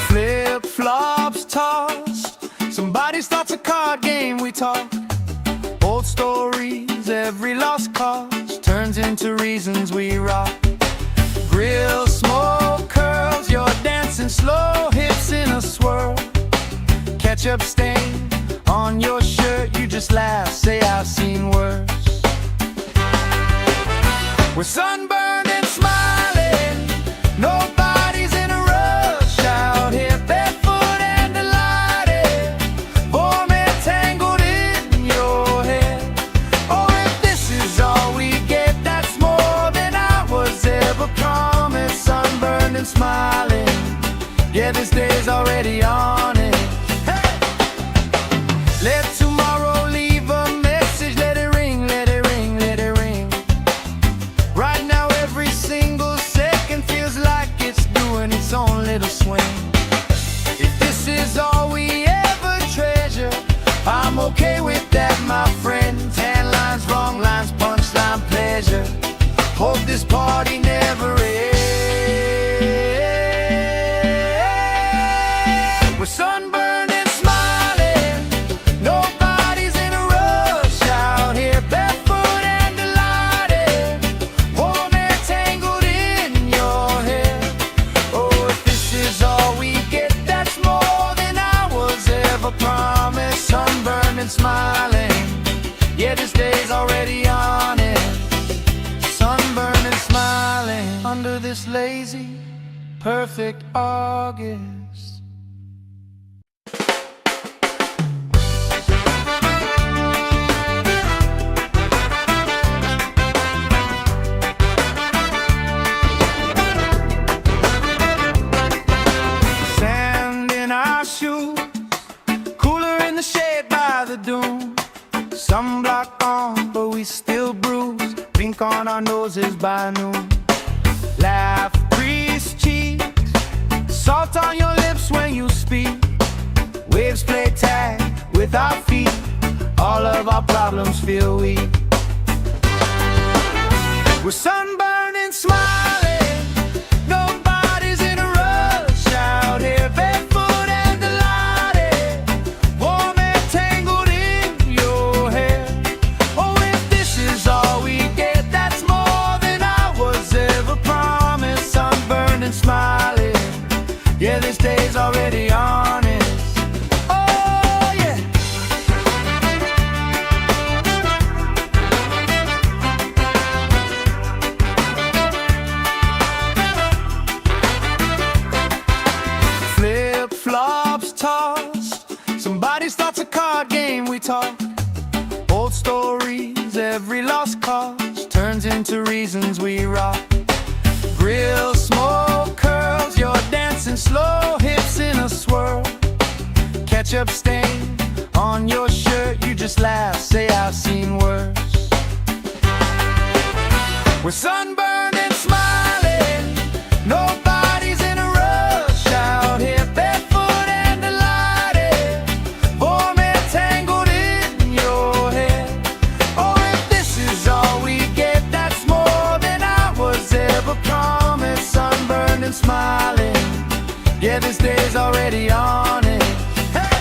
Flip-flops tossed, somebody starts a card game, we talk. Old stories, every lost cause turns into reasons we rock. Grill smoke curls, you're dancing slow, hips in a swirl. Ketchup stain on your shirt, you just laugh, say I've seen worse. We're sunburned and smiling, nobody's in a rush out here, barefoot and delighted, warm air tangled in your hair. Oh, if this is all we get, that's more than I was ever promised. Sunburned and smiling, yeah, this day's already on it. Hey! Let tomorrow leave a message, let it ring, let it ring, let it ring. Right now every single second feels like it's doing its own little swing. If this is all we ever treasure, I'm okay with that, my friend. Tan lines, wrong lines, punchline, pleasure. Hope this party never ends. We're sunburned and smiling, nobody's in a rush out here, barefoot and delighted, warm air tangled in your hair. Oh, if this is all we get, that's more than I was ever promised. Sunburned and smiling, yeah, this day's already on it. Sunburned and smiling under this lazy, perfect August. our shoes, cooler in the shade by the dune. Sunblock on, but we still bruise. Pink on our noses by noon. Laugh, grease cheeks, salt on your lips when you speak. Waves play tag with our feet. All of our problems feel weak. We're sunburned and smiling. Nobody's in a rush out here, barefoot and delighted, warm and tangled in your hair. Oh, if this is all we get, that's more than I was ever promised. Sunburned and smiling, yeah, this day's already honest. Oh, yeah. Flip-flops tossed, somebody starts a card game, we talk. Old stories, every lost cause turns into reasons we rock. Grill smoke curls, you're dancing slow, hips in a swirl. Ketchup stain on your shirt, you just laugh, say I've seen worse. We're sunburned and smiling, nobody's in a rush out here, barefoot and delighted, warm and tangled in your hair. Oh, if this is all we get, that's more than I was ever promised. Sunburned and smiling, yeah, this day's already on it. Hey!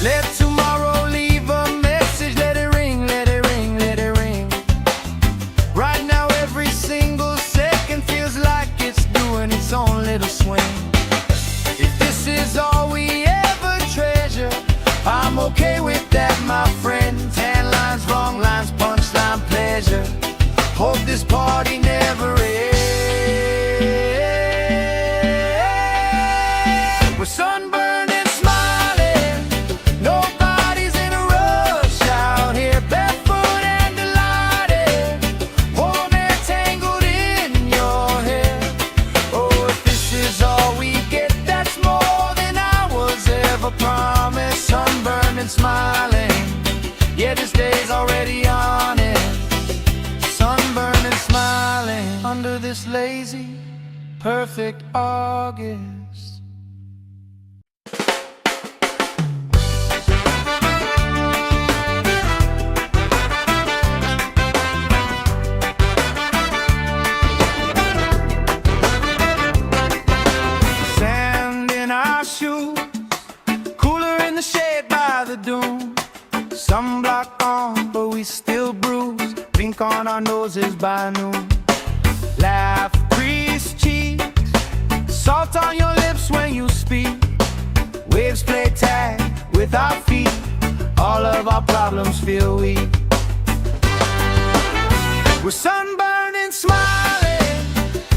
Let tomorrow leave a message, let it ring, let it ring, let it ring. Right now every single second feels like it's doing its own little swing. If this is all we ever treasure, I'm okay with that, my friend. Tan lines, wrong lines, punchline, pleasure. Hope this party never ends. We're sunburned and smiling, nobody's in a rush out here, barefoot and delighted, warm and tangled in your hair. Oh, if this is all we get, that's more than I was ever promised. Sunburned and smiling, yeah, this day's already on it. Sunburned and smiling under this lazy, perfect August. Sand in our shoes, cooler in the shade by the dune. Sunblock on, but we still bruise. Pink on our noses by noon. Laugh, grease cheeks, salt on your lips when you speak. Waves play tag with our feet. All of our problems feel weak. We're sunburned and smiling,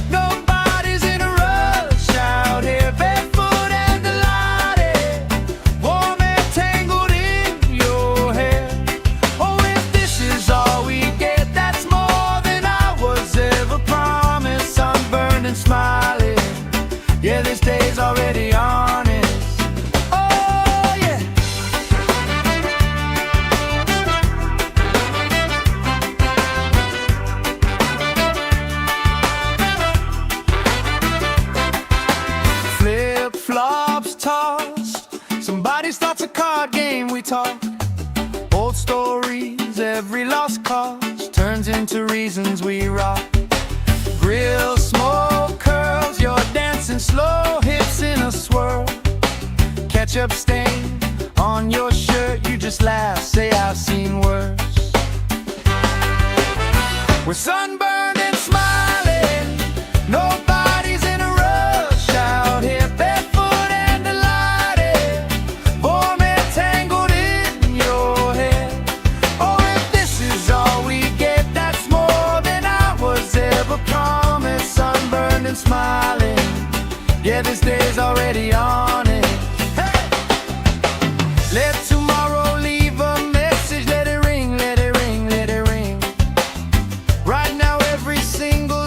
nobody's in a rush out here, barefoot and delighted, warm and tangled in your hair. Oh, if this is all we get, that's more than I was ever promised. Sunburned and smiling, yeah, this day's already honest. Oh, yeah. Flip-flops tossed, somebody starts a card game, we talk. Old stories, every lost cause turns into reasons we rock. Grill smoke curls, you're dancing slow, hips in a swirl. Ketchup stain on your shirt, you just laugh, say I've seen worse. We're sunburned and smiling, nobody's in a rush out here, barefoot and delighted, warm and tangled in your hair. Oh, if this is all we get, that's more than I was ever promised. Sunburned and smiling, yeah, this day's already on it. Hey! Let tomorrow leave a message, let it ring, let it ring, let it ring. Right now every single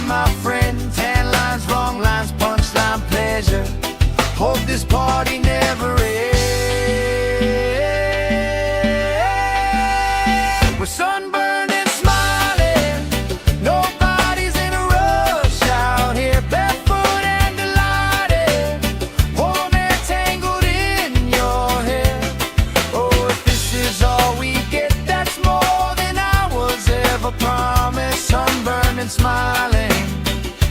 my friend. Tan lines, wrong lines, punchline, pleasure. Hope this party never ends. We're sunburned and smiling. Nobody's in a rush out here, barefoot and delighted. Warm air tangled in your hair. Oh, if this is all we get, that's more than I was ever promised. Sunburned and smiling.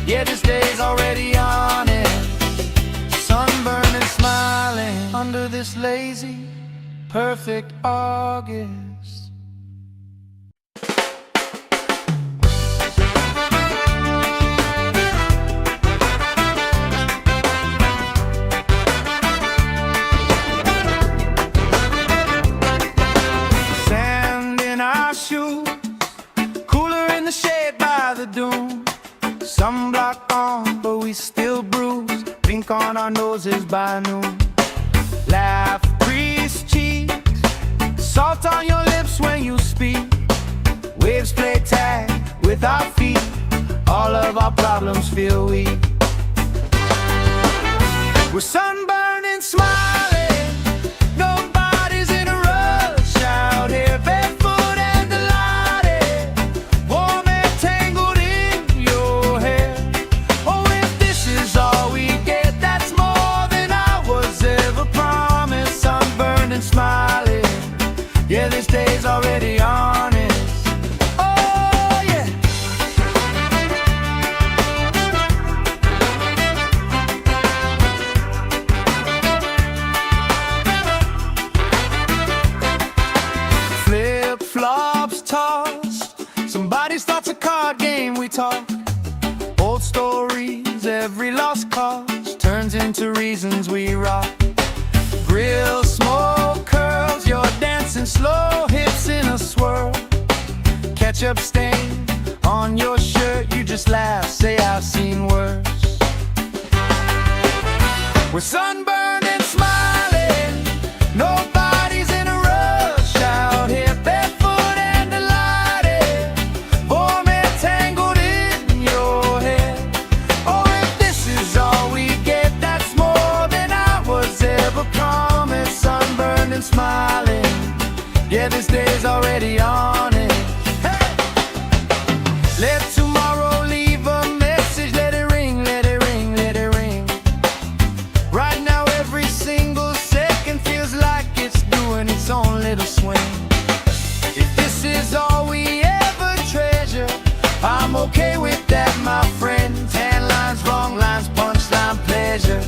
Yeah, this day's already on it. Sunburned and smiling under this lazy, perfect August. Sand in our shoes, cooler in the shade by the dune. Sunblock on, but we still bruise. Pink on our noses by noon. Laugh, grease cheeks, salt on your lips when you speak. Waves play tag with our feet. All of our problems feel weak. We're sunburned and smiling. Nobody's in a rush out here, barefoot and delighted. Warm air tangled in your hair. Oh, if this is all we get, that's more than I was ever promised. Sunburned and smiling. Yeah, this day's already honest. Oh, yeah. Flip-flops tossed. Somebody starts a card game, we talk. Old stories, every lost cause turns into reasons we rock. Grill, smoke, curls, you're dancing slow, hips in a swirl. Ketchup stain on your shirt, you just laugh, say I've seen worse. We're sunburned and smiling. Nobody's in a rush out here, barefoot and delighted. Warm air tangled in your hair. Oh, if this is all we get, that's more than I was ever promised. Sunburned and smiling. Yeah, this day's already on it. Hey! Let tomorrow leave a message. Let it ring, let it ring, let it ring. Right now every single second feels like it's doing its own little swing. If this is all we ever treasure, I'm okay with that, my friend. Tan lines, wrong lines, punchline, pleasure.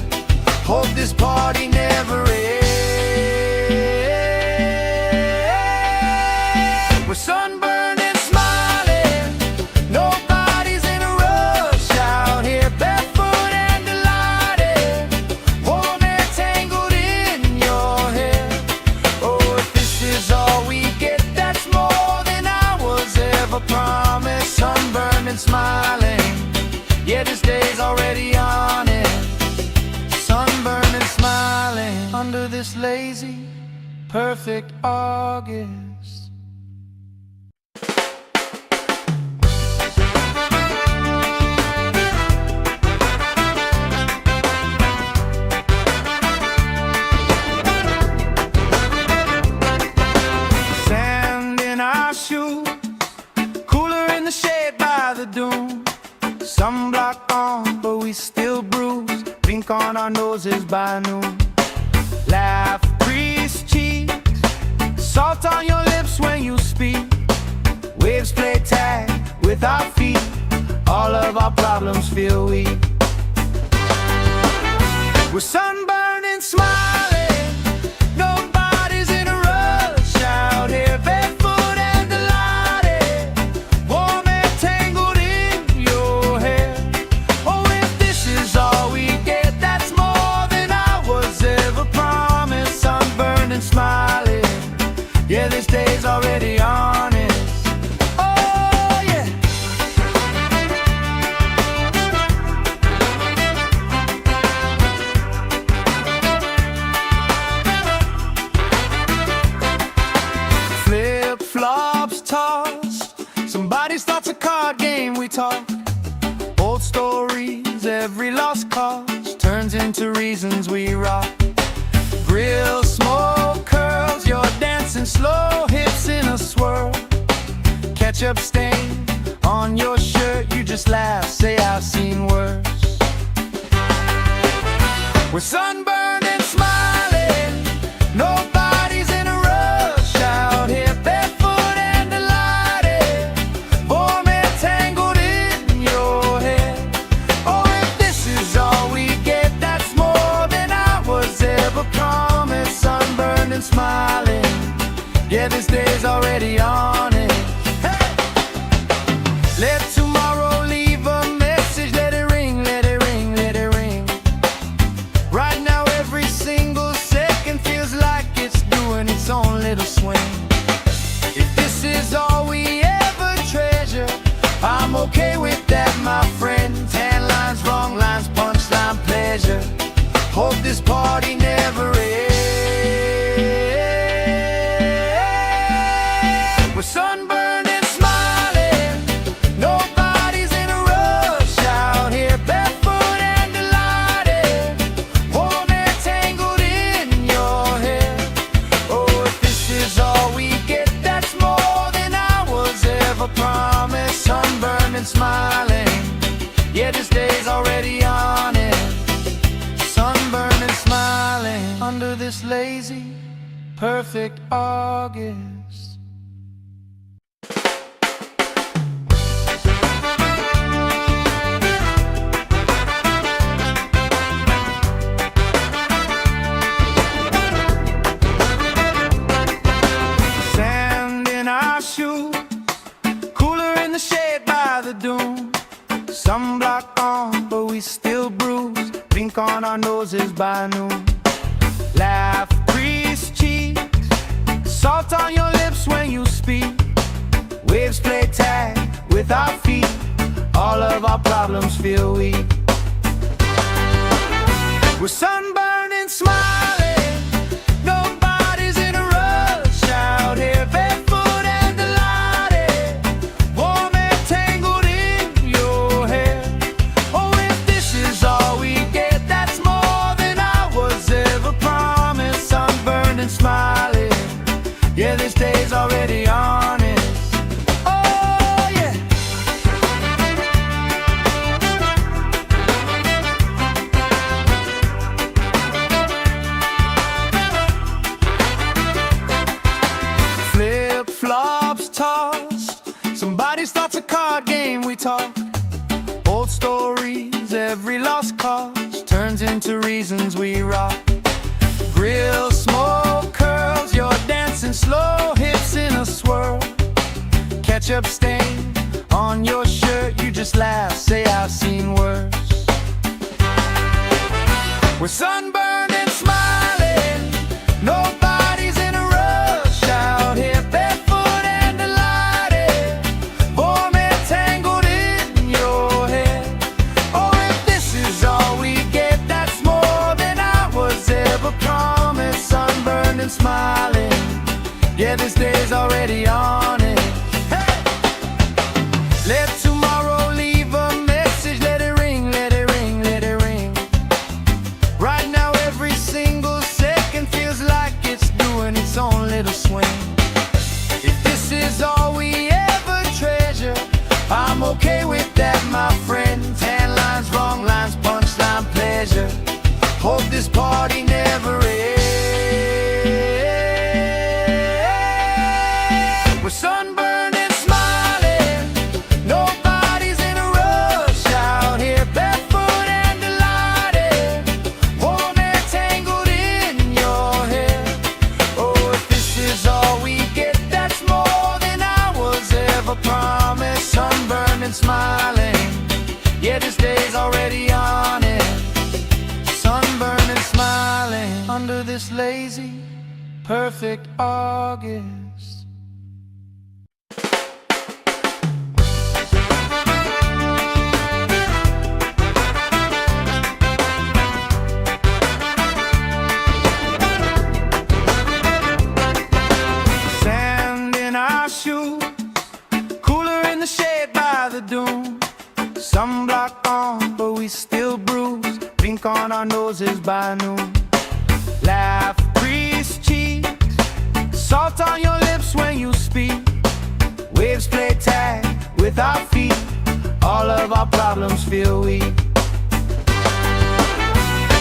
Hope this party never ends. We're sunburned and smiling. Nobody's in a rush out here, barefoot and delighted. Warm air tangled in your hair. Oh, if this is all we get, that's more than I was ever promised. Sunburned and smiling. Yeah, this day's already on it. Sunburned and smiling under this lazy, perfect August. Sand in our shoes, cooler in the shade by the dune. Sunblock on, but we still bruise. Pink on our noses by noon. Laugh, grease cheeks, salt on your lips when you speak. Waves play tag with our feet. All of our problems feel weak. We're sunburned and smiling. Nobody's in a rush out here, barefoot and delighted. Warm air tangled in your hair. Oh, if this is all we get, that's more than I was ever promised. Sunburned and smiling. Yeah, this day's already honest. Oh, yeah. Flip-flops tossed. Somebody starts a card game, we talk. into reasons we rock. Grill, smoke, curls, you're dancing slow, hips in a swirl. Ketchup stain on your shirt, you just laugh, say I've seen worse. We're sunburned and smiling, nobody's in a rush out here, barefoot and delighted, warm and tangled in your hair. Oh, if this is all we get, that's more than I was ever promised. Sunburned and smiling, yeah, this day's already on it. Hey! Let tomorrow leave a message, let it ring, let it ring, let it ring. Right now every single second feels like it's doing its own little swing. If this is all we ever treasure, I'm okay with that, my friend. Tan lines, wrong lines, punchline, pleasure. Hope this party never ends. We're sunburned and smiling, nobody's in a rush out here, barefoot and delighted, warm and tangled in your hair. Oh, if this is all we get, that's more than I was ever promised. Sunburned and smiling, yeah, this day's already on it. Sunburned and smiling under this lazy, perfect August. Sand in our shoes, cooler in the shade by the dune. Sunblock on, but we still bruise. Pink on our noses by noon. Laugh, grease cheeks, salt on your lips when you speak. Waves play tag with our feet. All of our problems feel weak. We're sunburned and smiling, nobody's in a rush out here, barefoot and delighted, warm and tangled in your hair. Oh, if this is all we get, that's more than I was ever promised. Sunburned and smiling, yeah, this day's already on it. Oh, yeah. Flip-flops tossed, somebody starts a card game, we talk. Old stories, every lost cause turns into reasons we rock. Grill, smoke, curls, you're dancing slow, hips in a swirl. Ketchup stain on your shirt, you just laugh, say I've seen worse. We're sunburned and smiling, nobody's in a rush out here, barefoot and delighted, warm and tangled in your hair. Oh, if this is all we get, that's more than I was ever promised. Sunburned and smiling, yeah, this day's already on it. Hey! Let tomorrow leave a message, let it ring, let it ring, let it ring. Right now every single second feels like it's doing its own little swing. If this is all we ever treasure, I'm okay with that, my friend. Tan lines, wrong lines, punchline, pleasure. Hope this party never ends. We're sunburned and smiling, nobody's in a rush out here, barefoot and delighted, warm and tangled in your hair. Oh, if this is all we get, that's more than I was ever promised. Sunburned and smiling, yeah, this day's already on it. Sunburned and smiling under this lazy, perfect August. Sand in our shoes, cooler in the shade by the dune. Sunblock on, but we still bruise. Pink Pink on our noses by noon. Laugh, grease cheeks, salt on your lips when you speak. Waves play tag with our feet. All of our problems feel weak.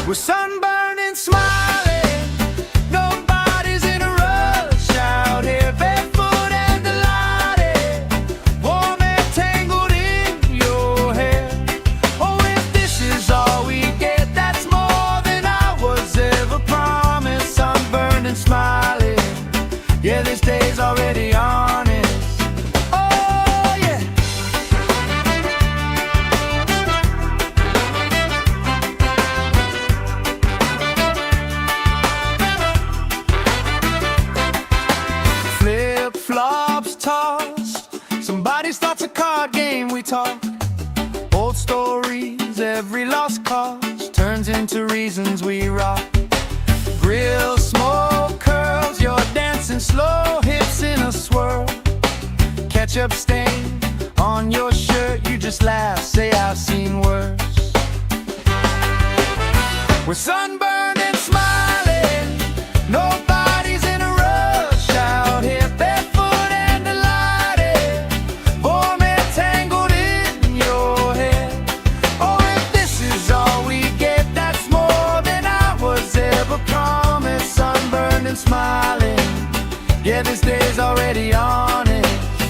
We're sunburned and smiling. Nobody's in a rush out here, barefoot and delighted, warm and tangled in your hair. Oh, if this is all we get, that's more than I was ever promised. Sunburned and smiling, yeah, this day's already honest. Oh, yeah. Flip-flops tossed, somebody starts a card game, we talk. Old stories, every lost cause turns into reasons we rock. Grill smoke curls, you're dancing slow, hips in a swirl. Ketchup stain on your shirt, you just laugh, say I've seen worse. We're sunburned and smiling, nobody's in a rush out here, barefoot and delighted, warm and tangled in your hair. Oh, if this is all we get, that's more than I was ever promised. Sunburned and smiling, yeah, this day's already on it.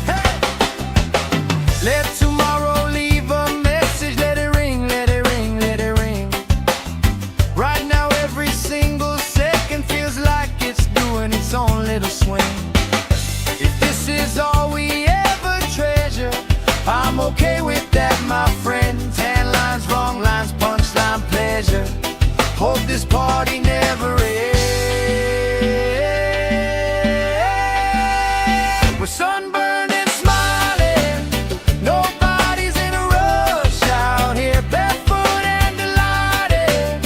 Hey! Let tomorrow leave a message, let it ring, let it ring, let it ring. Right now every single second feels like it's doing its own little swing. If this is all we ever treasure, I'm okay with that, my friend. Tan lines, wrong lines, punchline, pleasure. Hope this party never ends. We're sunburned and smiling, nobody's in a rush out here, barefoot and delighted,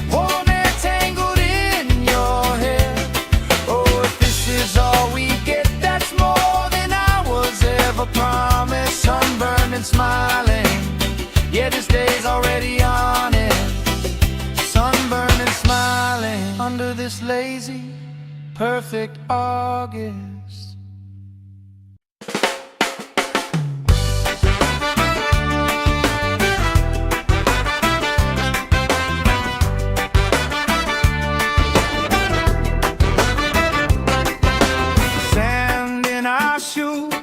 warm and tangled in your hair. Oh, if this is all we get, that's more than I was ever promised. Sunburned and smiling, yeah, this day's already on it. Sunburned and smiling under this lazy, perfect August. Sand in our shoes,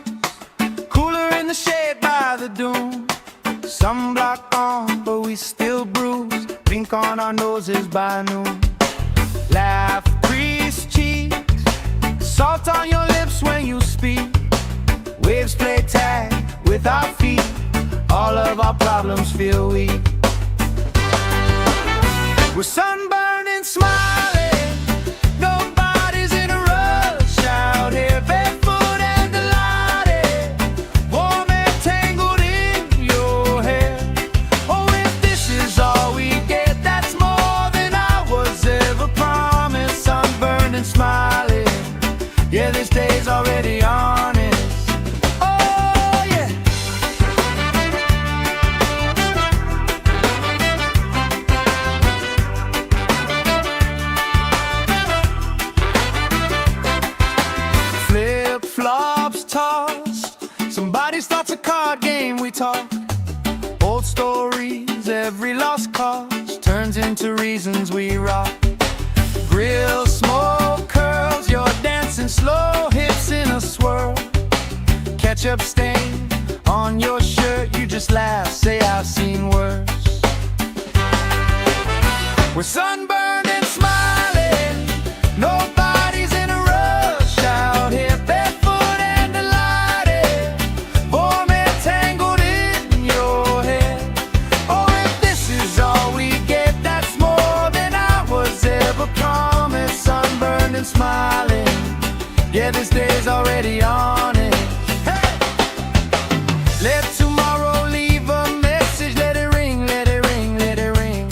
cooler in the shade by the dune. Sunblock on, but we still bruise. Pink on our noses by noon. Laugh, grease cheeks, salt on your lips when you speak. Waves play tag with our feet. All of our problems feel weak. We're sunburned and smiling, nobody's in a rush out here, barefoot and delighted, warm and tangled in your hair. Oh, if this is all we get, that's more than I was ever promised. Sunburned and smiling, yeah, this day's already honest. Oh, yeah. Flip-flops tossed, somebody starts a card game, we talk. Old stories, every lost cause turns into reasons we rock. Grill smoke curls, you're dancing slow, hips in a swirl. Ketchup stain on your shirt, you just laugh, say I've seen worse. We're sunburned and smiling, nobody's in a rush out here, barefoot and delighted, warm and tangled in your hair. Oh, if this is all we get, that's more than I was ever promised. Sunburned and smiling, yeah, this day's already on it. Hey! Let tomorrow leave a message, let it ring, let it ring, let it ring.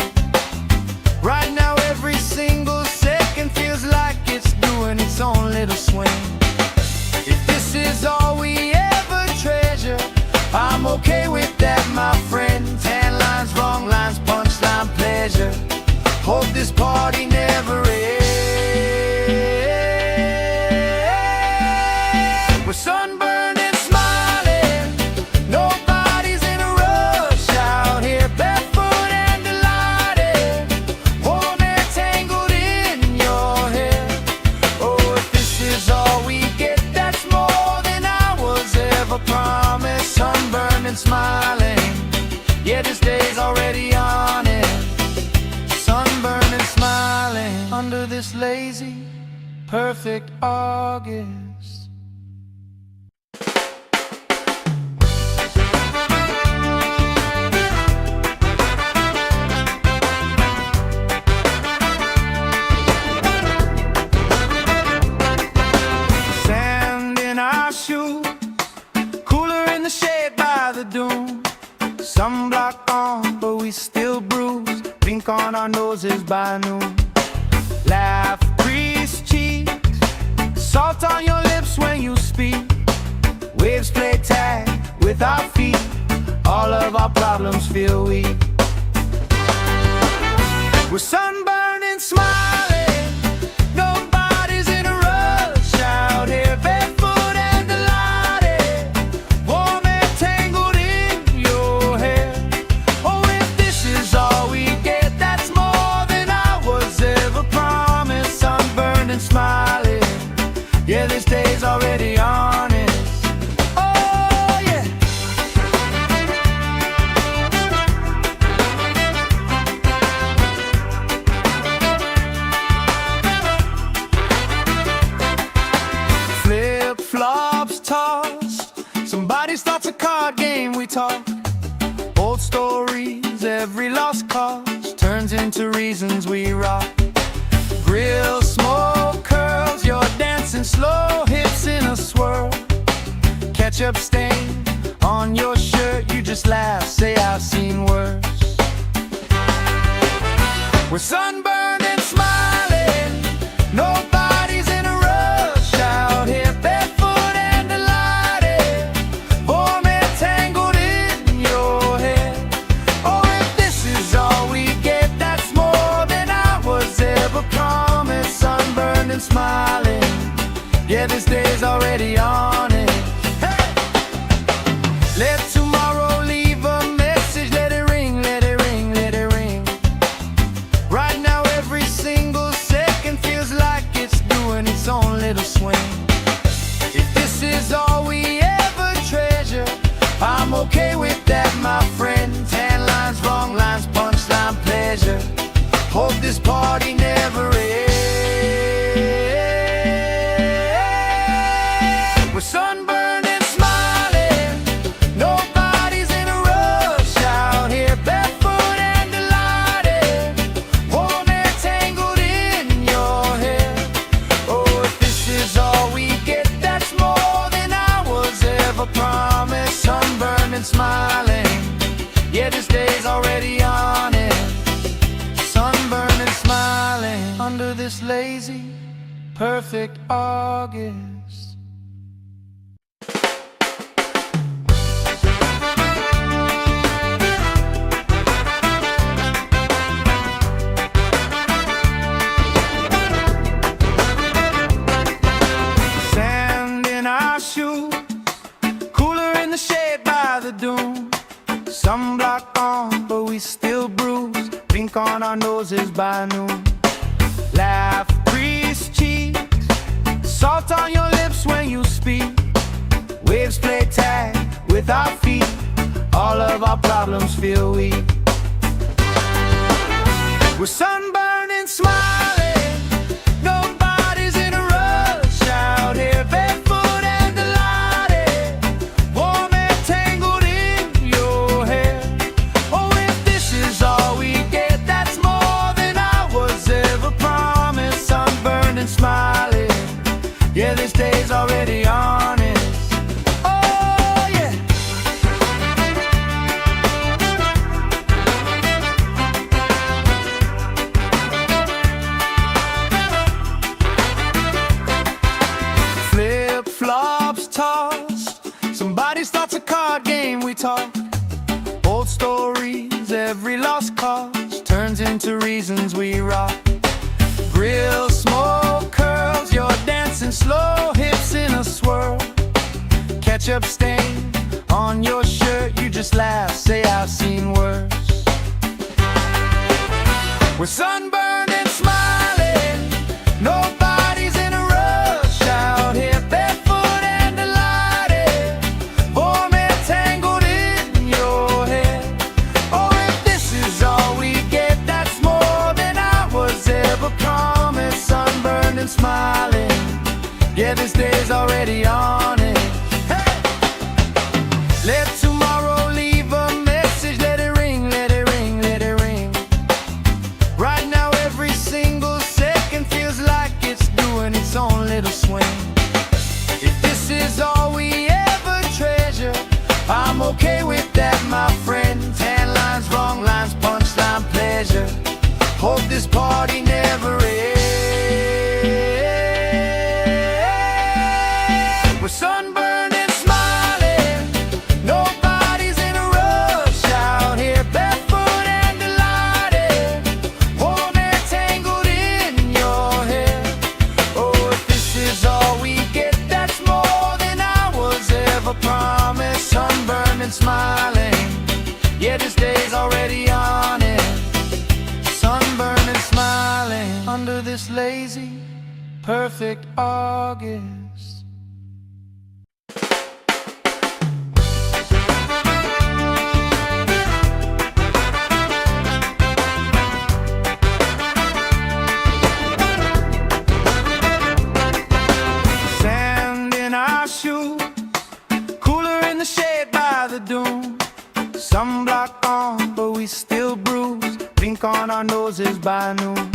Right now every single second feels like it's doing its own little swing. If this is all we ever treasure, I'm okay with that, my friend. Tan lines, wrong lines, punchline, pleasure. this party never ends. We're sunburned and smiling, nobody's in a rush out here, barefoot and delighted, warm air tangled in your hair. Oh, if this is all we get, that's more than I was ever promised. Sunburned and smiling, yeah, this day's already on it. Sunburned and smiling under this lazy, perfect August. Sand in our shoes, cooler in the shade by the dune. Sunblock on, but we still bruise. Pink on our noses by noon. Laugh, grease cheeks, salt on your lips when you speak. Waves play tag with our feet. All of our problems feel weak. We're sunburned and smiling, nobody's in a rush out here, barefoot and delighted, warm air tangled in your hair. Oh, if this is all we get, that's more than I was ever promised. Sunburned and smiling, yeah, this day's already honest. Oh, yeah. Flip-flops tossed, somebody starts a card game, we talk. Old stories, every lost cause turns into reasons we rock. Grill smoke curls, you're dancing slow, hips in a swirl. Ketchup stain on your shirt, you just laugh, say I've seen worse. We're sunburned and smiling, nobody's in a rush out here, barefoot and delighted, warm air tangled in your hair. Oh, if this is all we get, that's more than I was ever promised. Sunburned and smiling, yeah, this day's already on it. Hey! Let tomorrow leave a message, let it ring, let it ring, let it ring. Right now every single second feels like it's doing its own little swing. If this is all we ever treasure, I'm okay with that, my friend. Tan lines, wrong lines, punchline, pleasure. Hope this party never ends. We're sunburned and smiling, nobody's in a rush out here, barefoot and delighted, warm air tangled in your hair. Oh, if this is all we get, that's more than I was ever promised. Sunburned and smiling, yeah, this day's already on it. Sunburned and smiling under this lazy, perfect August. Sand in our shoes, cooler in the shade by the dune. Sunblock on, but we still bruise. Pink on our noses by noon. Laugh, grease cheeks, salt on your lips when you speak. Waves play tag with our feet. All of our problems feel weak. We're sunburned and smiling, nobody's in a rush out here, barefoot and delighted, warm air tangled in your hair. Oh, if this is all we get, that's more than I was ever promised. Sunburned and smiling, yeah, this day's already honest. Oh, yeah. Flip-flops tossed, somebody starts a card game, we talk. Old stories, every lost cause turns into reality. reasons we rock. Grill, smoke, curls, you're dancing slow, hips in a swirl. Ketchup stain on your shirt, you just laugh, say I've seen worse. We're sunburned and smiling, nobody's in a rush out here, barefoot and delighted, warm tangled in your hair. Oh, if this is all we get, that's more than I was ever promised. Sunburned and smiling, yeah, this day's already on it. Hey! Let tomorrow leave a message, let it ring, let it ring, let it ring. Right now every single second feels like it's doing its own little swing. If this is all we ever treasure, I'm okay with that, my friend. Tan lines, wrong lines, punchline, pleasure. Hope this party never ends. We're sunburned and smiling, nobody's in a rush out here, barefoot and delighted, warm hair tangled in your hair. Oh, if this is all we get, that's more than I was ever promised. Sunburned and smiling, yeah, this day's already on it. Sunburned and smiling under this lazy, perfect August. Sand in our shoes, cooler in the shade by the dune. Sunblock on, but we still bruise. Pink on our noses by noon.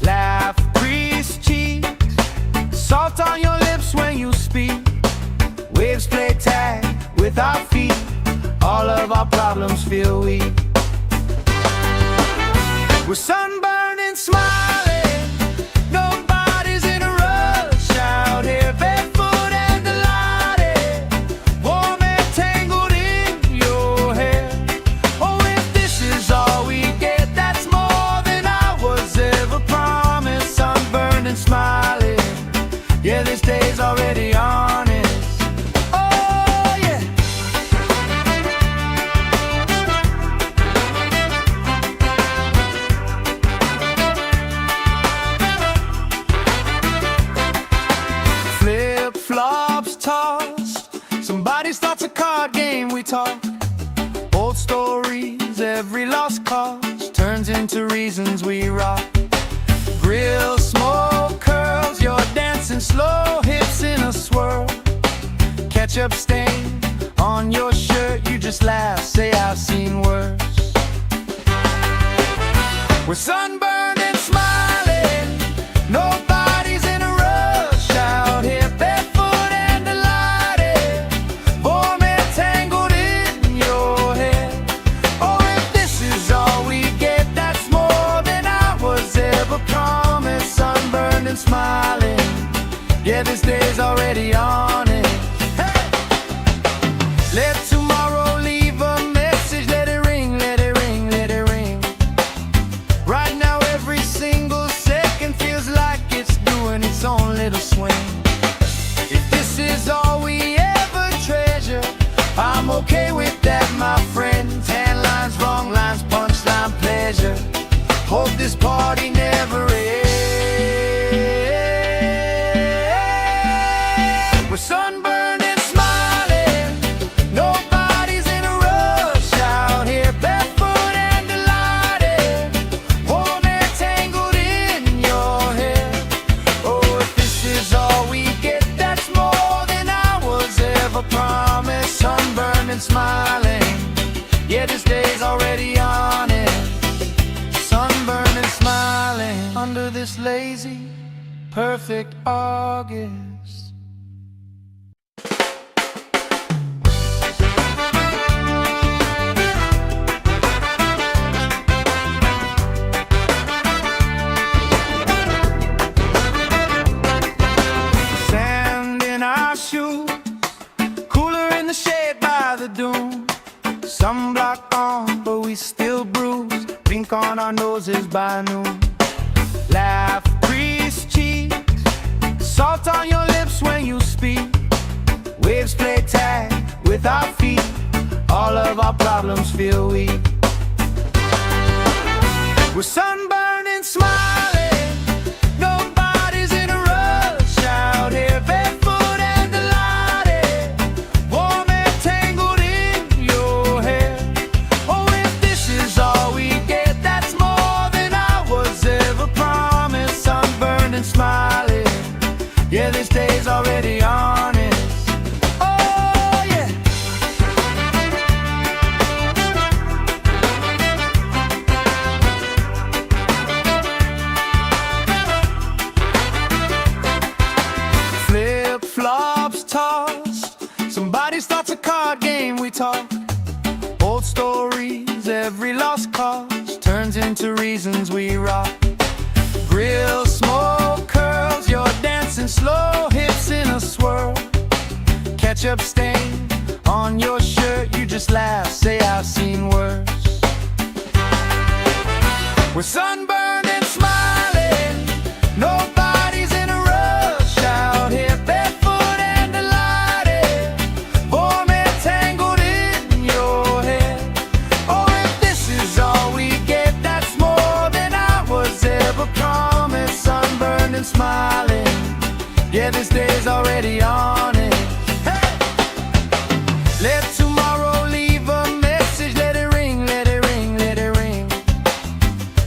Laugh, grease cheeks, salt on your lips when you speak. Waves play tag with our feet, all of our problems feel weak. We're sunburned and smiling, nobody's in a rush out here, barefoot and delighted, warm and tangled in your hair. Oh, if this is all we get, that's more than I was ever promised. Sunburned and smiling, yeah, this day's already on it. Oh, yeah. Flip-flops tossed, somebody starts a card game, we talk. Old stories, every lost cause turns into reasons we rock. Grill, smoke, curls, you're dancing slow, hips in a swirl. Ketchup stain on your shirt, you just laugh, say I've seen worse. We're sunburned and smiling, nobody's in a rush out here, barefoot and delighted, warm and tangled in your hair. Oh, if this is all we get, that's more than I was ever promised. Sunburned and smiling, yeah, this day's already on it. Hey! Let tomorrow leave a message, let it ring, let it ring, let it ring. Right now every single second feels like it's doing its own little swing. If this is all we ever treasure, I'm okay with that, my friend. Tan lines, wrong lines, punchline, pleasure. Hope this party never ends. We're sunburned and smiling, nobody's in a rush out here, barefoot and delighted, warm and tangled in your hair. Oh, if this is all we get, that's more than I was ever promised. Sunburned and smiling, yeah, this day's already on it. Sunburned and smiling under this lazy, perfect August. Sand in our shoes, cooler in the shade by the dune. Sunblock on, but we still bruise. blink on our noses by noon. Laugh, grease cheeks, salt on your lips when you speak. Waves play tag with our feet, all of our problems feel weak. We're sunburned and smiling, nobody's in a rush out here, barefoot and delighted, warm and tangled in your hair. Oh, if this is all we get, that's more than I was ever promised. Sunburned and smiling, yeah, this day's already honest. Oh, yeah. Flip-flops tossed, somebody starts a card game, we talk. Old stories, every lost cause turns into reasons we rock. Grill smoke curls, you're dancing slow, hips in a swirl. Ketchup stain on your shirt, you just laugh, say I've seen worse. We're sunburned and smiling, nobody's in a rush out here, barefoot and delighted, warm and tangled in your hair. Oh, if this is all we get, that's more than I was ever promised. Sunburned and smiling, yeah, this day's already honest. Hey! Let tomorrow leave a message, let it ring, let it ring, let it ring.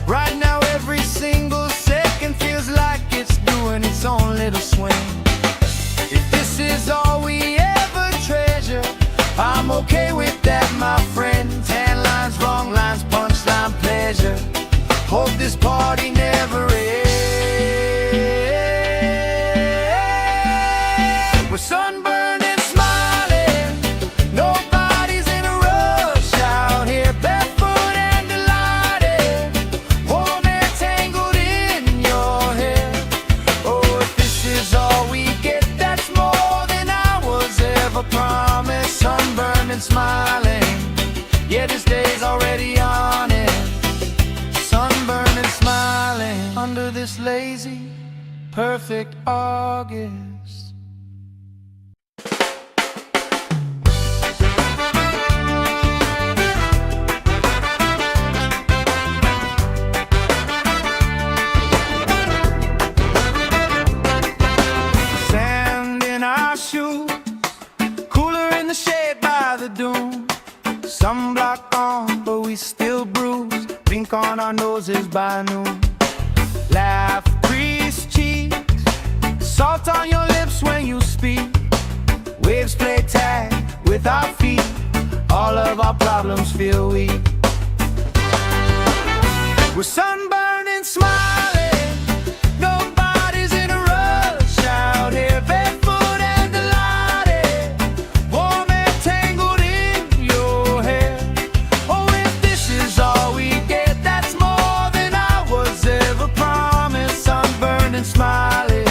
Right now every single second feels like it's doing its own little swing. If this is all we ever treasure, I'm okay with that, my friend. Tan lines, wrong lines, punchline, pleasure. Hope this party never ends. We're sunburned and smiling, nobody's in a rush out here, barefoot and delighted, warm and tangled in your hair. Oh, if this is all we get, that's more than I was ever promised. Sunburned and smiling, yeah, this day's already honest. Sunburned and smiling under this lazy, perfect August. Sand in our shoes, cooler in the shade by the dune. Sunblock on, but we still bruise, blink on our noses by noon. Laugh, grease cheeks, salt on your lips when you speak. Waves play tag with our feet, all of our problems feel weak. We're sunburned and smiling, nobody's in a rush out here, barefoot and delighted, warm and tangled in your hair. Oh, if this is all we get, that's more than I was ever promised. Sunburned and smiling,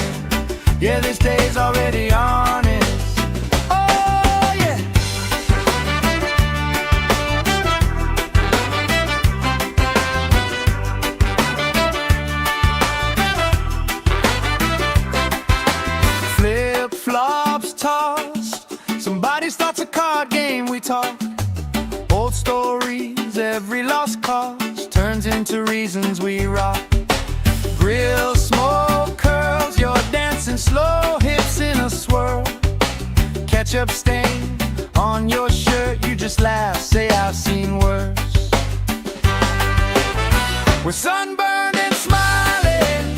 yeah, this day's already honest. Oh, yeah. Flip-flops tossed, somebody starts a card game, we talk. Old stories, every lost cause turns into reasons we rock. Grill smoke curls, you're dancing slow, hips in a swirl. Ketchup stain on your shirt, you just laugh, say I've seen worse. We're sunburned and smiling,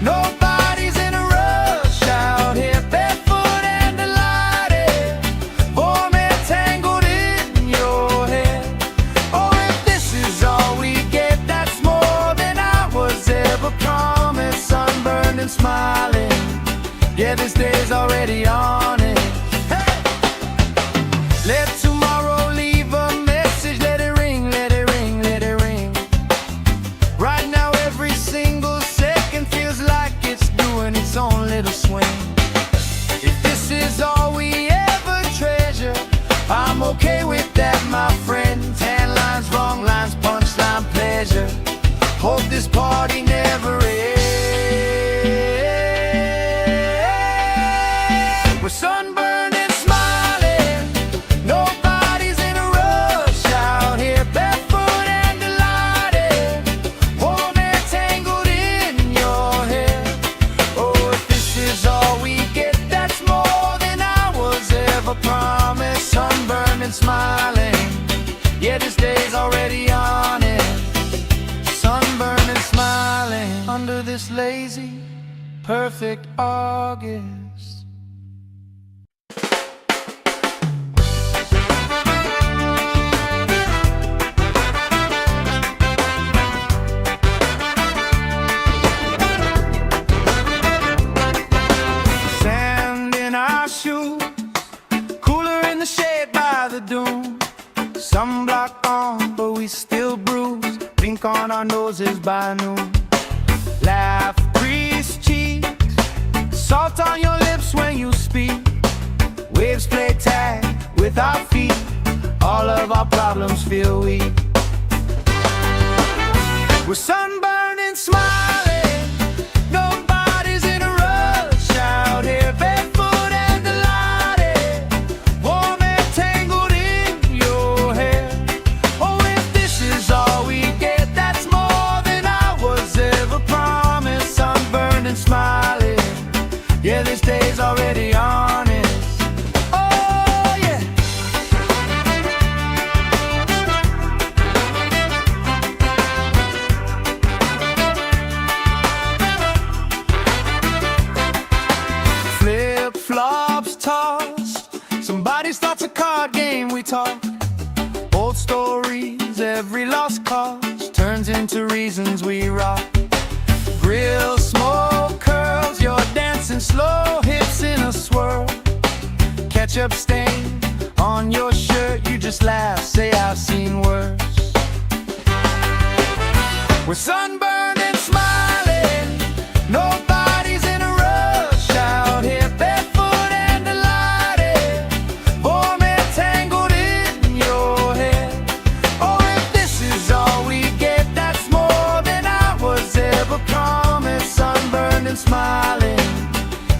nobody's in a rush out here, barefoot and delighted, warm and tangled in your hair. Oh, if this is all we get, that's more than I was ever promised. Sunburned and smiling, yeah, this day's already honest. Hey! Let tomorrow leave a message, let it ring, let it ring, let it ring. Right now every single second feels like it's doing its own little swing. If this is all we ever treasure, I'm okay with that, my friend. Tan lines, wrong lines, punchline, pleasure. pleasure. Hope this party never ends. We're sunburned and smiling, nobody's in a rush out here, barefoot and delighted, warm and tangled in your hair. Oh, if this is all we get, that's more than I was ever promised. Sunburned and smiling, yeah, this day's already on it. Sunburned and smiling under this lazy, perfect August. Sand in our shoes, cooler in the shade by the dune. Sunblock on, but we still bruise. Pink on our noses by noon. Laugh, grease cheeks, salt on your lips when you speak. Waves play tag with our feet. All of our problems feel weak. We're sunburned and smiling, nobody's in a rush out here, barefoot and delighted, warm and tangled in your hair. Oh, if this is all we get, that's more than I was ever promised. Sunburned and smiling, yeah, this day's already honest. Oh, yeah. Flip-flops tossed, somebody starts a card game, we talk. Old stories, every lost cause turns into reasons we rock. Grill smoke curls, you're dancing slow, hips in a swirl. Ketchup stain on your shirt, you just laugh, say I've seen worse. We're sunburned and smiling, nobody's in a rush out here, barefoot and delighted, warm and tangled in your hair. Oh, if this is all we get, that's more than I was ever promised. Sunburned and smiling,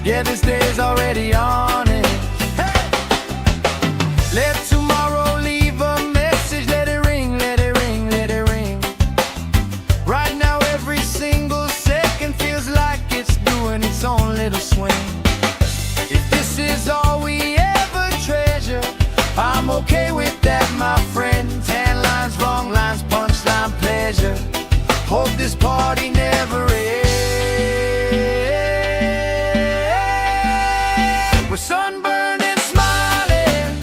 yeah, this day's already on it. Hey! Let tomorrow leave a message, let it ring, let it ring, let it ring. Right now every single second feels like it's doing its own little swing. If this is all we ever treasure, I'm okay with that, my friend. Tan lines, wrong lines, punchline, pleasure. Hope this party never ends. We're sunburned and smiling,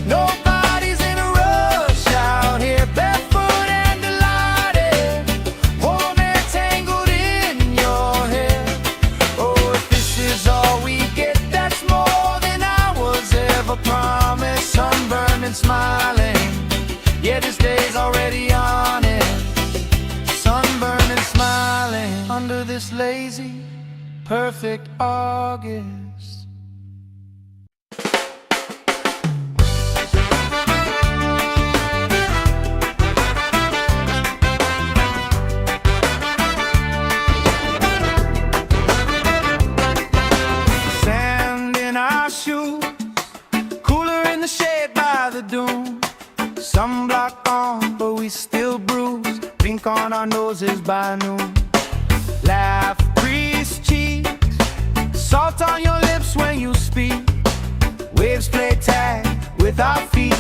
nobody's in a rush out here, barefoot and delighted, warm and tangled in your hair. Oh, if this is all we get, that's more than I was ever promised. Sunburned and smiling, yeah, this day's already on it. Sunburned and smiling under this lazy, perfect August. Sand in our shoes, cooler in the shade by the dune. Sunblock on, but we still bruise. Pink on our noses by noon. Laugh, grease cheeks, salt on your lips when you speak. Waves play tag with our feet.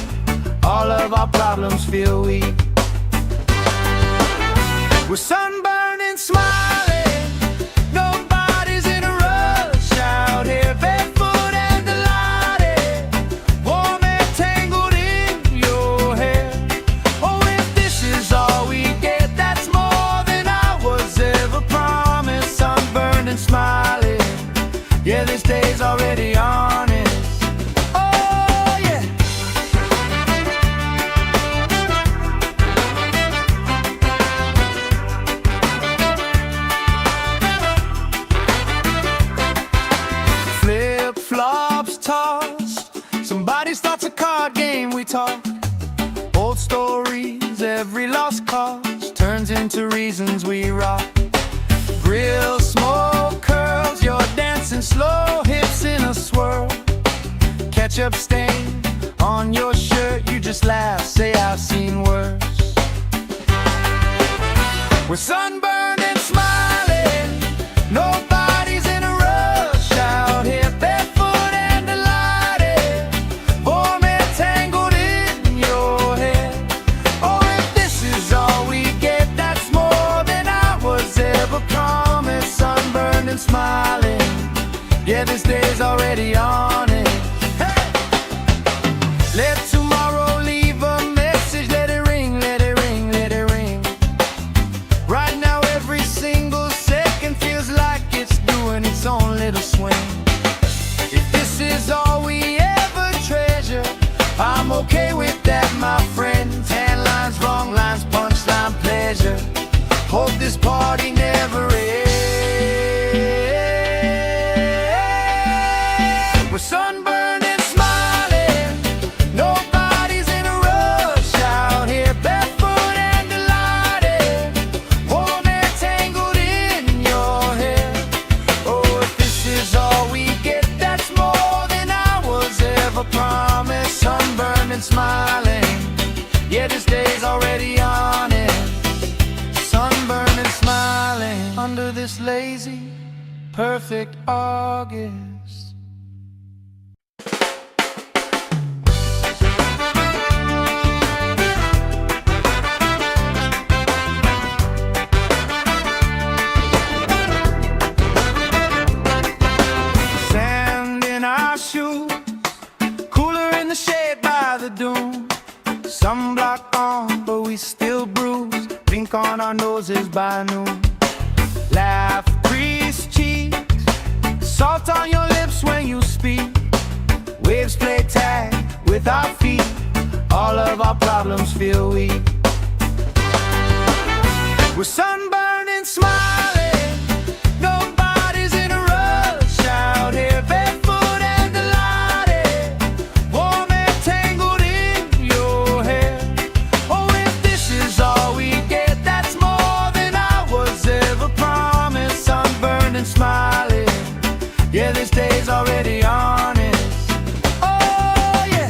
All of our problems feel weak. We're sunburned and smiling, nobody's in a rush out here, barefoot and delighted, warm and tangled in your hair. Oh, if this is all we get, that's more than I was ever promised. Sunburned and smiling, yeah, this day's already honest. Oh, yeah. Flip-flops tossed, somebody starts a card game, we talk. Old stories, every lost cause turns into into reasons we rock. Grill, smoke, curls, you're dancing slow, hips in a swirl. Ketchup stain on your shirt, you just laugh, say I've seen worse. We're sunburned and smiling, nobody's in a rush out here, barefoot and delighted, warm and tangled in your hair. Oh, if this is all we get, that's more than I was ever promised. Sunburned and smiling, yeah, this day's already on it. Hey! Let tomorrow leave a message, let it ring, let it ring, let it ring. Right now every single second feels like it's doing its own little swing. If this is all we ever treasure, I'm okay with that, my friend. Tan lines, wrong lines, punchline, pleasure. Hope this party never ends. We're sunburned and smiling, nobody's in a rush out here, barefoot and delighted, warm and tangled in your hair. Oh, if this is all we get, that's more than I was ever promised. Sunburned and smiling, yeah, this day's already on it. Sunburned and smiling under this lazy, perfect August. Sand in our shoes, cooler in the shade by the dune. Sunblock on, but we still bruise. Pink on our noses by noon. Laugh, grease cheeks, salt on your lips when you speak. Waves play tag with our feet, all of our problems feel weak. We're sunburned and smiling, nobody's in a rush out here, barefoot and delighted, warm and tangled in your hair. Oh, if this is all we get, that's more than I was ever promised. Sunburned and smiling, yeah, this day's already honest. Oh, yeah.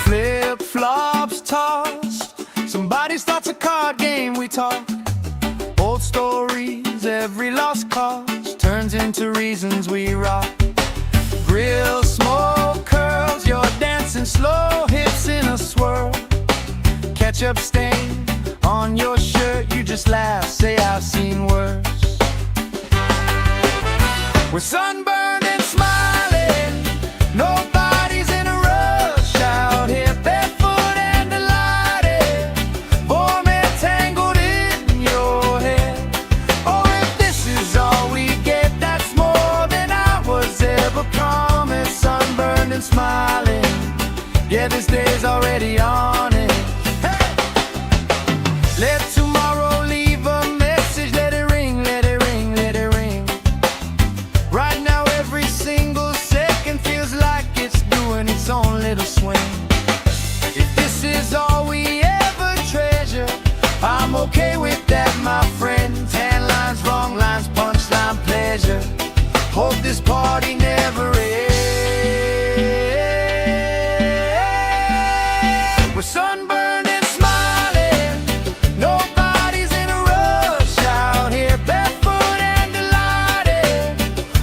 Flip-flops tossed, somebody starts a card game, we talk. Old stories, every lost cause turns into reasons we rock. Grill, smoke, curls, you're dancing slow, hips in a swirl. Ketchup stain on your shirt, you just laugh, say I've seen worse. We're sunburned and smiling, nobody's in a rush out here, barefoot and delighted, warm and tangled in your hair. Oh, if this is all we get, that's more than I was ever promised. Sunburned and smiling, yeah, this day's already on it. Hey! Let tomorrow leave a message, let it ring, let it ring, let it ring. Right now every single second feels like it's doing its own little swing. If this is all we ever treasure, I'm okay with that, my friend. Tan lines, wrong lines, punchline, pleasure. Hope this party never ends. We're sunburned and smiling, nobody's in a rush out here, barefoot and delighted,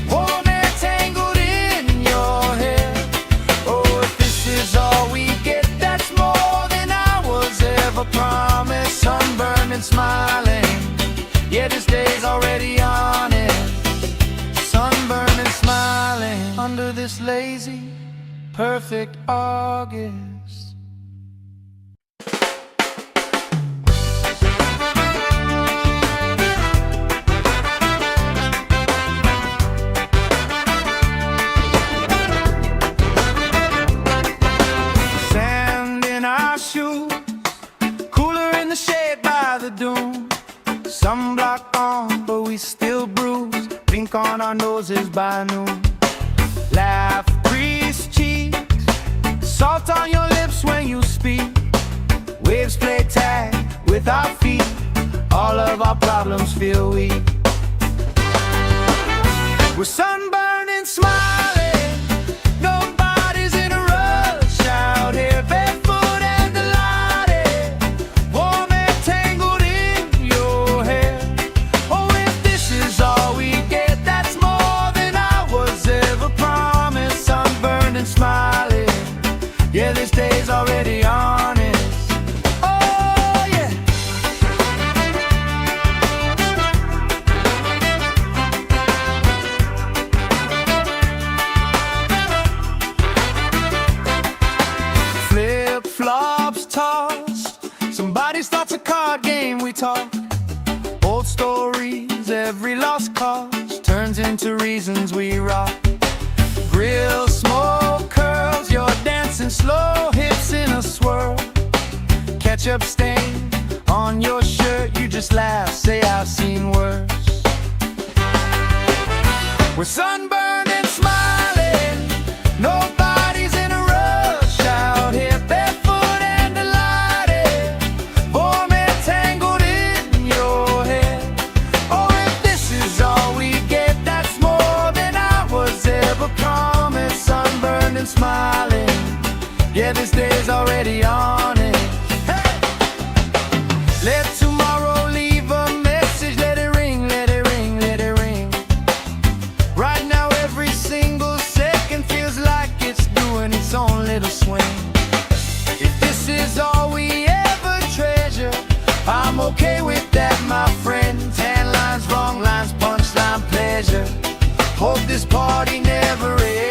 warm and tangled in your hair. Oh, if this is all we get, that's more than I was ever promised. Sunburned and smiling, yeah, this day's already on it. Sunburned and smiling under this lazy, perfect August. Sand in our shoes, cooler in the shade by the dune. Sunblock on, but we still bruise. Pink on our noses by noon. Laugh, grease cheeks, salt on your lips when you speak. Waves play tag with our feet. All of our problems feel weak. We're sunburned and smiling. Nobody's in a rush out here, barefoot and delighted, warm and tangled in your hair. Oh, if this is all we get, that's more than I was ever promised. Sunburned and smiling, yeah, this day's already honest. Oh, yeah. Flip-flops tossed, somebody starts a card game, we talk. Old stories, every lost cause turns into reasons we rock. Grill smoke curls, you're dancing slow, hips in a swirl. Ketchup stain on your shirt, you just laugh, say I've seen worse. We're sunburned and smiling, nobody's in a rush out here, barefoot and delighted, warm and tangled in your hair. Oh, if this is all we get, that's more than I was ever promised. Sunburned and smiling, yeah, this day's already on it. Hey! Let tomorrow leave a message, let it ring, let it ring, let it ring. Right now every single second feels like it's doing its own little swing. If this is all we ever treasure, I'm okay with that, my friend. Tan lines, wrong lines, punchline, pleasure. Hope this party never ends.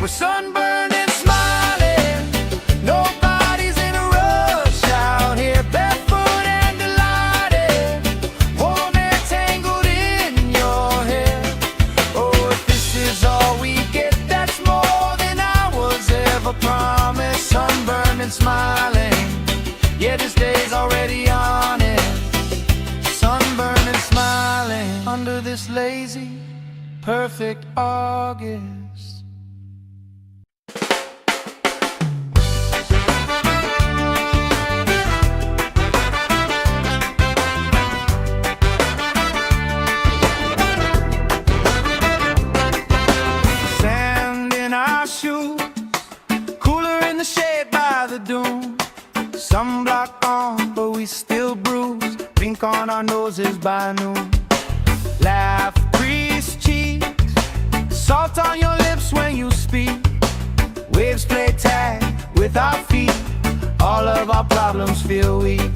We're sunburned and smiling, nobody's in a rush out here, barefoot and delighted, warm and tangled in your hair. Oh, if this is all we get, that's more than I was ever promised. Sunburned and smiling, yeah, this day's already on it. Sunburned and smiling under this lazy, perfect August. Sand in our shoes, cooler in the shade by the dune. Sunblock on, but we still bruise. Pink on our noses by noon. Laugh, grease cheeks, salt on your lips when you speak. Waves play tag with our feet. All of our problems feel weak.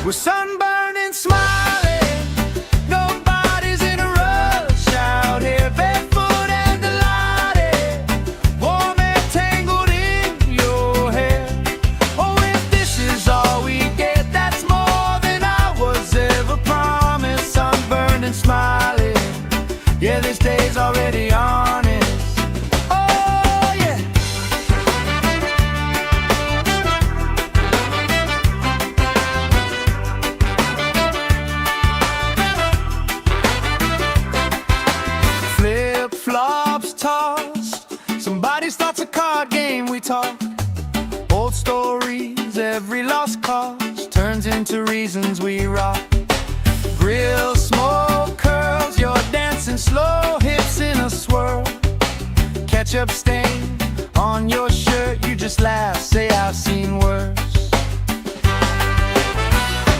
We're sunburned and smiling, nobody's in a rush out here, barefoot and delighted, warm and tangled in your hair. Oh, if this is all we get, that's more than I was ever promised. Sunburned and smiling, yeah, this day's already honest. Oh, yeah. Flip-flops tossed, somebody starts a card game, we talk. Old stories, every lost cause turns into reasons we rock. Grill smoke curls, you're dancing slow, hips in a swirl. Ketchup stain on your shirt, you just laugh, say I've seen worse.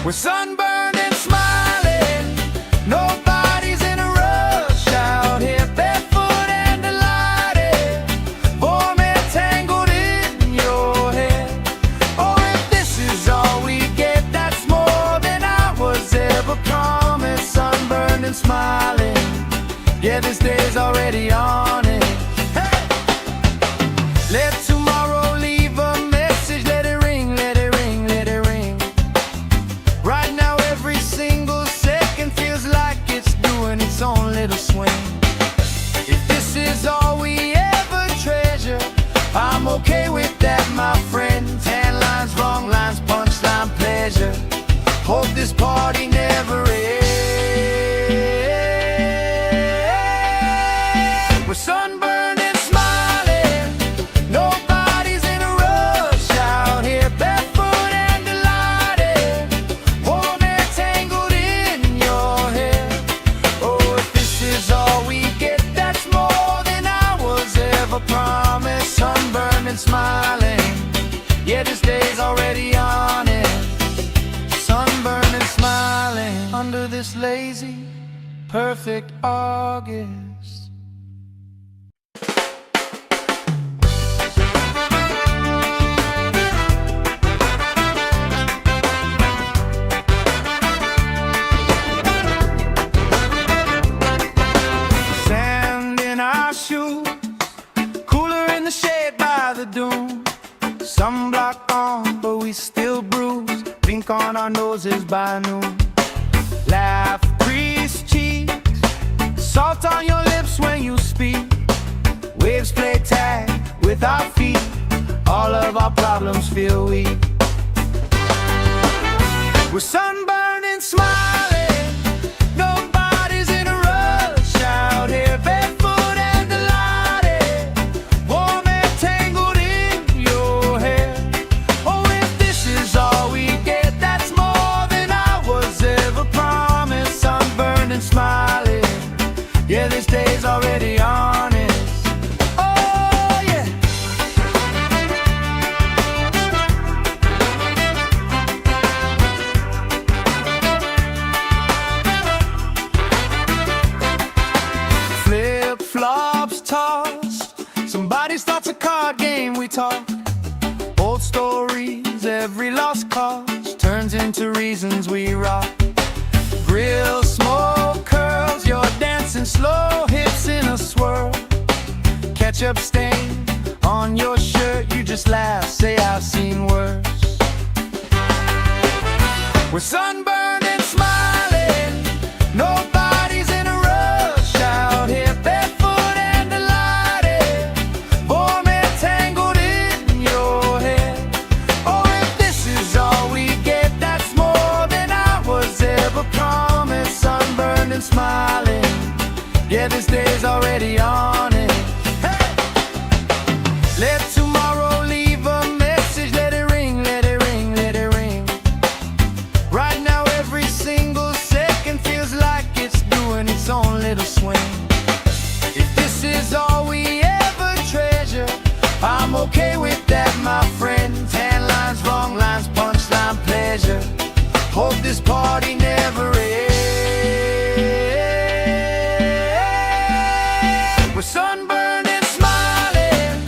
We're sunburned and smiling, nobody's in a rush out here, barefoot and delighted, warm and tangled in your hair. Oh, if this is all we get, that's more than I was ever promised. Sunburned and smiling, yeah, this day's already on it. Hey! Let tomorrow leave a message, let it ring, let it ring, let it ring. Right now every single second feels like it's doing its own little swing. If this is all we ever treasure, I'm okay with that, my friend. Tan lines, wrong lines, punchline, pleasure. Hope this party never ends. We're sunburned and smiling, nobody's in a rush out here, barefoot and delighted, warm air tangled in your hair. Oh, if this is all we get, that's more than I was ever promised. Sunburned and smiling, yeah, this day's already on it. Sunburned and smiling under this lazy, perfect August. Sand in our shoes, cooler in the shade by the dune. Sunblock on, but we still bruise. Pink on our noses by noon. Laugh, crease cheeks, salt on your lips when you speak. Waves play tag with our feet. All of our problems feel weak. We're sunburned and smiling, nobody's in a rush out here, barefoot and delighted, warm air tangled in your hair. Oh, if this is all we get, that's more than I was ever promised. Sunburned and smiling, yeah, this day's already honest. Oh, yeah. Flip-flops tossed, somebody starts a card game, we talk. Old stories, every lost cause turns into reasons we rock. Grill smoke curls, you're dancing slow, hips in a swirl. Ketchup stain on your shirt, you just laugh, say I've seen worse. We're sunburned and smiling, nobody's in a rush out here, barefoot and delighted, warm air tangled in your hair. Oh, if this is all we get, that's more than I was ever promised. Sunburned and smiling, yeah, this day's already on it. Hey! Let tomorrow leave a message, let it ring, let it ring, let it ring. Right now every single second feels like it's doing its own little swing. If this is all we ever treasure, I'm okay with that, my friend. Tan lines, wrong lines, punchline, pleasure. Hope this party never ends. We're sunburned and smiling,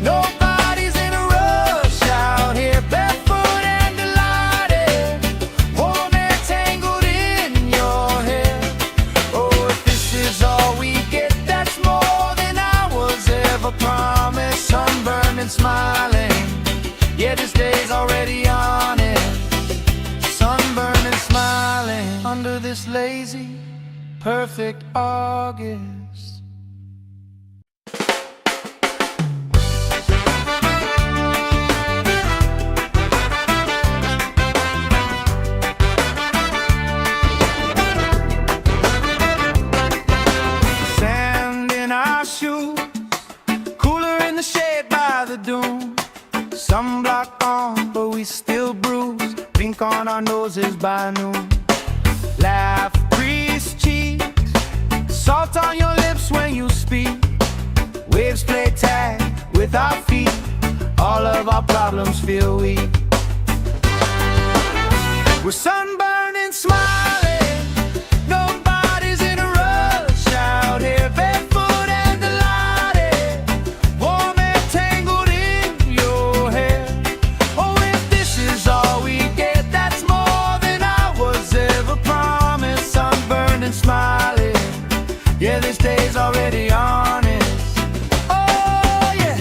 nobody's in a rush out here, barefoot and delighted, warm air tangled in your hair. Oh, if this is all we get, that's more than I was ever promised. Sunburned and smiling, yeah, this day's already on it. Sunburned and smiling under this lazy, perfect August. Sand in our shoes, cooler in the shade by the dune. Sunblock on, but we still bruise. Pink on our noses by noon. Laugh, crease cheeks, salt on your lips when you speak. Waves play tag with our feet. All of our problems feel weak. We're sunburned and smiling, nobody's in a rush out here, barefoot and delighted, warm air tangled in your hair. Oh, if this is all we get, that's more than I was ever promised. Sunburned and smiling, yeah, this day's already honest. Oh, yeah.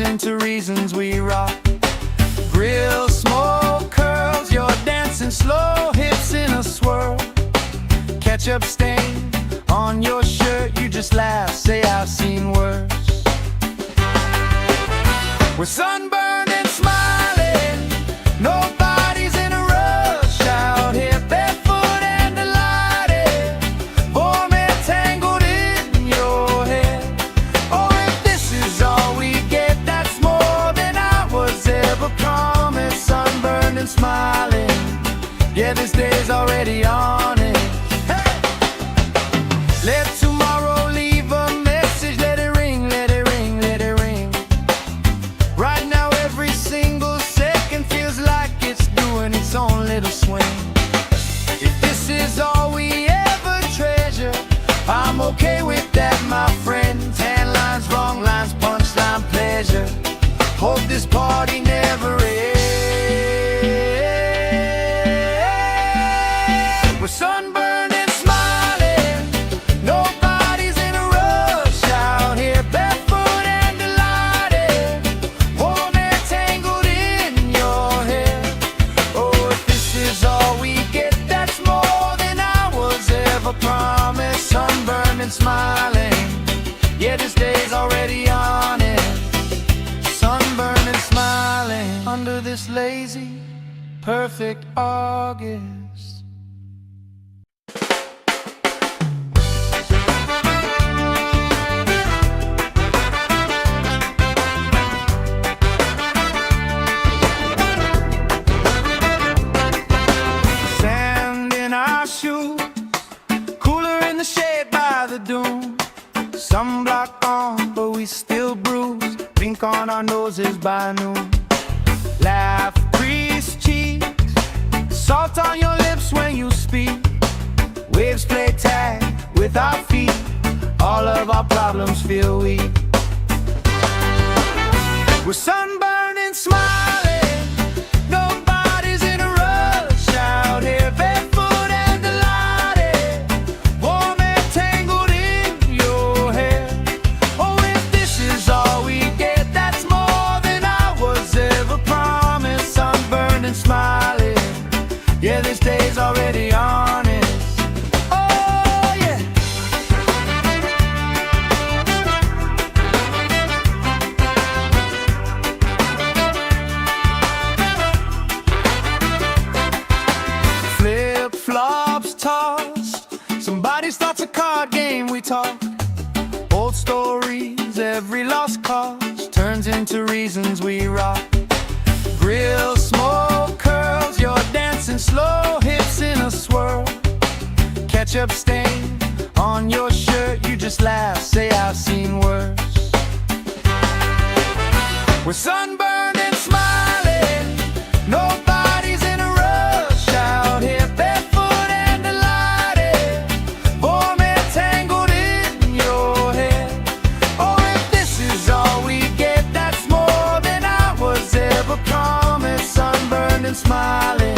into reasons we rock. Grill, smoke, curls, you're dancing slow, hips in a swirl. Ketchup stain on your shirt, you just laugh, say I've seen worse. We're sunburned and smiling, nobody's in a rush out here, barefoot and delighted, warm and tangled in your hair. Oh, if this is all we get, that's more than I was ever promised. Sunburned and smiling, yeah, this day's already on it. Hey! Let tomorrow leave a message, let it ring, let it ring, let it ring. Right now every single second feels like it's doing its own little swing. If this is all we ever treasure, I'm okay with that, my friend. Tan lines, wrong lines, punchline, pleasure. Hope this party never ends. We're sunburned and smiling, nobody's in a rush out here, barefoot and delighted, warm and tangled in your hair. Oh, if this is all we get, that's more than I was ever promised. Sunburned and smiling, yeah, this day's already on it. Sunburned and smiling under this lazy, perfect August. Sand in our shoes, cooler in the shade by the dune. Sunblock on, but we still bruise. Pink on our noses by noon. Laugh, grease cheeks, salt on your lips when you speak. Waves play tag with our feet, all of our problems feel weak. We're sunburned and smiling, nobody's in a rush out here, barefoot and delighted, warm and tangled in your hair. Oh, if this is all we get, that's more than I was ever promised. Sunburned and smiling, yeah, this day's already honest. Oh, yeah. Flip-flops tossed, somebody starts a card game, we talk. Old stories, every lost cause turns into reasons we rock. Grill, smoke, curls, you're dancing slow, hips in a swirl. Ketchup stain on your shirt, you just laugh, say I've seen worse. We're sunburned and smiling, nobody's in a rush out here, barefoot and delighted, warm and tangled in your hair. Oh, if this is all we get, that's more than I was ever promised. Sunburned and smiling,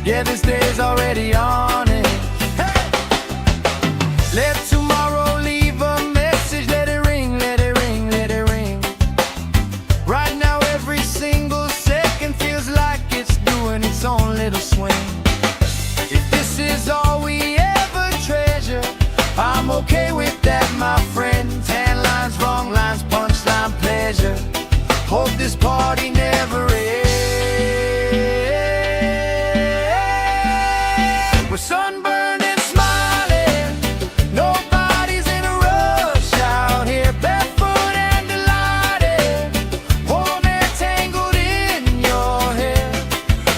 yeah, this day's already on it. Hey! Let tomorrow leave a message, let it ring, let it ring, let it ring. Right now every single second feels like it's doing its own little swing. If this is all we ever treasure, I'm okay with that, my friend. Tan lines, wrong lines, punchline, pleasure. Hope this party never ends. We're sunburned and smiling, nobody's in a rush out here, barefoot and delighted, warm and tangled in your hair.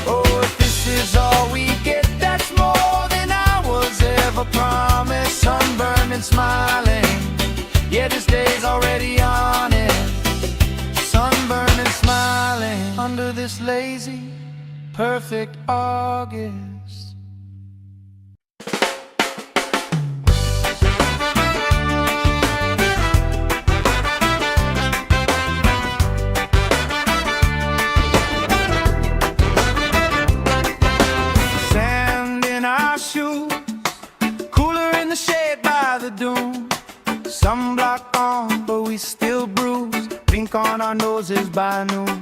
Oh, if this is all we get, that's more than I was ever promised. Sunburned and smiling, yeah, this day's already on it. Sunburned and smiling under this lazy, perfect August. Sand in our shoes, cooler in the shade by the dune. Sunblock on, but we still bruise. blink on our noses by noon.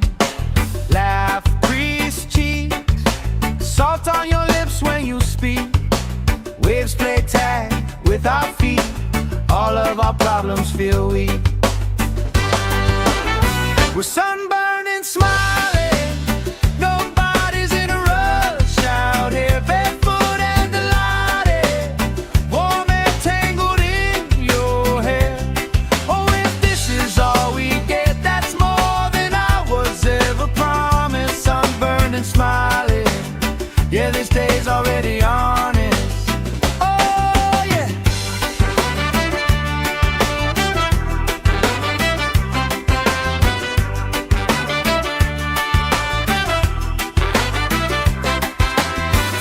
Laugh, grease cheeks, salt on your lips when you speak. Waves play tag with our feet, all of our problems feel weak. We're sunburned and smiling, nobody's in a rush out here, barefoot and delighted, warm and tangled in your hair. Oh, if this is all we get, that's more than I was ever promised. Sunburned and smiling, yeah, this day's already honest. Oh, yeah.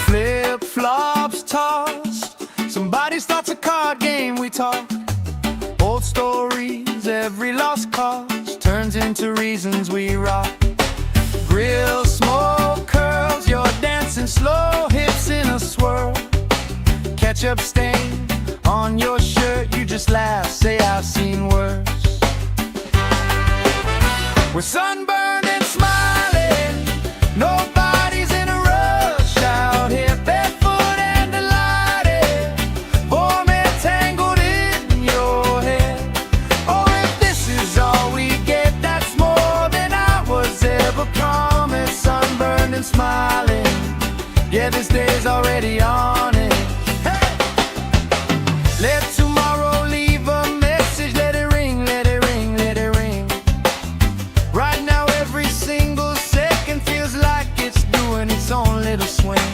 Flip-flops tossed, somebody starts a card game, we talk. Old stories, every lost cause turns into reasons we rock. Grill smoke curls, you're dancing slow, hips in a swirl. Ketchup stain on your shirt, you just laugh, say I've seen worse. We're sunburned and smiling, nobody's in a rush out here, barefoot and delighted, warm and tangled in your hair. Oh, if this is all we get, that's more than I was ever promised. Sunburned and smiling, yeah, this day's already on it. Hey! Let tomorrow leave a message, let it ring, let it ring, let it ring. Right now every single second feels like it's doing its own little swing.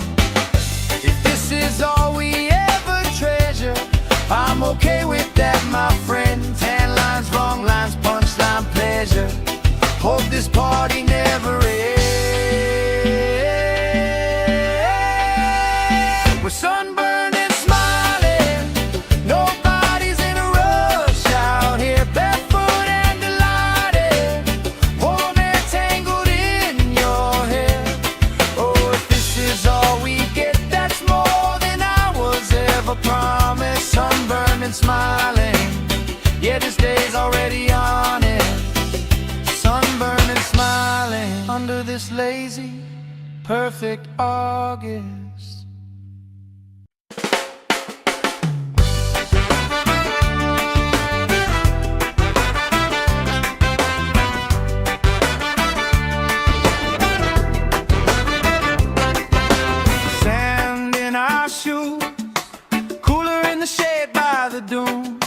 If this is all we ever treasure, I'm okay with that, my friend. Tan lines, wrong lines, punchline, pleasure. Hope this party never ends. We're sunburned and smiling, nobody's in a rush out here, barefoot and delighted, warm and tangled in your hair. Oh, if this is all we get, that's more than I was ever promised. Sunburned and smiling, yeah, this day's already on it. Sunburned and smiling under this lazy, perfect August. Sand in our shoes, cooler in the shade by the dune.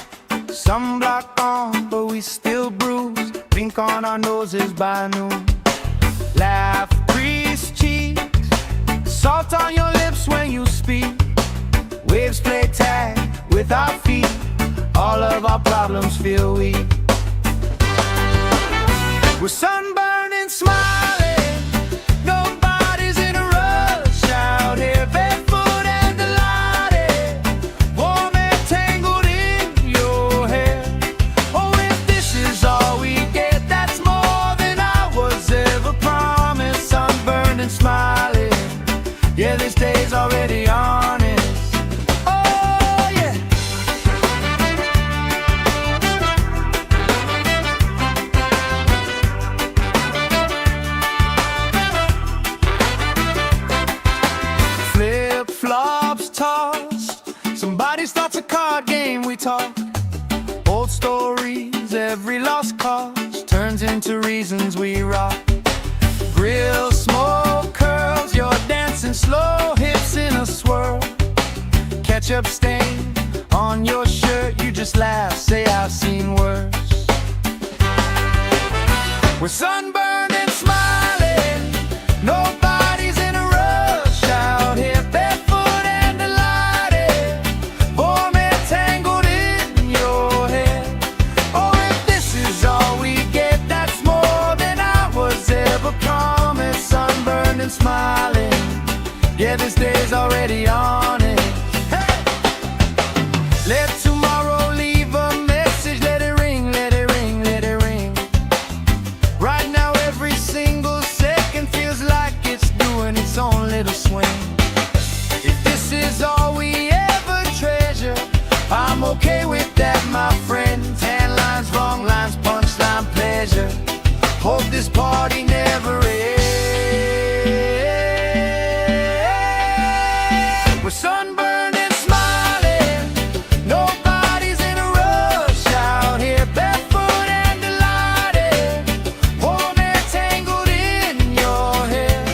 Sunblock on, but we still bruise, blink on our noses by noon. Laugh, grease cheeks, salt on your lips when you speak. Waves play tag with our feet, all of our problems feel weak. We're sunburned and smiling, nobody's in a rush out here, barefoot and delighted, warm and tangled in your hair. Oh, if this is all we get, that's more than I was ever promised. Sunburned and smiling, yeah, this day's already honest. Oh, yeah. Flip-flops tossed, somebody starts a card game, we talk. Old stories, every lost cause turns into reasons we rock. Grill smoke curls, you're dancing slow, hips in a swirl. Ketchup stain on your shirt, you just laugh, say I've seen worse. We're sunburned and smiling, nobody's in a rush out here, barefoot and delighted, warm and tangled in your hair. Oh, if this is all we get, that's more than I was ever promised. Sunburned and smiling, yeah, this day's already on it. Hey! Let tomorrow leave a message, let it ring, let it ring, let it ring. Right now every single second feels like it's doing its own little swing. If this is all we ever treasure, I'm okay with that, my friend. Tan lines, wrong lines, punchline, pleasure. Hope this party never ends. We're sunburned and smiling, nobody's in a rush out here, barefoot and delighted, warm air tangled in your hair.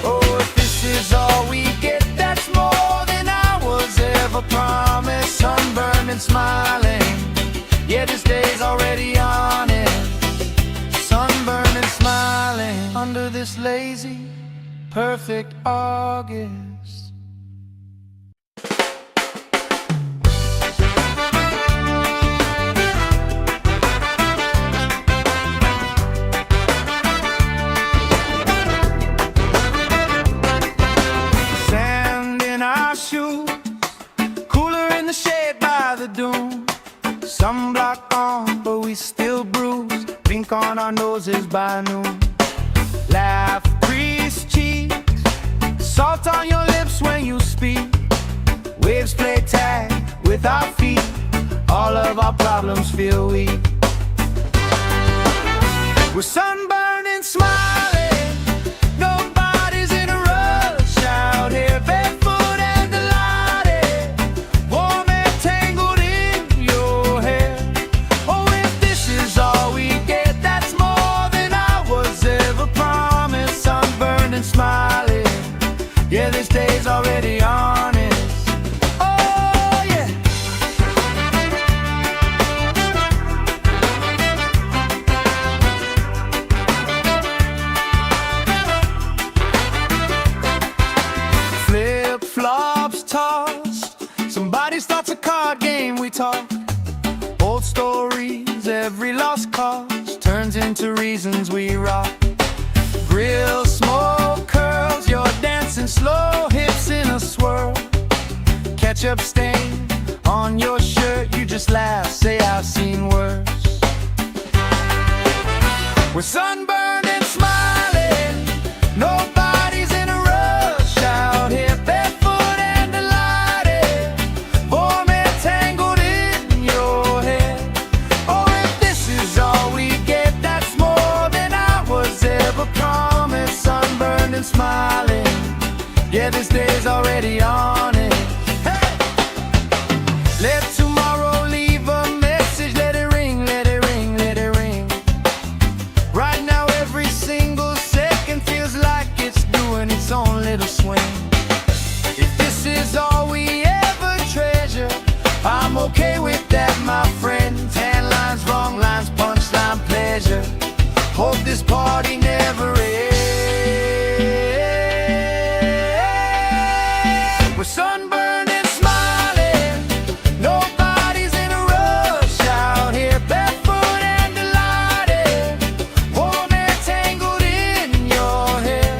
Oh, if this is all we get, that's more than I was ever promised. Sunburned and smiling, yeah, this day's already honest. Sunburned and smiling under this lazy, perfect August. Sand in our shoes, cooler in the shade by the dune. Sunblock on, but we still bruise. Pink on our noses by noon. Laugh, crease cheeks, salt on your lips when you speak. Waves play tag with our feet. All of our problems feel weak. We're sunburned and smiling, nobody's in a rush out here, barefoot and delighted, warm air tangled in your hair. Oh, if this is all we get, that's more than I was ever promised. Sunburned and smiling, yeah, this day's already honest. Oh, yeah. Flip-flops tossed, somebody starts a card game, we talk. Old stories, every lost cause turns into reasons we rock. Grill, smoke, curls, you're dancing slow, hips in a swirl. Ketchup stain on your shirt, you just laugh, say I've seen worse. We're sunburned and smiling, nobody's in a rush out here, barefoot and delighted, warm air tangled in your hair. Oh, if this is all we get, that's more than I was ever promised. Sunburned and smiling, yeah, this day's already honest. Hey! Let tomorrow leave a message, let it ring, let it ring, let it ring. Right now every single second feels like it's doing its own little swing. If this is all we ever treasure, I'm okay with that, my friend. Tan lines, wrong lines, punchline, pleasure. Hope this party never ends. We're sunburned and smiling, nobody's in a rush out here, barefoot and delighted, warm air tangled in your hair.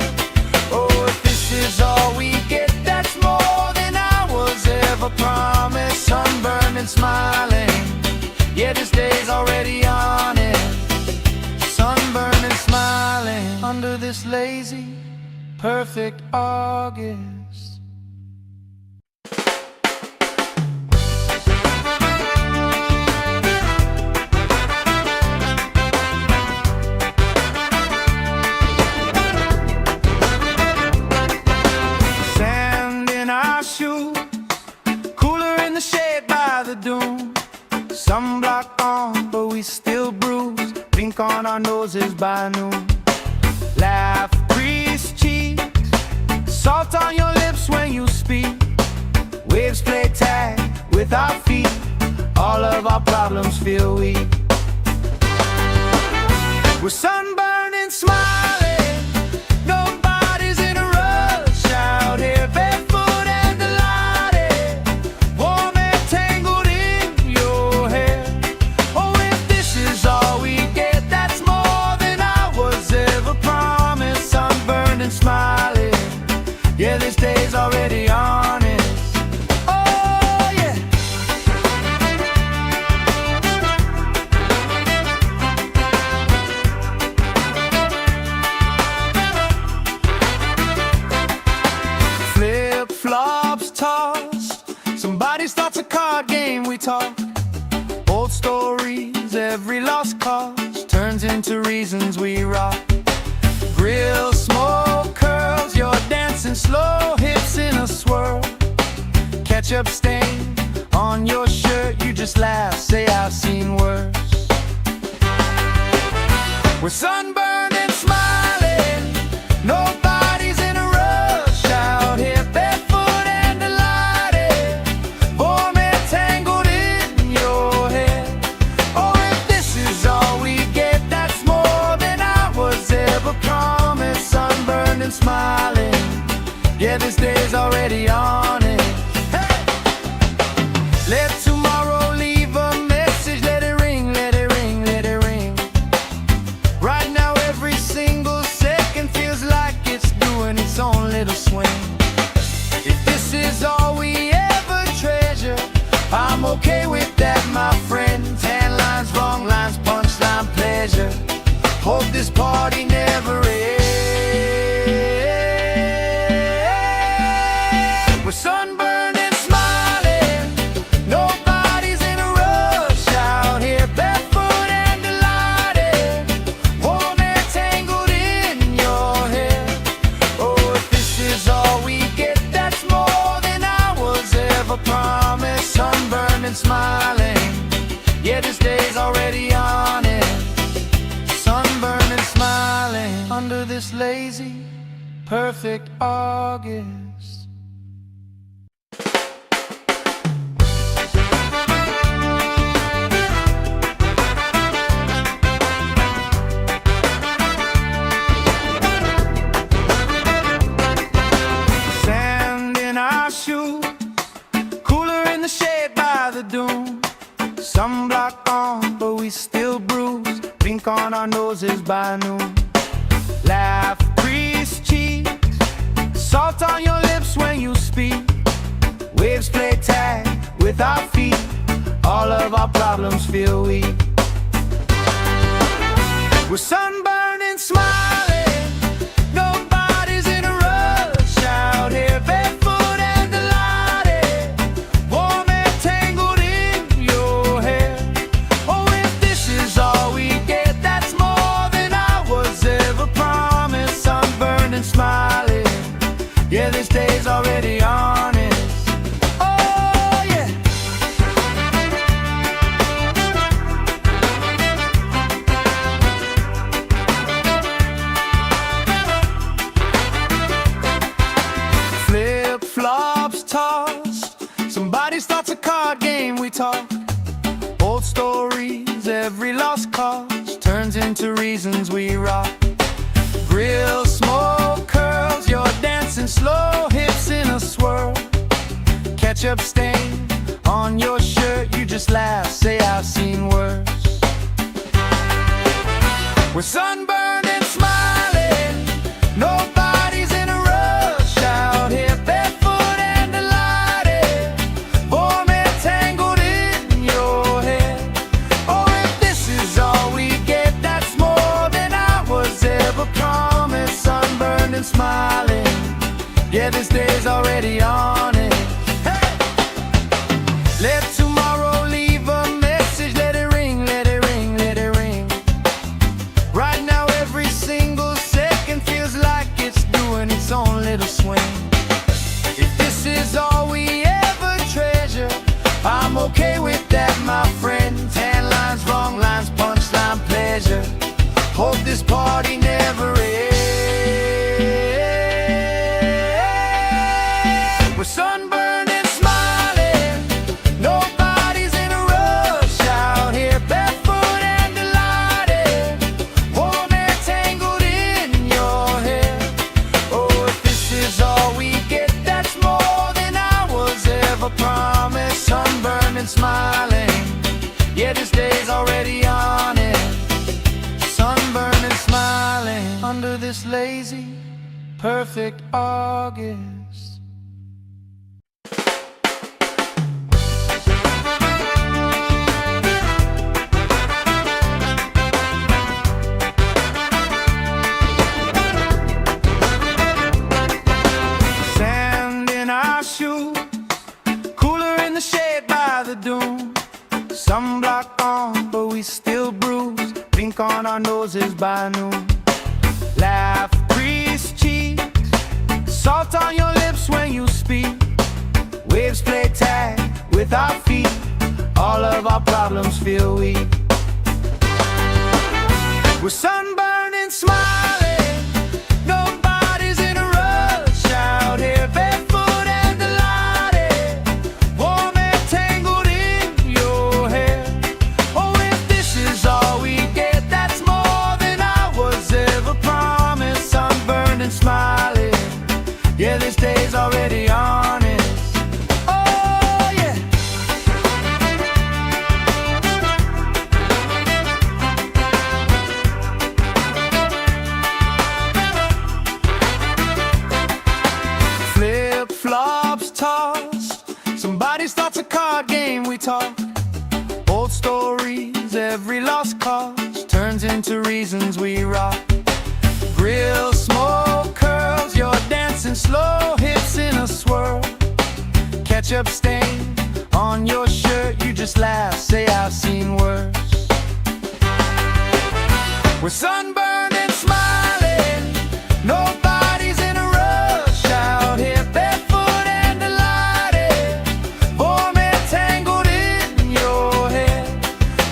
Oh, if this is all we get, that's more than I was ever promised. Sunburned and smiling, yeah, this day's already honest. Sunburned and smiling under this lazy, perfect August. Sand in our shoes, cooler in the shade by the dune. Sunblock on, but we still bruise. Pink on our noses by noon. Laugh, crease cheeks, salt on your lips when you speak. Waves play tag with our feet. All of our problems feel weak. We're sunburned and smiling, nobody's in a rush out here, barefoot and delighted, warm air tangled in your hair. Oh, if this is all we get, that's more than I was ever promised. Sunburned and smiling, yeah, this day's already honest. Oh, yeah. Flip-flops tossed, somebody starts a card game, we talk. Old stories, every lost cause turns into reasons we rock. Grill, smoke, curls, you're dancing slow, hips in a swirl. Ketchup stain on your shirt, you just laugh, say I've seen worse. We're sunburned and smiling, nobody's in a rush out here, barefoot and delighted, warm and tangled in your hair. Oh, if this is all we get, that's more than I was ever promised. Sunburned and smiling, yeah, this day's already on it. Hey! Let tomorrow leave a message, let it ring, let it ring, let it ring. Right now every single second feels like it's doing its own little swing. If this is all we ever treasure, I'm okay with that, my friend. Tan lines, wrong lines, punchline, pleasure. Hope this party never ends. We're sunburned and smiling, nobody's in a rush out here, barefoot and delighted, warm and tangled in your hair. Oh, if this is all we get, that's more than I was ever promised. Sunburned and smiling, yeah, this day's already on it. Sunburned and smiling under this lazy, perfect August. Sand in our shoes, cooler in the shade by the dune. Sunblock on, but we still bruise. Pink on our noses by noon. Laugh, grease cheeks, salt on your lips when you speak. Waves play tag with our feet, all of our problems feel weak. We're sunburned and smiling, nobody's in a rush out here, barefoot and delighted, warm and tangled in your hair. Oh, if this is all we get, that's more than I was ever promised. Sunburned and smiling, yeah, this day's already on it. Oh, yeah. Flip-flops tossed, somebody starts a card game, we talk. Old stories, every lost cause turns into reasons we rock. Grill, smoke, curls, you're dancing slow, hips in a swirl. Ketchup stain on your shirt, you just laugh, say I've seen worse. We're sunburned and smiling, nobody's in a rush out here, barefoot and delighted, warm and tangled in your hair. Oh, if this is all we get, that's more than I was ever promised. Sunburned and smiling, yeah, this day's already on it. Hey! Let tomorrow leave a message, let it ring, let it ring, let it ring. Right now every single second feels like it's doing its own little swing. If this is all we ever treasure, I'm okay with that, my friend. Tan lines, wrong lines, punchline, pleasure. Hope this party never ends. We're sunburned and smiling, nobody's in a rush out here, barefoot and delighted, warm and tangled in your hair. Oh, if this is all we get, that's more than I was ever promised. Sunburned and smiling, yeah, this day's already on it. Sunburned and smiling under this lazy, perfect August. Sand in our shoes, cooler in the shade by the dune. Sunblock on, but we still bruise. Pink on our noses by noon. Laugh, grease cheeks, salt on your lips when you speak. Waves play tag with our feet, all of our problems feel weak. We're sunburned and smiling, nobody's in a rush out here, barefoot and delighted, warm and tangled in your hair. Oh, if this is all we get, that's more than I was ever promised. Sunburned and smiling, yeah, this day's already honest. Oh, yeah. Flip-flops tossed, somebody starts a card game, we talk. Old stories, every lost cause turns into reasons we rock. Grill smoke curls, you're dancing slow, hips in a swirl. Ketchup stain on your shirt, you just laugh, say I've seen worse. We're sunburned and smiling, nobody's in a rush out here, barefoot and delighted, warm and tangled in your hair.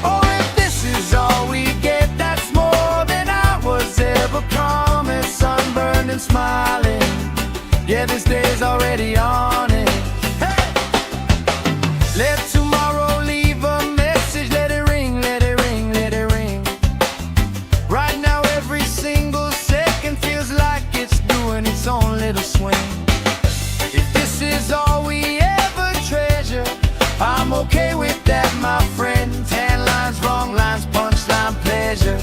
Oh, if this is all we get, that's more than I was ever promised. Sunburned and smiling, yeah, this day's already on it. Hey! Let tomorrow leave a message, let it ring, let it ring, let it ring. Right now every single second feels like it's doing its own little swing. If this is all we ever treasure, I'm okay with that, my friend. Tan lines, wrong lines, punchline, pleasure.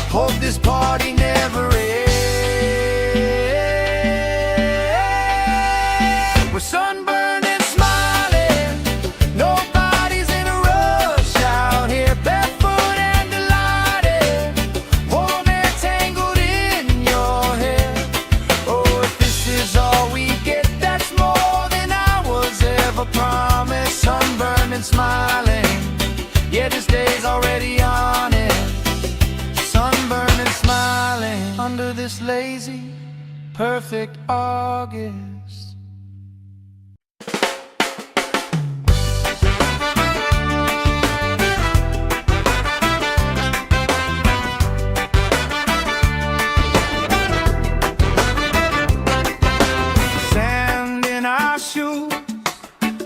Hope this party never ends. We're sunburned and smiling, nobody's in a rush out here, barefoot and delighted, warm and tangled in your hair. Oh, if this is all we get, that's more than I was ever promised. Sunburned and smiling, yeah, this day's already on it. Sunburned and smiling under this lazy, perfect August. Sand in our shoes,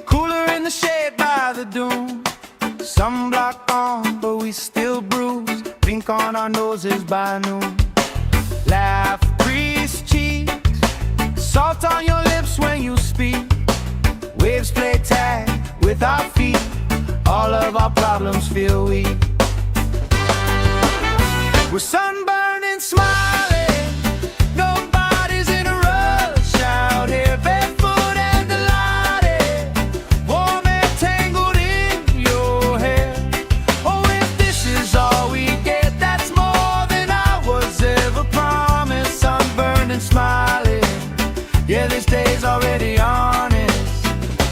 cooler in the shade by the dune. Sunblock on, but we still bruise. Pink on our noses by noon. Laugh, grease cheeks, salt on your lips when you speak. Waves play tag with our feet, all of our problems feel weak. We're sunburned and smiling, nobody's in a rush out here, barefoot and delighted, warm and tangled in your hair. Oh, if this is all we get, that's more than I was ever promised. Sunburned and smiling, yeah, this day's already honest.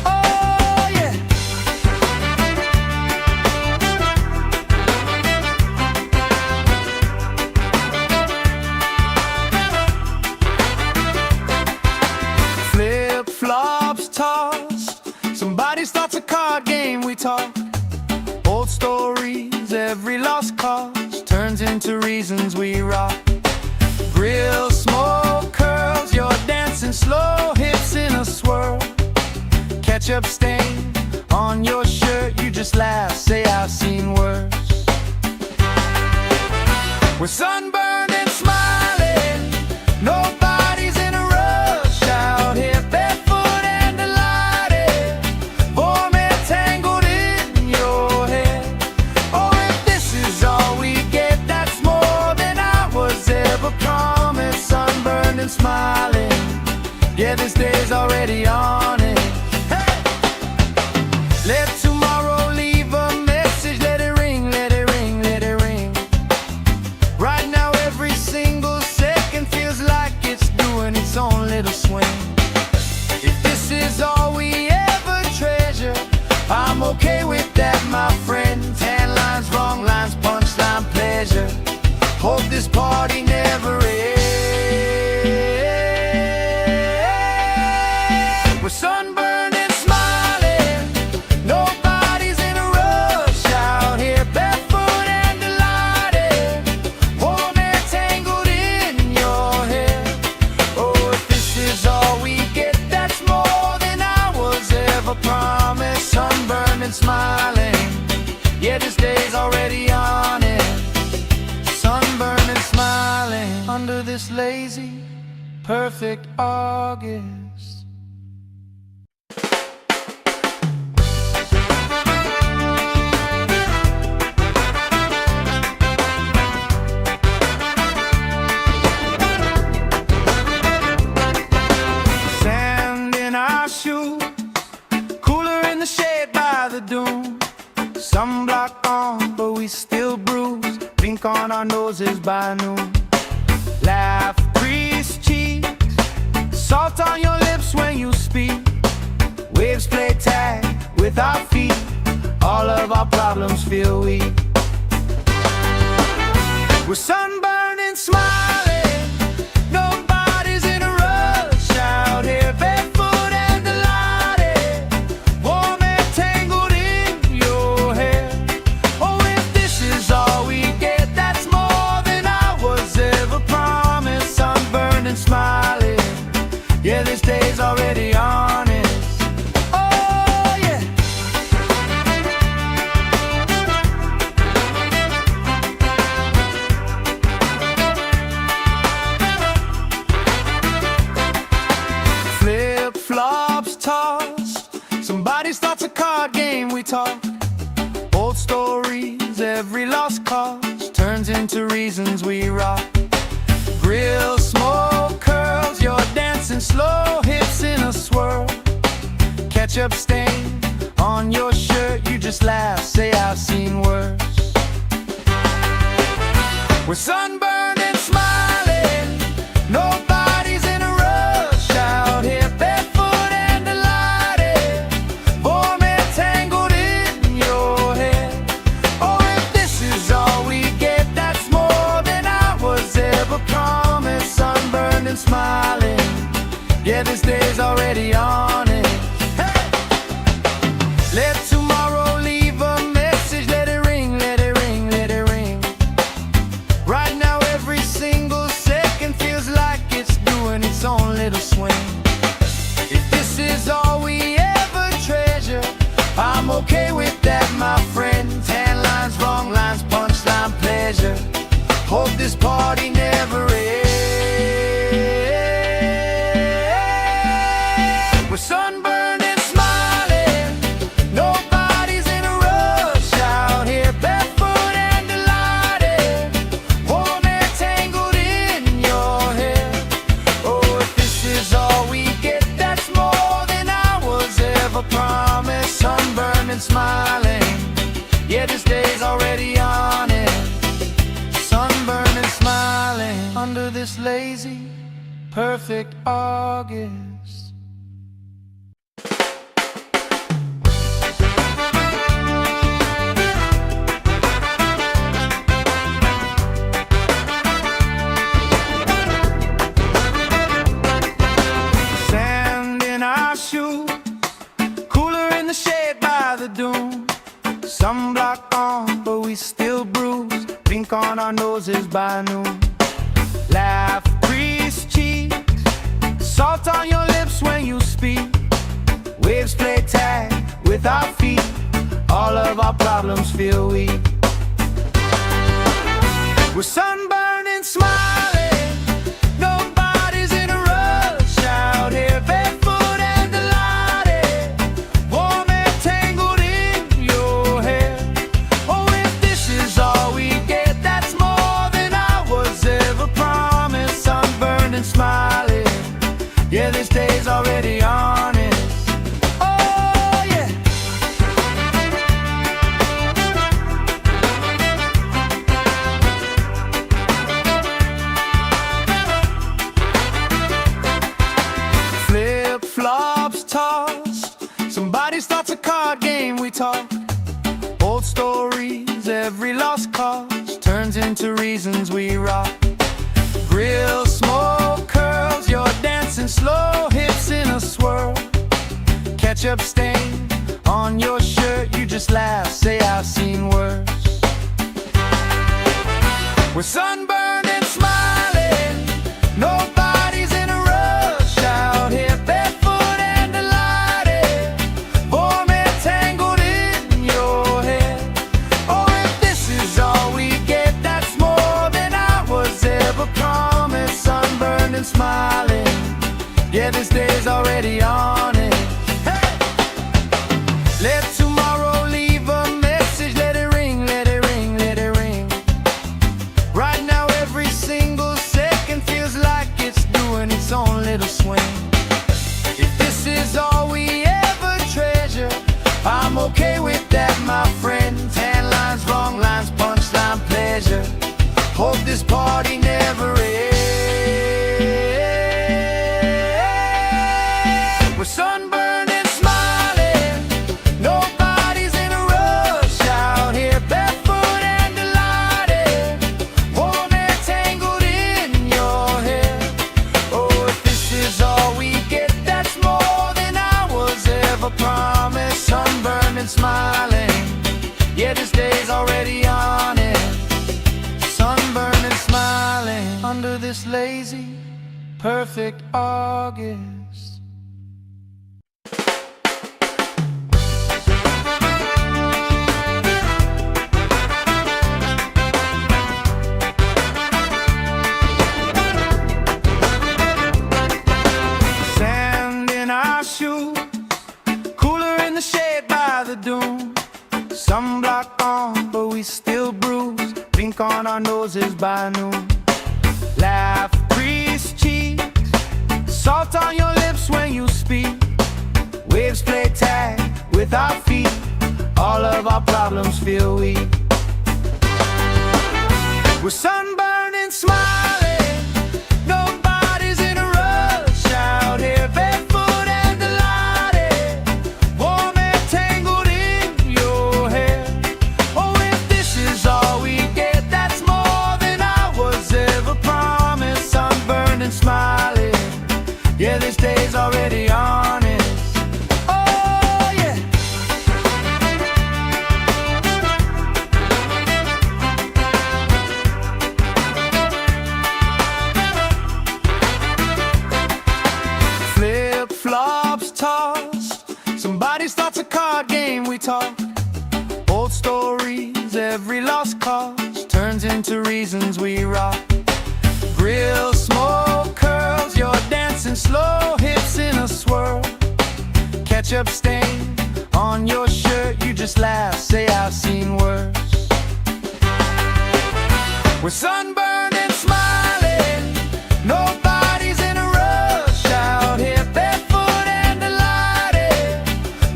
Oh, yeah. Flip-flops tossed, somebody starts a card game, we talk. Old stories, every lost cause turns into reasons we rock. Grill smoke curls, you're dancing slow, hips in a swirl. Ketchup stain on your shirt, you just laugh, say I've seen worse. We're sunburned and smiling, nobody's in a rush out here, barefoot and delighted, warm and tangled in your hair. Oh, if this is all we get, that's more than I was ever promised. Sunburned and smiling, yeah, this day's already on it. Hey! Let tomorrow leave a message, let it ring, let it ring, let it ring. Right now every single second feels like it's doing its own little swing. If this is all we ever treasure, I'm okay with that, my friend. Tan lines, wrong lines, punchline, pleasure. Hope this party never ends. We're sunburned and smiling, nobody's in a rush out here, barefoot and delighted, warm air tangled in your hair. Oh, if this is all we get, that's more than I was ever promised. Sunburned and smiling, yeah, this day's already on it. Sunburned and smiling under this lazy, perfect August. Sand in our shoes, cooler in the shade by the dune. Sunblock on, but we still bruise. Pink on our noses by noon. Laugh, grease cheeks, salt on your lips when you speak. Waves play tag with our feet. All of our problems feel weak. We're sunburned and smiling, nobody's in a rush out here, barefoot and delighted, warm air tangled in your hair. Oh, if this is all we get, that's more than I was ever promised. Sunburned and smiling, yeah, this day's already honest. Oh, yeah. Flip-flops tossed, somebody starts a card game, we talk. Old stories, every lost cause turns into reasons we rock. Grill smoke curls, you're dancing slow, hips in a swirl. Ketchup stain on your shirt, you just laugh, say I've seen worse. We're sunburned and smiling, nobody's in a rush out here, barefoot and delighted, warm air tangled in your hair. Oh, if this is all we get, that's more than I was ever promised. Sunburned and smiling, yeah, this day's already on it. Hey! Let tomorrow leave a message, let it ring, let it ring, let it ring. Right now every single second feels like it's doing its own little swing. If this is all we ever treasure, I'm okay with that, my friend. Tan lines, wrong lines, punchline, pleasure. Hope this party never ends. We're sunburned and smiling, nobody's in a rush out here, barefoot and delighted, warm air tangled in your hair. Oh, if this is all we get, that's more than I was ever promised. Sunburned and smiling, yeah, this day's already on it. Sunburned and smiling under this lazy, perfect August. Sand in our shoes, cooler in the shade by the dune. Sunblock on, but we still bruise. Pink on our noses by noon. Laugh, grease cheeks, salt on your lips when you speak. Waves play tag with our feet. All of our problems feel weak. We're sunburned and smiling, nobody's in a rush out here, barefoot and delighted, warm air tangled in your hair. Oh, if this is all we get, that's more than I was ever promised. Sunburned and smiling, yeah, this day's already honest. Oh, yeah. Flip-flops tossed, somebody starts a card game, we talk. Old stories, every lost cause turns into real. reasons we rock. Grill, smoke, curls, you're dancing slow, hips in a swirl. Ketchup stain on your shirt, you just laugh, say I've seen worse. We're sunburned and smiling, nobody's in a rush out here, barefoot and delighted, warm and tangled in your hair. Oh, if this is all we get, that's more than I was ever promised. Sunburned and smiling, yeah, this day's already on it. Hey! Let tomorrow leave a message, let it ring, let it ring, let it ring. Right now every single second feels like it's doing its own little swing. If this is all we ever treasure, I'm okay with that, my friend. Tan lines, wrong lines, punchline, pleasure. Hope this party never ends. We're sunburned and smiling, nobody's in a rush out here, barefoot and delighted, warm and tangled in your hair. Oh, if this is all we get, that's more than I was ever promised. Sunburned and smiling, yeah, this day's already on it. Sunburned and smiling under this lazy, perfect August. Sand in our shoes, cooler in the shade by the dune. Sunblock on, but we still bruise. Pink on our noses by noon. Laugh, grease cheeks, salt on your lips when you speak. Waves play tag with our feet, all of our problems feel weak. We're sunburned and smiling, nobody's in a rush out here, barefoot and delighted, warm and tangled in your hair. Oh, if this is all we get, that's more than I was ever promised. Sunburned and smiling, yeah, this day's already honest. Oh, yeah. Flip-flops tossed, somebody starts a card game, we talk. Old stories, every lost cause turns into reasons we rock. Grill, smoke, curls, you're dancing slow, hips in a swirl. Ketchup stain on your shirt, you just laugh, say I've seen worse. We're sunburned and smiling, nobody's in a rush out here, barefoot and delighted,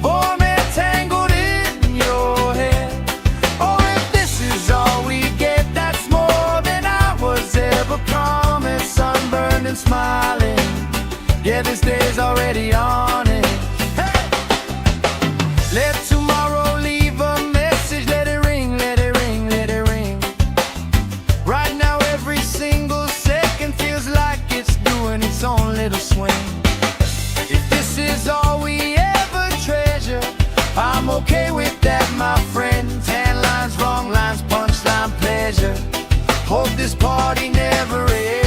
warm and tangled in your hair. Oh, if this is all we get, that's more than I was ever promised. Sunburned and smiling, yeah, this day's already on it. Hey! Let tomorrow leave a message, let it ring, let it ring, let it ring. Right now every single second feels like it's doing its own little swing. If this is all we ever treasure, I'm okay with that, my friend. Tan lines, wrong lines, punchline, pleasure. Hope this party never ends.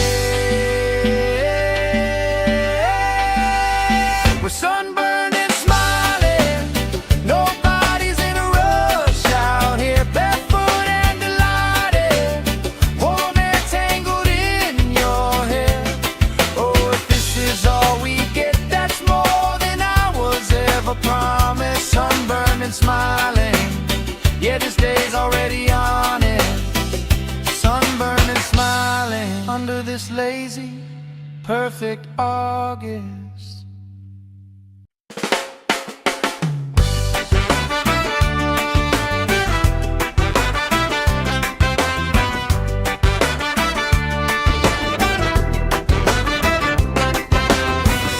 We're sunburned and smiling, nobody's in a rush out here, barefoot and delighted, warm and tangled in your hair. Oh, if this is all we get, that's more than I was ever promised. Sunburned and smiling, yeah, this day's already on it. Sunburned and smiling under this lazy, perfect August.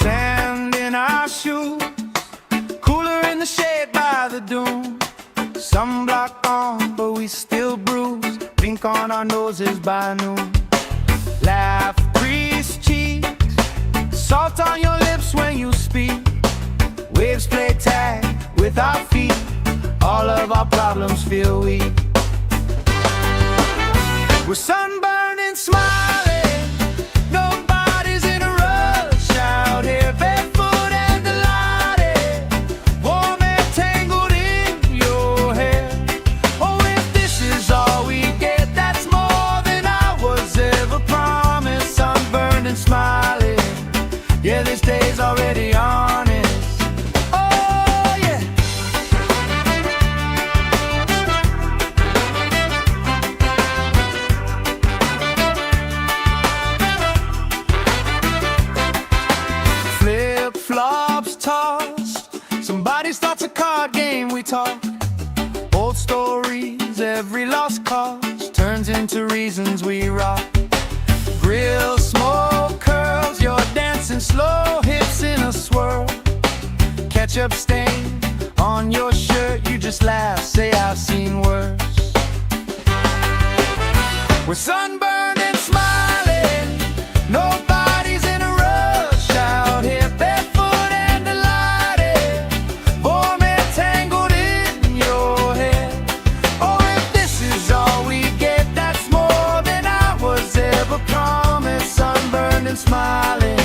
Sand in our shoes, cooler in the shade by the dune. Sunblock on, but we still bruise. Pink on our nose. noses by noon. Laugh, grease cheeks, salt on your lips when you speak. Waves play tag with our feet, all of our problems feel weak. We're sunburned and smiling, nobody's in a rush out here, barefoot and delighted, warm and tangled in your hair. Oh, if this is all we get, that's more than I was ever promised. Sunburned and smiling, yeah, this day's already honest. Oh, yeah. Flip-flops tossed, somebody starts a card game, we talk. Old stories, every lost cause turns into reasons we rock. Grill smoke curls, you're dancing slow, hips in a swirl. Ketchup stain on your shirt, you just laugh, say I've seen worse. We're sunburned and smiling, nobody's in a rush out here, barefoot and delighted, warm and tangled in your hair. Oh, if this is all we get, that's more than I was ever promised. Sunburned and smiling,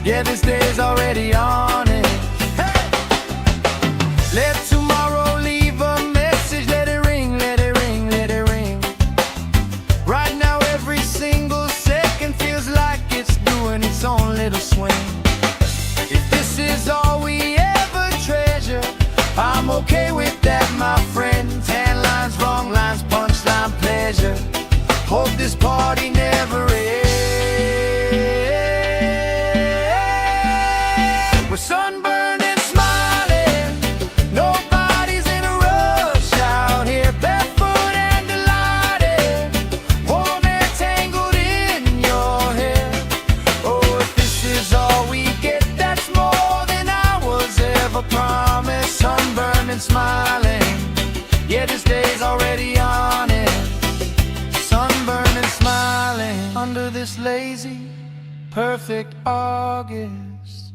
yeah, this day's already on it. Hey! Let tomorrow leave a message, let it ring, let it ring, let it ring. Right now every single second feels like it's doing its own little swing. If this is all we ever treasure, I'm okay with that, my friend. Tan lines, wrong lines, punchline, pleasure. Hope this party never ends. We're sunburned and smiling, nobody's in a rush out here, barefoot and delighted, warm and tangled in your hair. Oh, if this is all we get, that's more than I was ever promised. Sunburned and smiling, yeah, this day's already on it. Sunburned and smiling under this lazy, perfect August.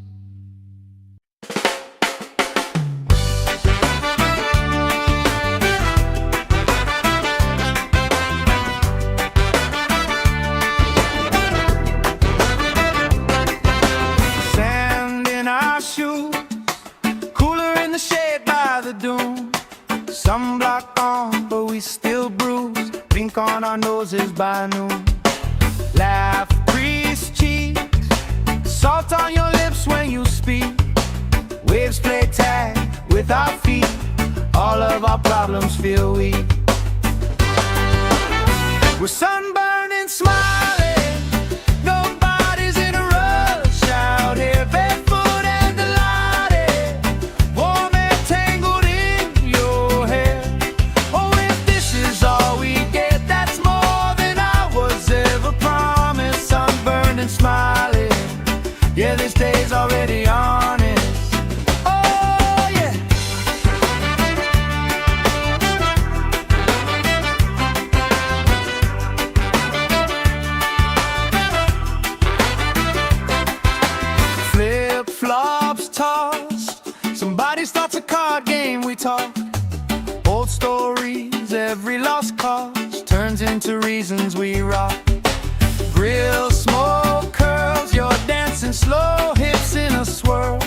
Sand in our shoes, cooler in the shade by the dune. Sunblock on, but we still bruise, pink on our noses by noon. Laugh, grease cheeks, salt on your lips when you speak. Waves play tag with our feet, all of our problems feel weak. We're sunburned and smiling, nobody's in a rush out here, barefoot and delighted, warm and tangled in your hair. Oh, if this is all we get, that's more than I was ever promised. Sunburned and smiling, yeah, this day's already honest. Oh, yeah. Flip-flops tossed, somebody starts a card game, we talk. Old stories, every lost cause turns into reasons we rock. Grill smoke curls, you're dancing slow, hips in a swirl.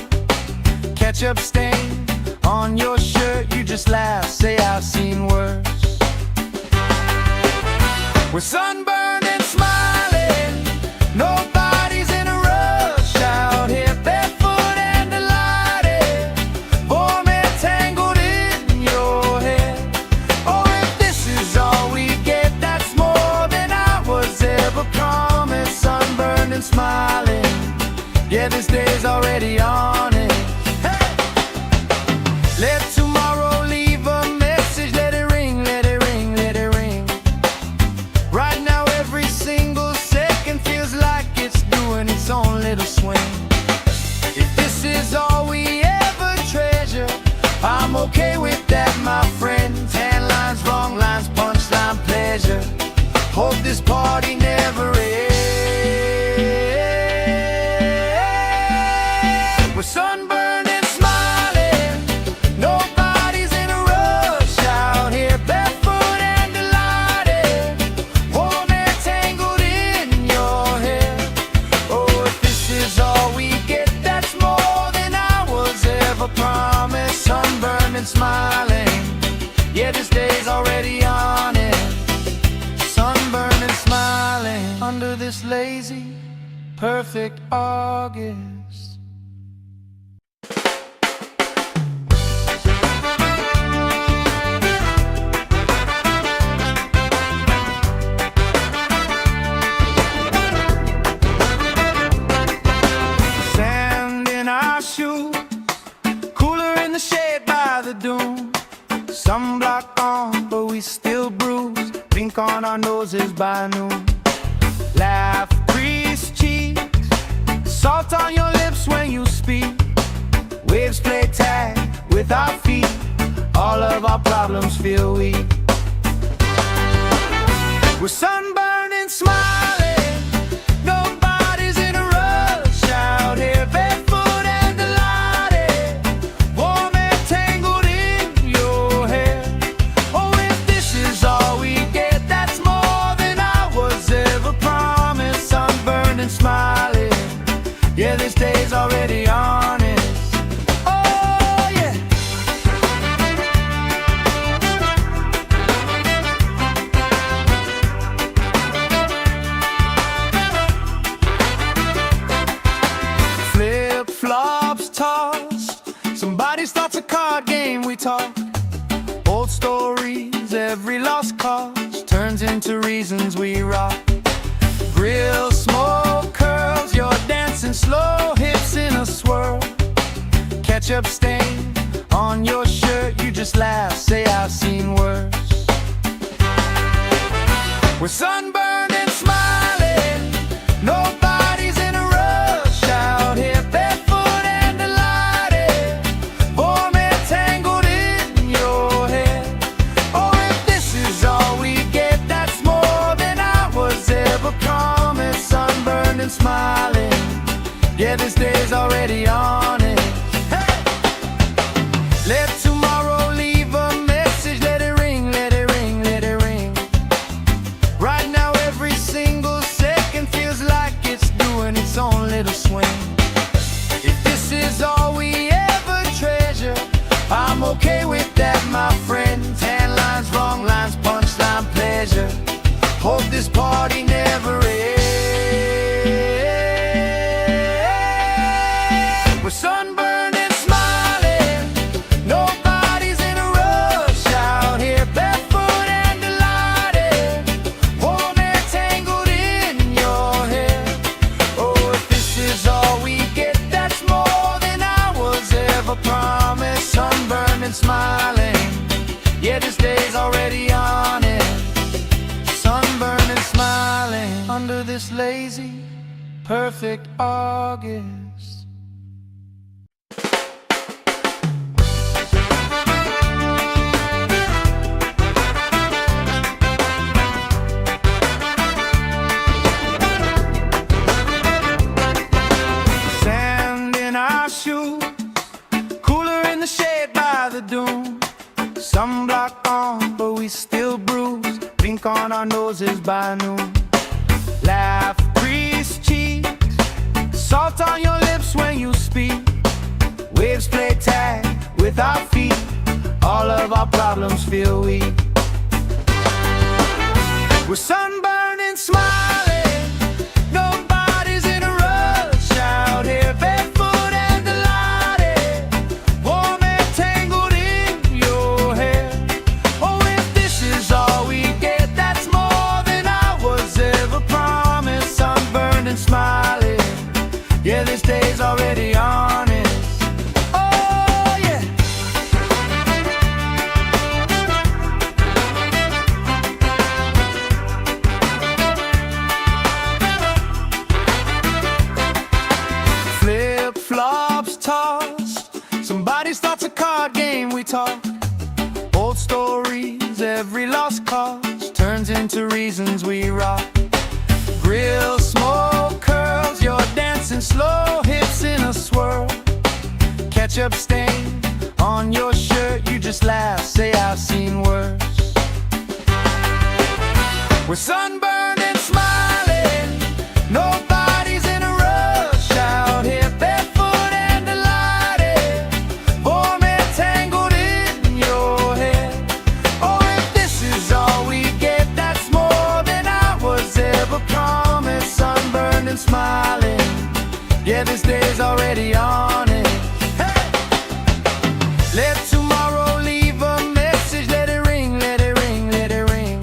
Ketchup stain on your shirt, you just laugh, say I've seen worse. We're sunburned and smiling, nobody's in a rush out here, barefoot and delighted, warm and tangled in your hair. Oh, if this is all we get, that's more than I was ever promised. Sunburned and smiling, yeah, this day's already on it. Hey! Let tomorrow leave a message, let it ring, let it ring, let it ring. Right now every single second feels like it's doing its own little swing. If this is all we ever treasure, I'm okay with that, my friend. Tan lines, wrong lines, punchline, pleasure. Hope this smiling. Yeah, this day's already on it. Sunburned and smiling under this lazy, perfect August. Sand in our shoes, cooler in the shade by the dune. Sunblock on, but we still bruise. Pink on our noses by noon. Laugh, grease cheeks, salt on your lips when you speak. Waves play tag with our feet. All of our problems feel weak. We're sunburned and smiling. Nobody's in a rush out here. Barefoot and delighted, warm and tangled in your hair. Oh, if this is all we get, that's more than I was ever promised. Sunburned and smiling. Yeah, this day's already honest. Oh, yeah. Flip-flops tossed. Somebody starts a card game, we talk. Old stories, every lost cause turns into reasons we rock. Grill smoke curls, you're dancing slow, hips in a swirl. Ketchup stain on your shirt, you just laugh, say I've seen worse. We're sunburned and smiling. Nobody's in a rush out here. Barefoot and delighted, warm and tangled in your hair. Oh, if this is all we get, that's more than I was ever promised. Sunburned and smiling. Yeah, this day's already on it. Hey! Let tomorrow leave a message. Let it ring, let it ring, let it ring. Right now every single second feels like it's doing its own little swing. If this is all we ever treasure, I'm okay with that, my friend. Tan lines, wrong lines, punchline, pleasure. Hope this party never ends. We're sunburned and smiling. Nobody's in a rush out here. Barefoot and delighted, warm and tangled in your hair. Oh, if this is all we get, that's more than I was ever promised. Sunburned and smiling. Yeah, this day's already on it. Sunburned and smiling under this lazy, perfect August. Sand in our shoes, cooler in the shade by the dune. Sunblock on, but we still bruise. Pink on our noses by noon. Laugh, grease cheeks, salt on your lips when you speak. Waves play tag with our feet. All of our problems feel weak. We're sunburned and smiling. Nobody's in a rush out here. Barefoot and delighted, warm and tangled in your hair. Oh, if this is all we get, that's more than I was ever promised. Sunburned and smiling. Yeah, this day's already honest. Oh, yeah. Flip-flops tossed. Somebody starts a card game, we talk. Old stories, every lost cause turns into reasons we rock. Grill smoke curls, you're dancing slow, hips in a swirl. Ketchup stain on your shirt, you just laugh, say I've seen worse. We're sunburned and smiling. Nobody's in a rush out here. Barefoot and delighted, warm and tangled in and smiling. Yeah, this day's already on it. Hey! Let tomorrow leave a message. Let it ring, let it ring, let it ring.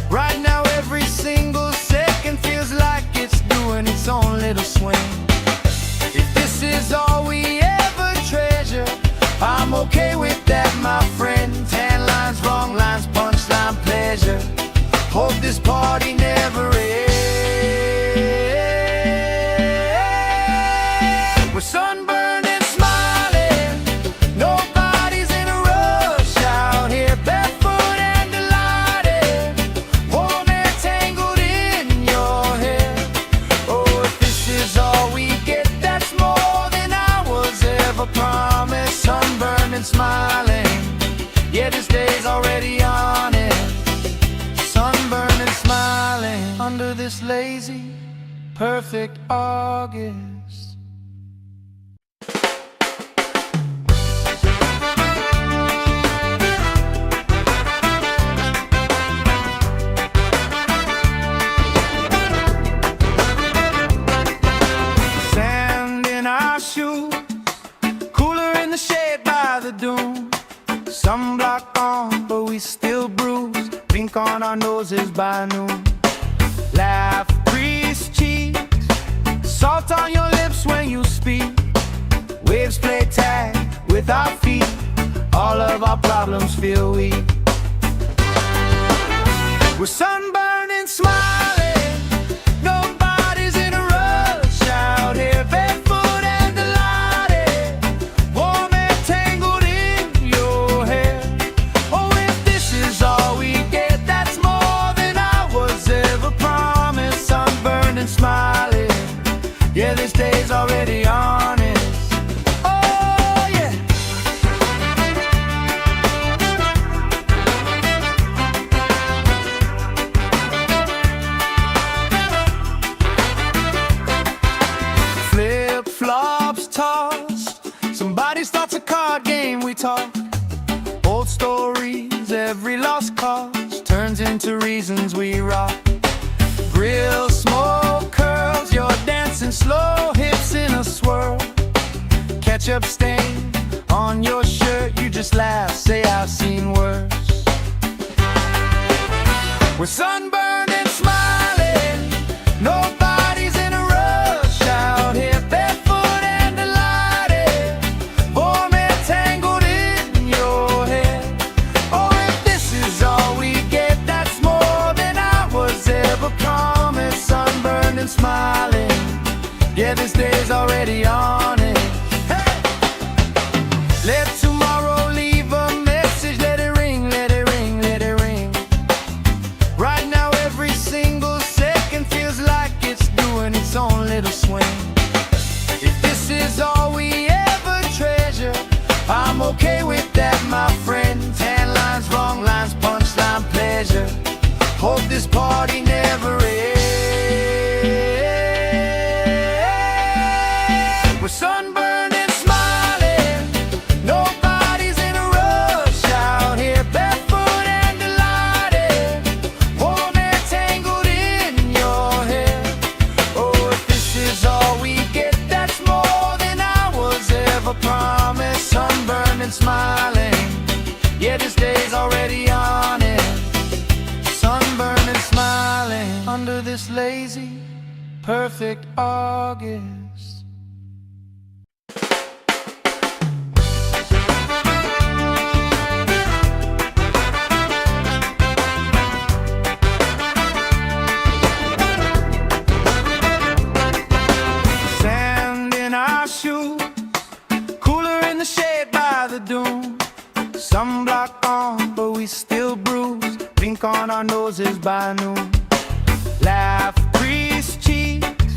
Right now every single second feels like it's doing its own little swing. If this is all we ever treasure, I'm okay with that, my friend. Tan lines, wrong lines, punchline, pleasure. Hope this party never ends. We're sunburned and smiling. Nobody's in a rush out here, barefoot and delighted. Warm air tangled in your hair. Oh, if this is all we get, that's more than I was ever promised. Sunburned and smiling. Yeah, this day's already on it. Sunburned and smiling under this lazy, perfect August. Sand in our shoes, cooler in the shade by the dune. Sunblock on, but we still bruise. Pink on our noses by noon. Laugh, grease cheeks, salt on your lips when you speak. Waves play tag with our feet. All of our problems feel weak. We're sunburned and smiling. Nobody's in a rush out here, barefoot and delighted. Warm air tangled in your hair. Oh, if this is all we get, that's more than I was ever promised. Sunburned and smiling. Yeah, this day's already on it. Oh, yeah. Flip-flops tossed. Somebody starts a card game, we talk. Old stories, every lost cause turns into reasons we rock. Grill smoke curls, you're dancing slow, hips in a swirl. Ketchup stain on your shirt, you just laugh, say I've seen worse. We're sunburned and smiling. Nobody's in a rush out here, barefoot and delighted. Warm air tangled in your hair. Oh, if this is all we get, that's more than I was ever promised. Sunburned and smiling. Yeah, this day's already on it. Hey! Let tomorrow leave a message. Let it ring, let it ring, let it ring. Right now every single second feels like it's doing its own little swing. If this is all we ever treasure, I'm okay with that, my friend. Tan lines, wrong lines, punchline, pleasure. Hope this party never ends. We're sunburned and smiling. Nobody's in a rush out here, barefoot and delighted. Warm air tangled in your hair. Oh, if this is all we get, that's more than I was ever promised. Sunburned and smiling. Yeah, this day's already on it. Sunburned and smiling under this lazy, perfect August. Sand in our shoes, cooler in the shade by the dune. Sunblock on, but we still bruise. Pink on our noses by noon. Laugh, grease cheeks,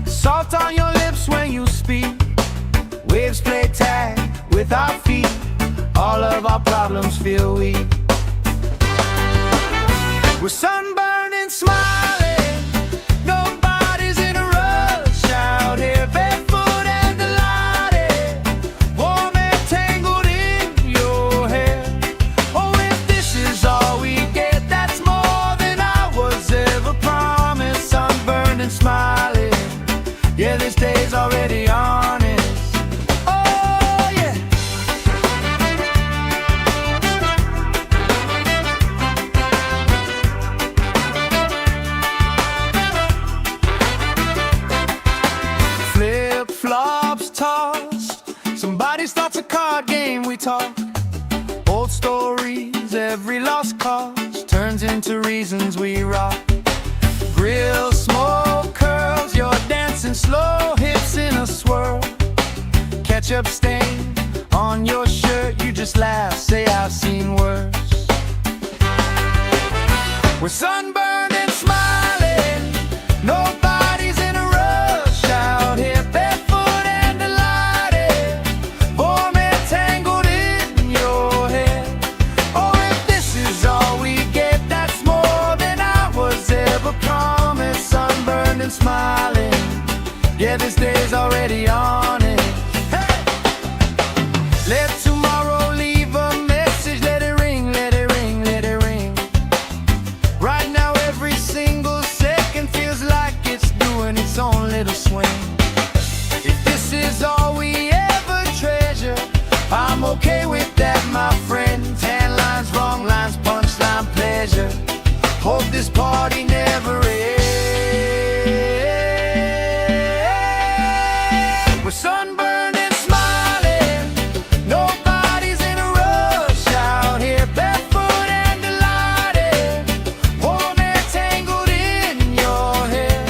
salt on your lips when you speak. Waves play tag with our feet. All of our problems feel weak. We're sunburned and smiling. Nobody's in a rush out here, barefoot and delighted. Warm air tangled in your hair. Oh, if this is all we get, that's more than I was ever promised. Sunburned and smiling. card game we talk. Old stories, every lost cause turns into reasons we rock. Grill, smoke, curls, you're dancing slow, hips in a swirl. Ketchup stain on your shirt, you just laugh, say I've seen worse. We're sunburned and smiling, nobody's in a rush out here, barefoot and delighted, warm and tangled in your hair. Oh, if this is all we get, that's more than I was ever promised. Sunburned and smiling, yeah, this day's already on it. Hey! Let tomorrow leave a message, let it ring, let it ring, let it ring. Right now every single second feels like it's doing its own little swing. If this is all we ever treasure, I'm okay with that, my friend. Tan lines, wrong lines, punchline, pleasure. Hope this party never ends. We're sunburned and smiling, nobody's in a rush out here, barefoot and delighted, warm and tangled in your hair.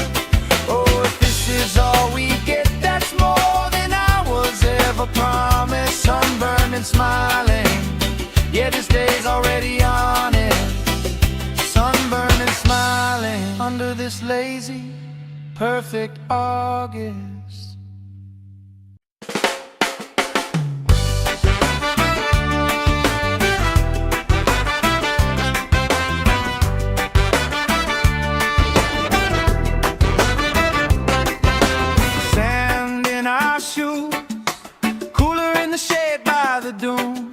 Oh, if this is all we get, that's more than I was ever promised. Sunburned and smiling, yeah, this day's already on it. Sunburned and smiling under this lazy, perfect August. Sand in our shoes, cooler in the shade by the dune.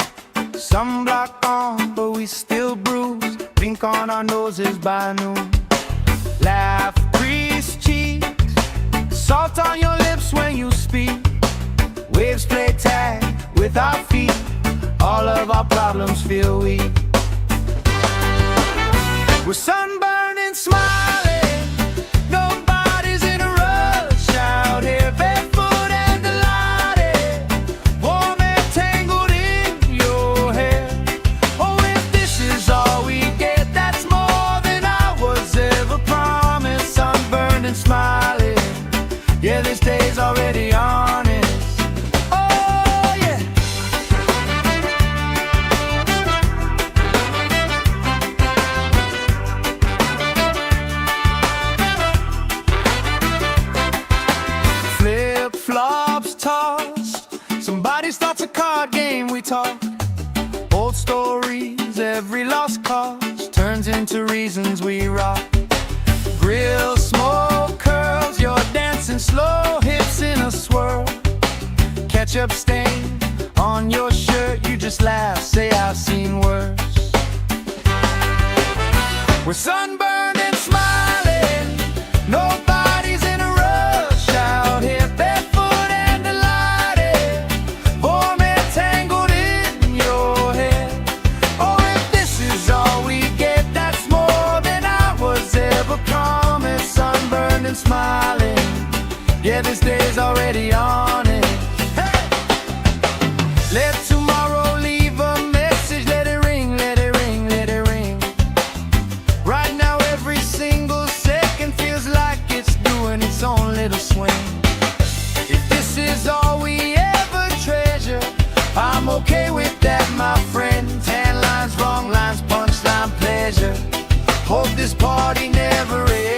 Sunblock on, but we still bruise. Pink on our noses by noon. Laugh, grease cheeks, salt on your lips when you speak. Waves play tag with our feet. All of our problems feel weak. We're sunburned and smiling, nobody's in a rush out here, barefoot and delighted, warm and tangled in your hair. Oh, if this is all we get, that's more than I was ever promised. Sunburned and smiling, yeah, this day's already on it. Oh, yeah. Flip-flops tossed, somebody starts a card game we talk. Old stories, every lost cause turns into reasons we rock. Grill, smoke, curls, you're dancing slow, hips in a swirl. Ketchup stain on your shirt, you just laugh, say I've seen worse. We're sunburned and smiling, nobody's in a rush out here, barefoot and delighted, warm and tangled in your hair. Oh, if this is all we get, that's more than I was ever promised. Sunburned and smiling, yeah, this day's already on it. Hey! Let tomorrow leave a message, let it ring, let it ring, let it ring. Right now every single second feels like it's doing its own little swing. If this is all we ever treasure, I'm okay with that, my friend. Tan lines, wrong lines, punchline, pleasure. Hope this party never ends.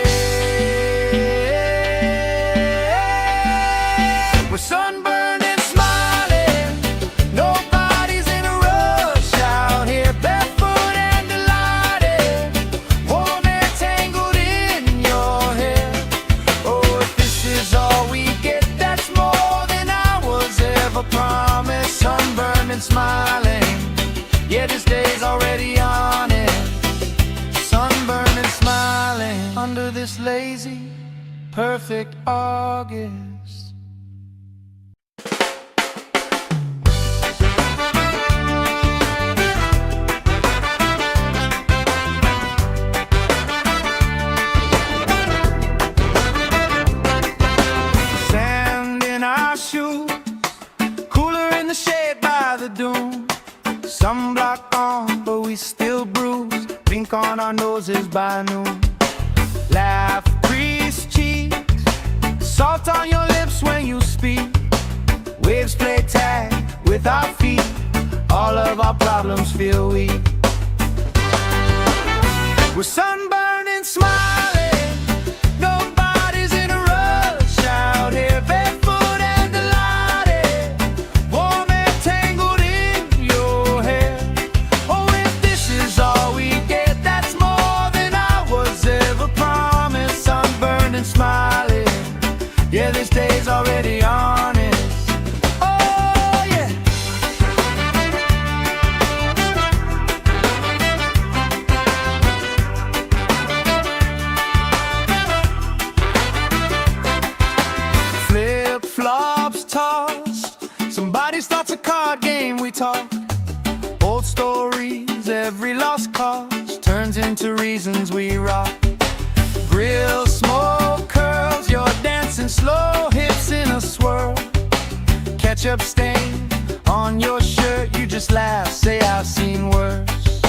We're sunburned and smiling, nobody's in a rush out here, barefoot and delighted, warm and tangled in your hair. Oh, if this is all we get, that's more than I was ever promised. Sunburned and smiling, yeah, this day's already on it. Sunburned and smiling under this lazy, perfect August. Sand in our shoes, cooler in the shade by the on our noses by noon. Laugh, grease cheeks, salt on your lips when you speak. Waves play tag with our feet, all of our problems feel weak. We're sunburned and smiling, nobody's in a rush out here, barefoot and delighted, warm and tangled in your hair. Oh, if this is all we get, that's more than I was ever promised. Sunburned and smiling, yeah, this day's already honest. Oh, yeah. Flip-flops tossed, somebody starts a card game, we talk. Old stories, every lost cause turns into reasons we rock. Grill smoke curls, you're dancing slow, hips in a swirl. Ketchup stain on your shirt, you just laugh, say I've seen worse.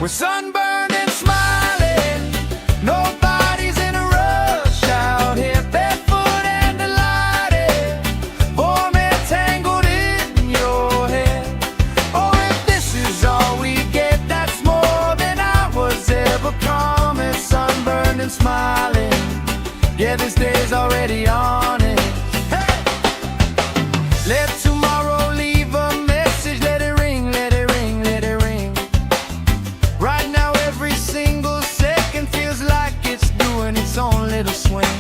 We're sunburned and smiling, nobody's in a rush out here, barefoot and delighted, warm and tangled in your hair. Oh, if this is all we get, that's more than I was ever promised. Sunburned and smiling, yeah, this day's already honest. Hey! Let tomorrow leave a message, let it ring, let it ring, let it ring. Right now every single second feels like it's doing its own little swing.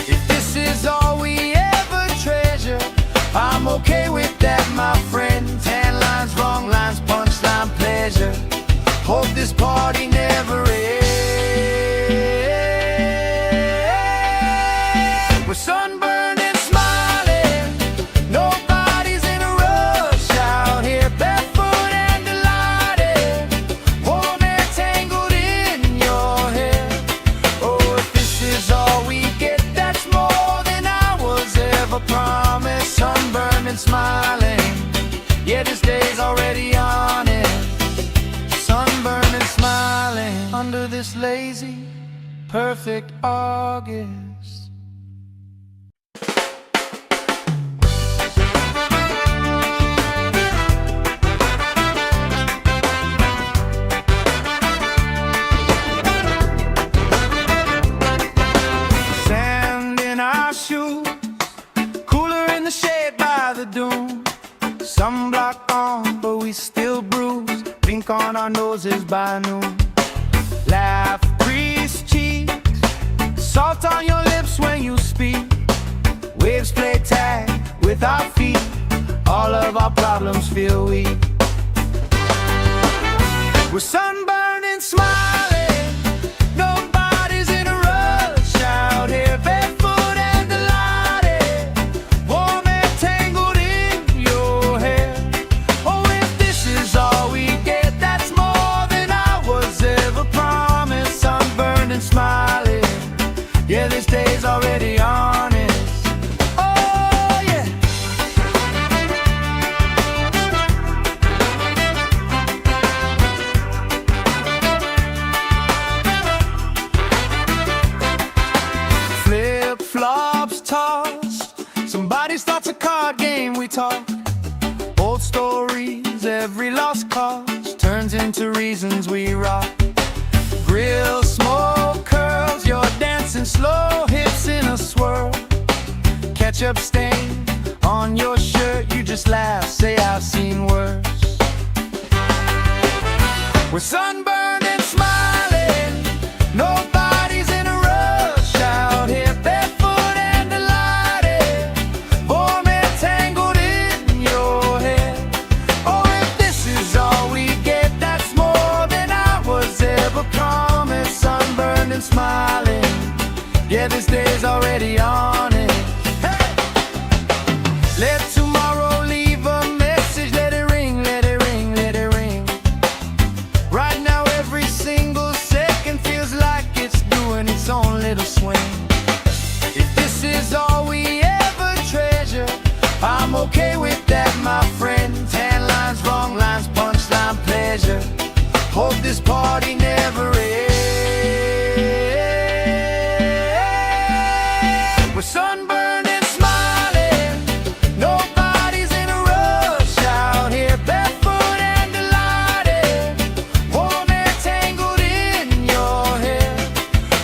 If this is all we ever treasure, I'm okay with that, my friend. Tan lines, wrong lines, punchline, pleasure. Hope this party never ends. We're sunburned and smiling, nobody's in a rush out here, barefoot and delighted, warm and tangled in your hair. Oh, if this is all we get, that's more than I was ever promised. Sunburned and smiling, yeah, this day's already honest. Sunburned and smiling under this lazy, perfect August. Sand in our shoes, cooler in the shade by the dune. Sunblock on, but we still bruise. Pink on our noses by noon. Laugh, grease cheeks, salt on your lips when you speak. Waves play tag with our feet, all of our problems feel weak. We're sunburned and smiling, nobody's in a rush out here, barefoot and delighted, warm and tangled in your hair. Oh, if this is all we get, that's more than I was ever promised. Sunburned and smiling, yeah, this day's already honest. Oh, yeah. Flip-flops tossed, somebody starts a card game, we talk. Old stories, every lost cause turns into reasons we rock. Grill smoke curls, you're dancing slow, hips in a swirl. Ketchup stain on your shirt, you just laugh, say I've seen worse. We're sunburned and smiling, nobody's in a rush out here, barefoot and delighted, warm and tangled in your hair. Oh, if this is all we get, that's more than I was ever promised. Sunburned and smiling, yeah, this day's already honest. Hey! Let tomorrow leave a message, let it ring, let it ring, let it ring. Right now every single second feels like it's doing its own little swing. If this is all we ever treasure, I'm okay with that, my friend. Tan lines, wrong lines, punchline, pleasure. Hope this party never ends. We're sunburned and smiling, nobody's in a rush out here, barefoot and delighted, warm and tangled in your hair.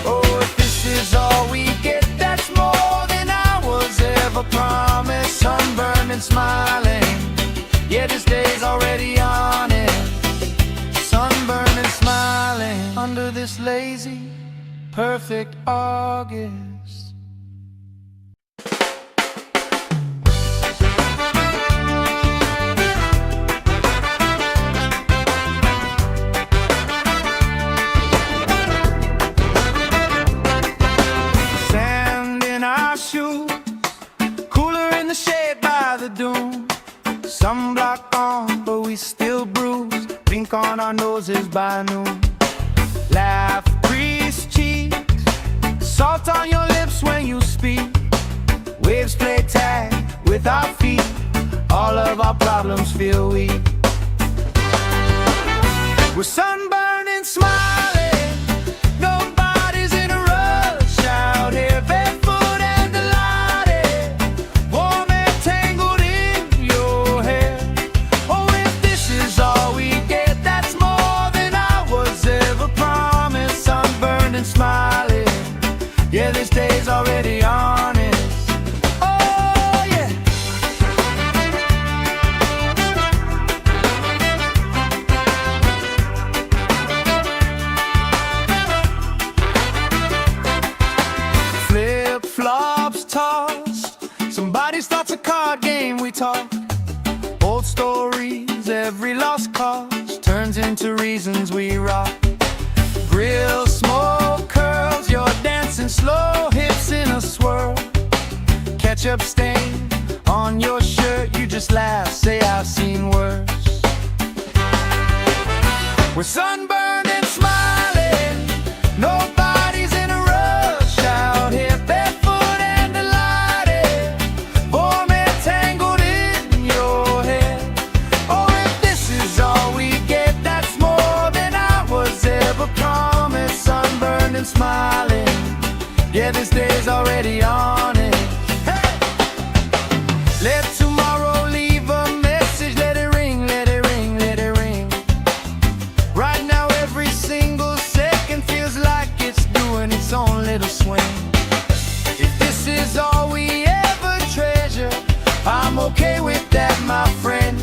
Oh, if this is all we get, that's more than I was ever promised. Sunburned and smiling, yeah, this day's already on it. Sunburned and smiling under this lazy, perfect August. Sand in our shoes, cooler in the shade by the dune. Sunblock on, but we still bruise. Pink on our noses by noon. Laugh, grease cheeks, salt on your lips when you speak. Waves play tag with our feet. All of our problems feel weak. We're sunburned and smiling, nobody's in a rush out here, barefoot and delighted, warm and tangled in your hair. Oh, if this is all we get, that's more than I was ever promised. Sunburned and smiling, yeah, this day's already honest. Oh, yeah. Flip-flops tossed, somebody starts a card game, we talk. Old stories, every lost cause turns into reasons we rock. Grill smoke curls, you're dancing slow, hips in a swirl. Ketchup stain on your shirt, you just laugh, say I've seen worse. We're sunburned and smiling, nobody's in a rush out here, barefoot and delighted, warm and tangled in your hair. Oh, if this is all we get, that's more than I was ever promised. Sunburned and smiling, yeah, this day's already on it. Hey! Let tomorrow leave a message, let it ring, let it ring, let it ring. Right now every single second feels like it's doing its own little swing. If this is all we ever treasure, I'm okay with that, my friend.